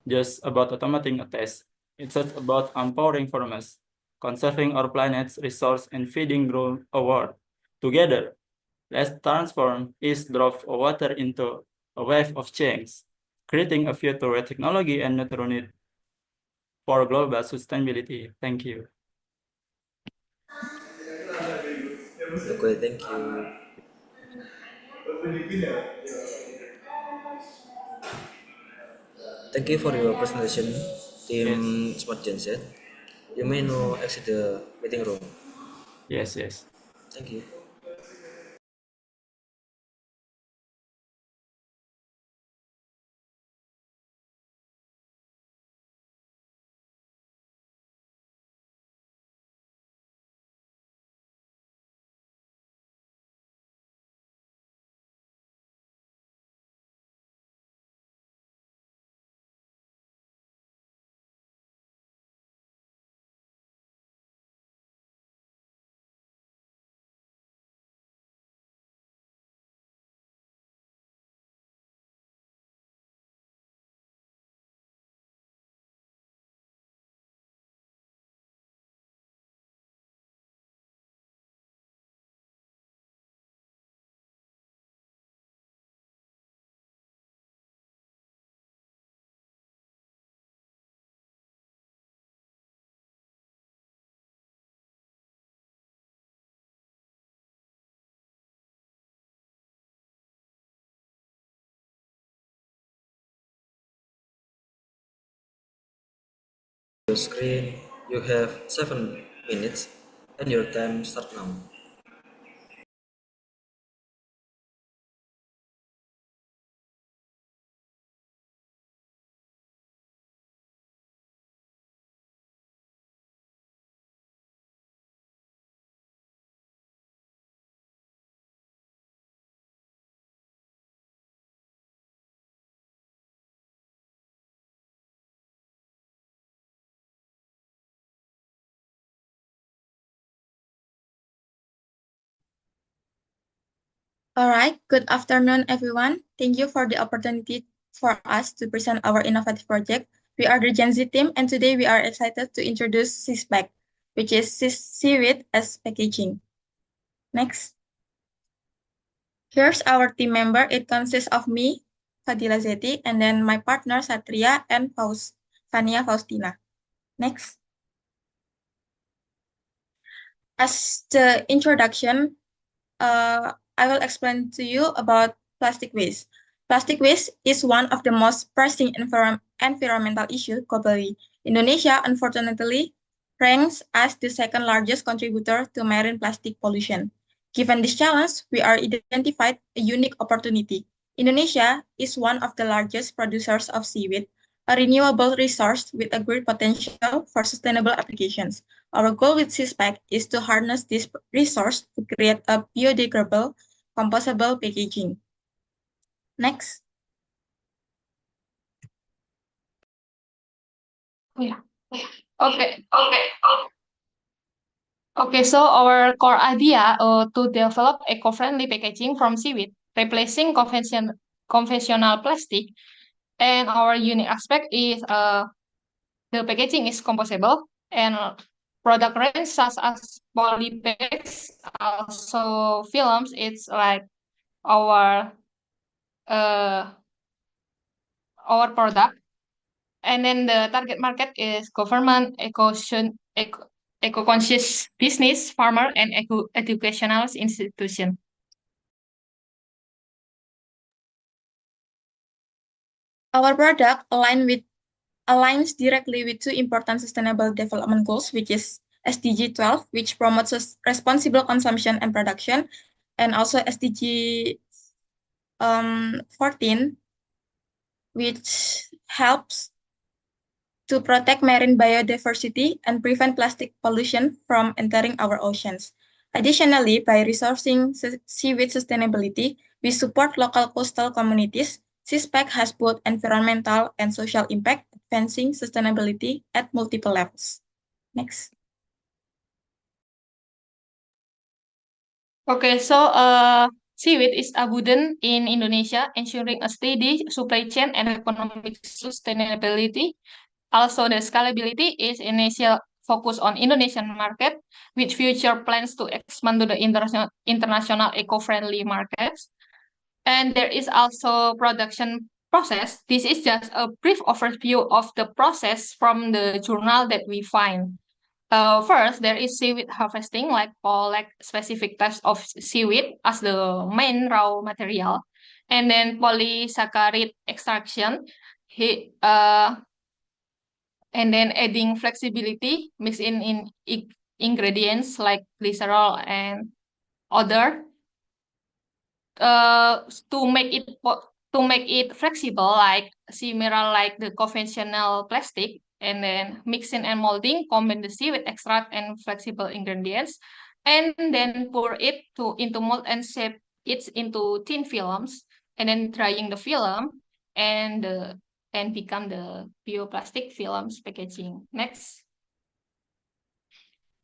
just about automating a test. It's just about empowering farmers, conserving our planet's resource, and feeding growth a world. Together, let's transform each drop of water into a wave of change, creating a future where technology and nature need for global sustainability. Thank you. Okay, thank you. Thank you for your presentation, Team Smart Genset. You may now exit the meeting room. Yes, yes. Thank you. your screen. You have 7 minutes, and your time start now. All right, good afternoon, everyone. Thank you for the opportunity for us to present our innovative project. We are the Gen Z team, and today we are excited to introduce CISPAC, which is Seaweed as Packaging. Next. Here's our team member. It consists of me, Fadila Zeti, and then my partner Satria and Fania Faustina. Next. As the introduction, I will explain to you about plastic waste. Plastic waste is one of the most pressing environmental issues globally. Indonesia, unfortunately, ranks as the second largest contributor to marine plastic pollution. Given this challenge, we are identified a unique opportunity. Indonesia is one of the largest producers of seaweed, a renewable resource with a great potential for sustainable applications. Our goal with CISPAC is to harness this resource to create a biodegradable, compostable packaging. Next. Yeah. Okay, so our core idea to develop eco-friendly packaging from seaweed, replacing conventional plastic, and our unique aspect is the packaging is compostable and product range such as poly bags, also films. It's like our uh, our product. And then the target market is government, eco-conscious business, farmer, and educational institution. Our product aligns directly with two important sustainable development goals, which is SDG 12, which promotes responsible consumption and production, and also SDG 14, which helps to protect marine biodiversity and prevent plastic pollution from entering our oceans. Additionally, by resourcing seaweed sustainability, we support local coastal communities. CISPAC has both environmental and social impact, advancing sustainability at multiple levels. Next. Okay, so seaweed is abundant in Indonesia, ensuring a steady supply chain and economic sustainability. Also, the scalability is initial focus on Indonesian market, with future plans to expand to the international eco-friendly markets. And there is also production process. This is just a brief overview of the process from the journal that we find. First, there is seaweed harvesting, like collect specific types of seaweed as the main raw material, and then polysaccharide extraction. He, and then adding flexibility, mix in ingredients like glycerol and other to make it flexible, like similar like the conventional plastic, and then mixing and molding, combine the seaweed extract and flexible ingredients, and then pour it into mold and shape it into thin films, and then drying the film and become the bioplastic films packaging. Next.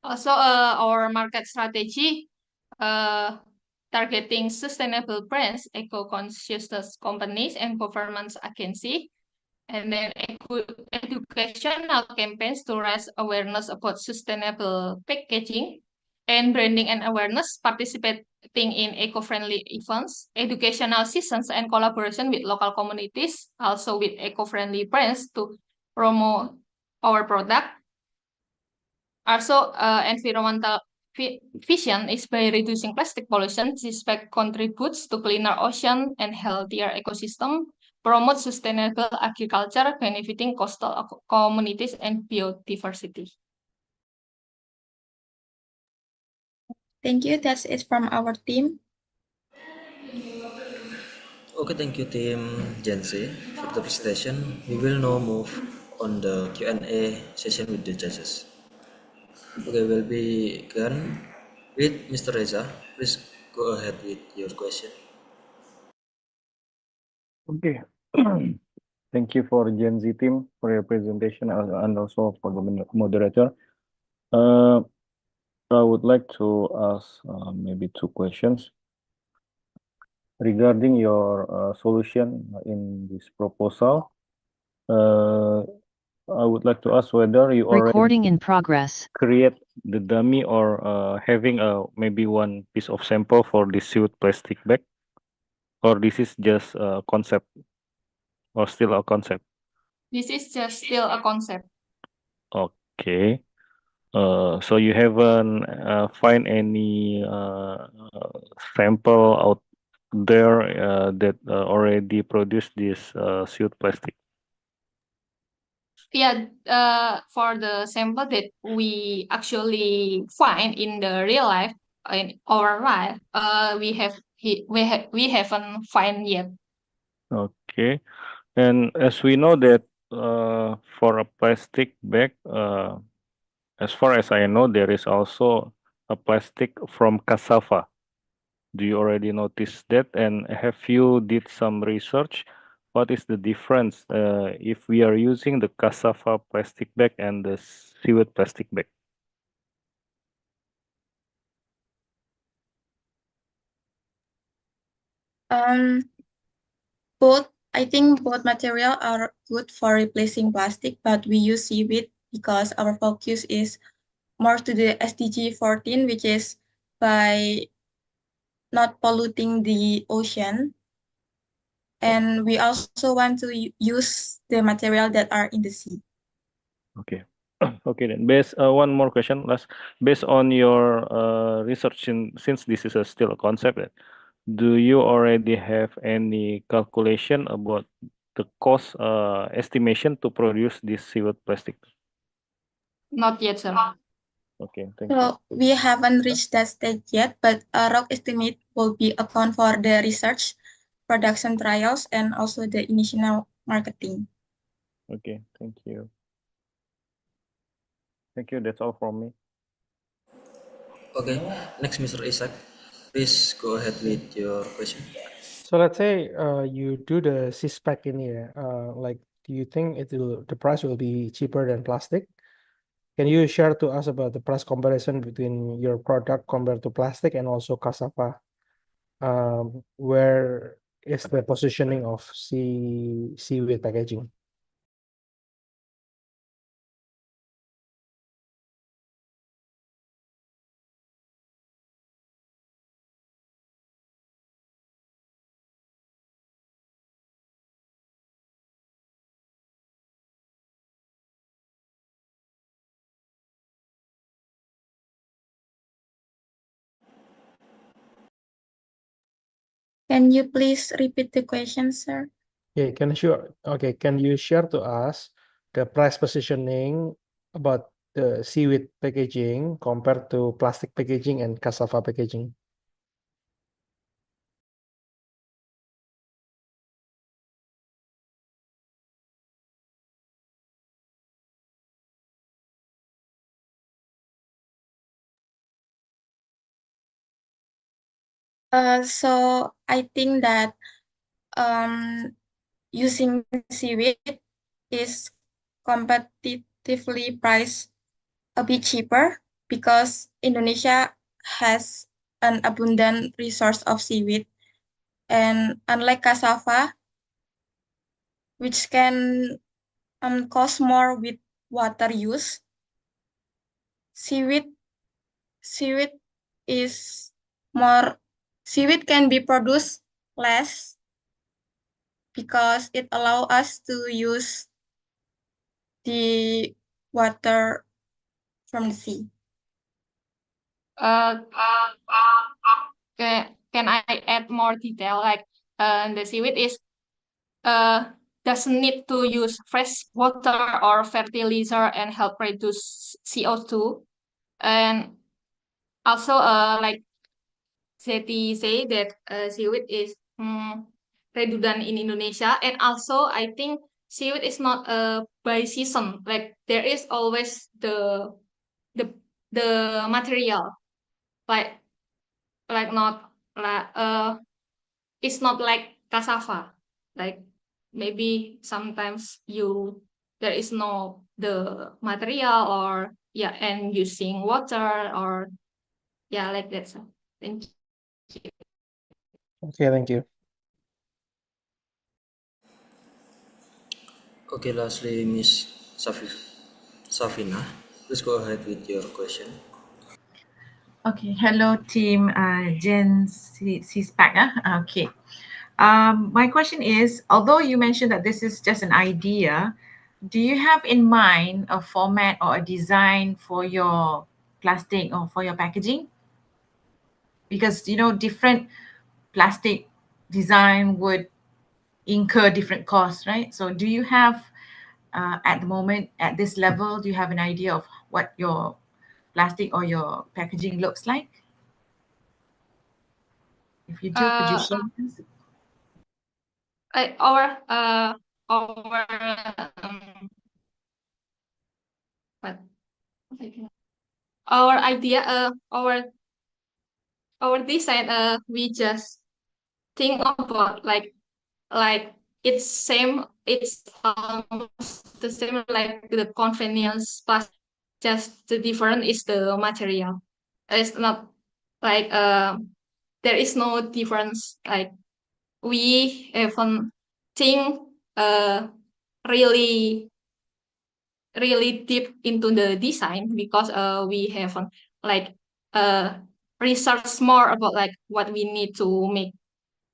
Also, our market strategy, targeting sustainable brands, eco-conscious companies, and government agency, and then educational campaigns to raise awareness about sustainable packaging, and branding and awareness, participating in eco-friendly events, educational sessions, and collaboration with local communities, also with eco-friendly brands to promote our product. Also, environmental vision is by reducing plastic pollution. CISPAC contributes to cleaner ocean and healthier ecosystem promote sustainable agriculture, benefiting coastal communities and biodiversity. Thank you. That's it from our team. Okay, thank you, team Gen Z, for the presentation. We will now move on the Q&A session with the judges. Okay, we'll begin with Mr. Reza. Please go ahead with your question. Okay. Thank you for Gen Z team for your presentation and also for the moderator. I would like to ask maybe two questions regarding your solution in this proposal. I would like to ask whether you already Recording in progress. create the dummy or having maybe one piece of sample for this suit plastic bag, or this is just a concept or still a concept? This is just still a concept. Okay. So you haven't find any sample out there that already produced this suit plastic? Yeah, for the sample that we actually find in the real life, in our life, we haven't find yet. Okay. And as we know that for a plastic bag, as far as I know, there is also a plastic from cassava. Do you already notice that? And have you did some research? What is the difference if we are using the cassava plastic bag and the seaweed plastic bag? I think both material are good for replacing plastic, but we use seaweed because our focus is more to the SDG 14, which is by not polluting the ocean. And we also want to use the material that are in the sea. Okay. Okay, then one more question last. Based on your research, since this is still a concept, do you already have any calculation about the cost estimation to produce this seaweed plastic? Not yet, sir. Okay, thank you. So we haven't reached that stage yet, but a rough estimate will be account for the research, production trials, and also the initial marketing. Okay, thank you. Thank you. That's all from me. Okay, next, Mr. Isaac. Please go ahead with your question. So let's say you do the C-spec in here. Like, do you think the price will be cheaper than plastic? Can you share to us about the price comparison between your product compared to plastic and also cassava? Where is the positioning of seaweed packaging? Can you please repeat the question, sir? Yeah, can you share to us the price positioning about the seaweed packaging compared to plastic packaging and cassava packaging? So I think that using seaweed is competitively priced a bit cheaper because Indonesia has an abundant resource of seaweed, and unlike cassava, which can cost more with water use, seaweed is more seaweed can be produced less because it allows us to use the water from the sea. Can I add more detail? Like, the seaweed is doesn't need to use fresh water or fertilizer and help reduce CO2. And also, like Seti say that seaweed is redundant in Indonesia, and also I think seaweed is not by season. Like there is always the the material, like not like it's not like cassava. Like maybe sometimes there is no the material, or yeah, and using water, or yeah, like that. So thank you. Okay, thank you. Okay, lastly, Miss Safina, please go ahead with your question. Okay, hello team Gen CSPAC. Okay. My question is, although you mentioned that this is just an idea, do you have in mind a format or a design for your plastic or for your packaging? Because different plastic design would incur different costs, right? So do you have at the moment, at this level, do you have an idea of what your plastic or your packaging looks like? If you do, could you share with us? Our what our idea our design, we just think about like it's almost the same like the convenience plus, just the different is the material. It's not like there is no difference. Like we haven't think really really deep into the design, because we haven't like research more about like what we need to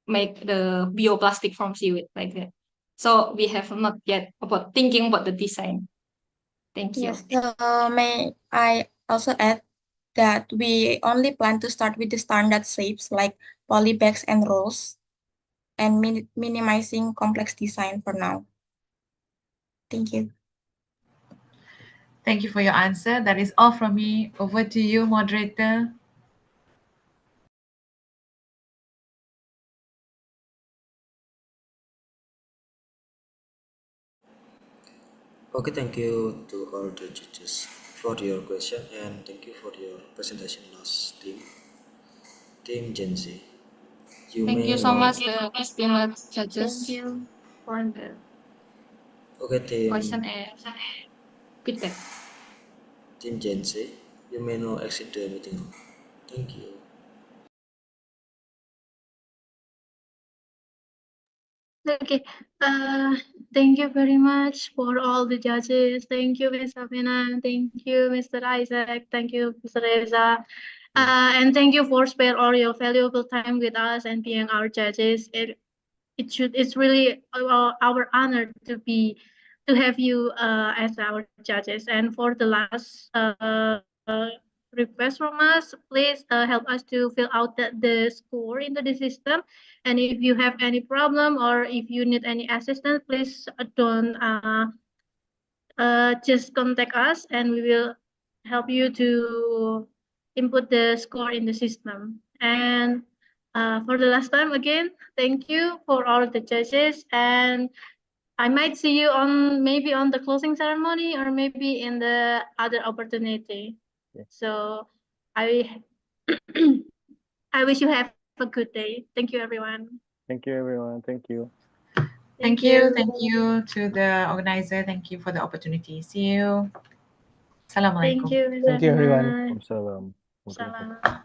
make the bioplastic from seaweed, like that. So we have not yet about thinking about the design. Thank you. Yes, may I also add that we only plan to start with the standard shapes like poly bags and rolls, and minimizing complex design for now. Thank you. Thank you for your answer. That is all from me. Over to you, moderator. Okay, thank you to all the judges for your question, and thank you for your presentation last team. Team Gen Z. Thank you so much, the esteemed Thank judges, you. for the Okay, question team and feedback. Gen Z, you may now exit the meeting room. Thank you. Okay. Thank you very much for all the judges. Thank you, Ms. Safina. Thank you, Mr. Isaac. Thank you, Mr. Reza. And thank you for spare all your valuable time with us and being our judges. It's really our honor to have you as our judges. And for the last request from us, please help us to fill out the score into the system. And if you have any problem or if you need any assistance, please don't just contact us, and we will help you to input the score in the system. And for the last time again, thank you for all the judges, and I might see you maybe on the closing ceremony or maybe in the other opportunity. So I I wish you have a good day. Thank you, everyone. Thank you, everyone. Thank you. Thank you. Thank you to the organizer. Thank you for the opportunity. See you. Assalamualaikum. Thank you, Ms. Thank you, everyone. Safina. Salam. Salam.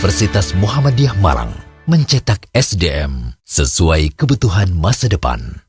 Universitas Muhammadiyah Malang mencetak SDM sesuai kebutuhan masa depan.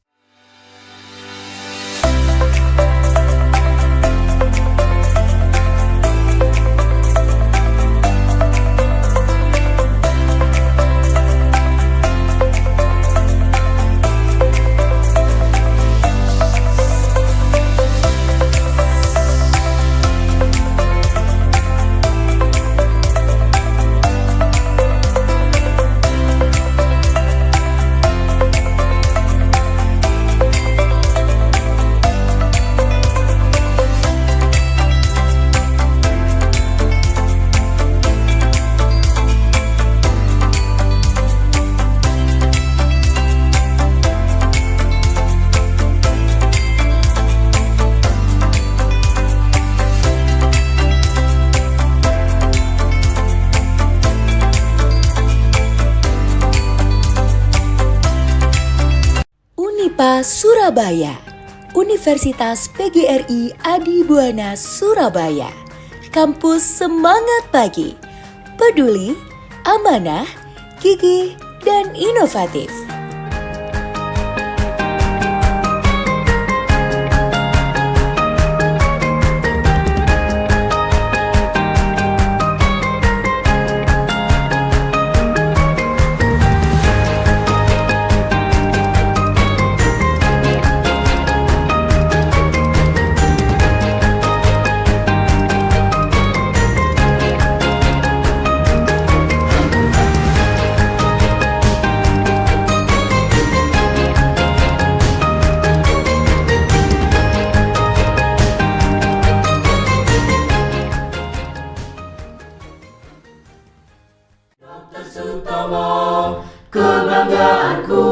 Surabaya, Universitas PGRI Adibuana Surabaya, kampus semangat pagi, peduli, amanah, gigih, dan inovatif. Kebanggaanku,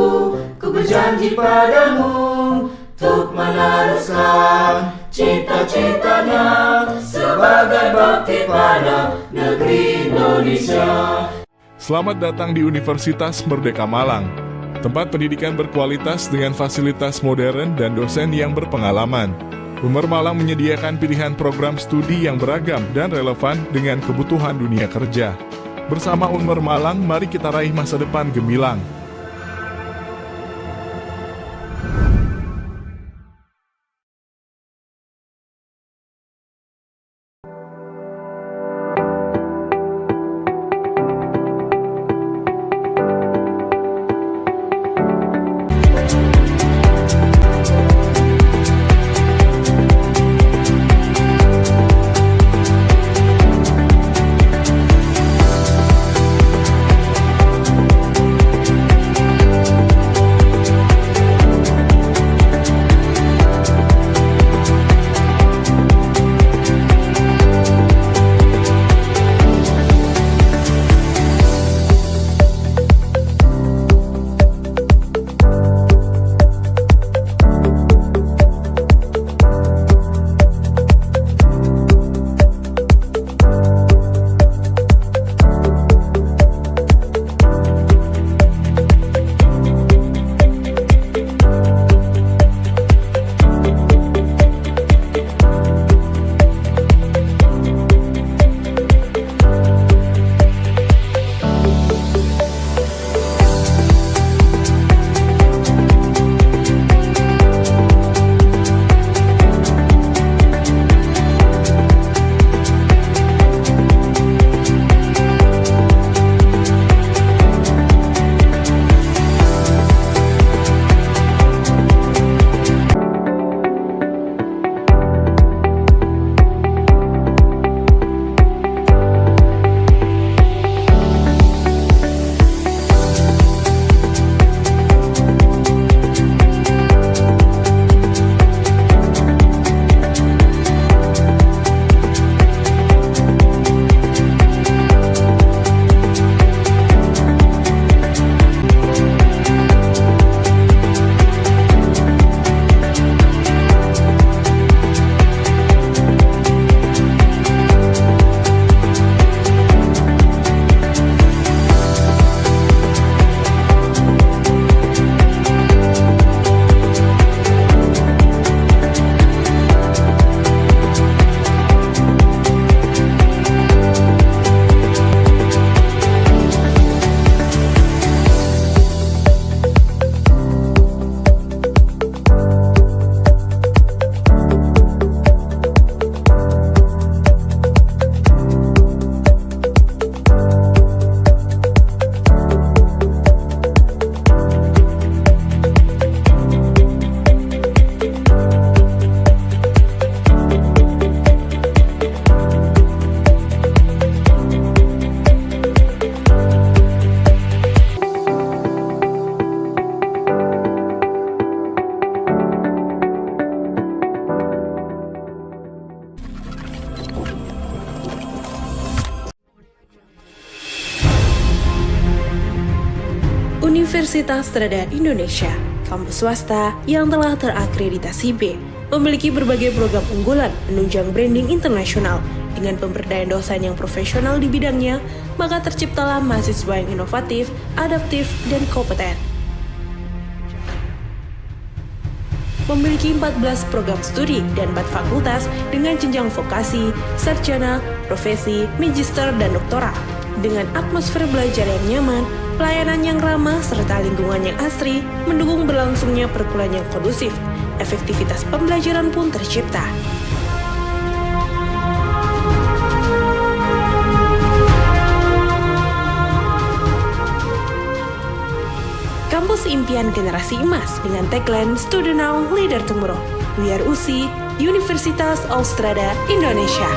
ku berjanji padamu untuk meneruskan cita-citanya sebagai bakti pada negeri Indonesia. Selamat datang di Universitas Merdeka Malang, tempat pendidikan berkualitas dengan fasilitas modern dan dosen yang berpengalaman. UNMER Malang menyediakan pilihan program studi yang beragam dan relevan dengan kebutuhan dunia kerja. Bersama UNMER Malang, mari kita raih masa depan gemilang. Universitas Strada Indonesia, kampus swasta yang telah terakreditasi B, memiliki berbagai program unggulan menunjang branding internasional. Dengan pemberdayaan dosen yang profesional di bidangnya, maka terciptalah mahasiswa yang inovatif, adaptif, dan kompeten. Memiliki 14 program studi dan 4 fakultas dengan jenjang vokasi, sarjana, profesi, magister, dan doktoral. Dengan atmosfer belajar yang nyaman, pelayanan yang ramah, serta lingkungan yang asri, mendukung berlangsungnya perkuliahan yang kondusif. Efektivitas pembelajaran pun tercipta. Kampus impian generasi emas dengan tagline Student Now, Leader Tomorrow. We are USI, Universitas Strada Indonesia.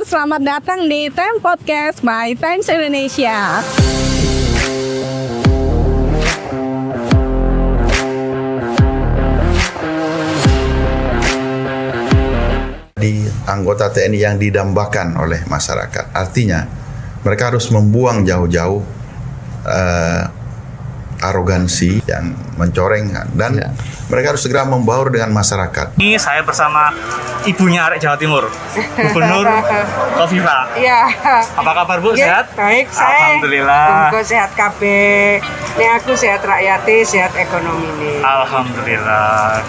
selamat datang di Time Podcast by Times Indonesia. Di anggota TNI yang didambakan oleh masyarakat. Artinya mereka harus membuang jauh-jauh arogansi yang mencoreng dan mereka harus segera membaur dengan masyarakat. Ini saya bersama ibunya arek Jawa Timur, Gubernur Kofifa. Iya. Apa kabar Bu? Ya, Sehat? baik, saya. Alhamdulillah. Muga sehat kabeh. Ini aku sehat rakyati, sehat ekonomi nih. Alhamdulillah.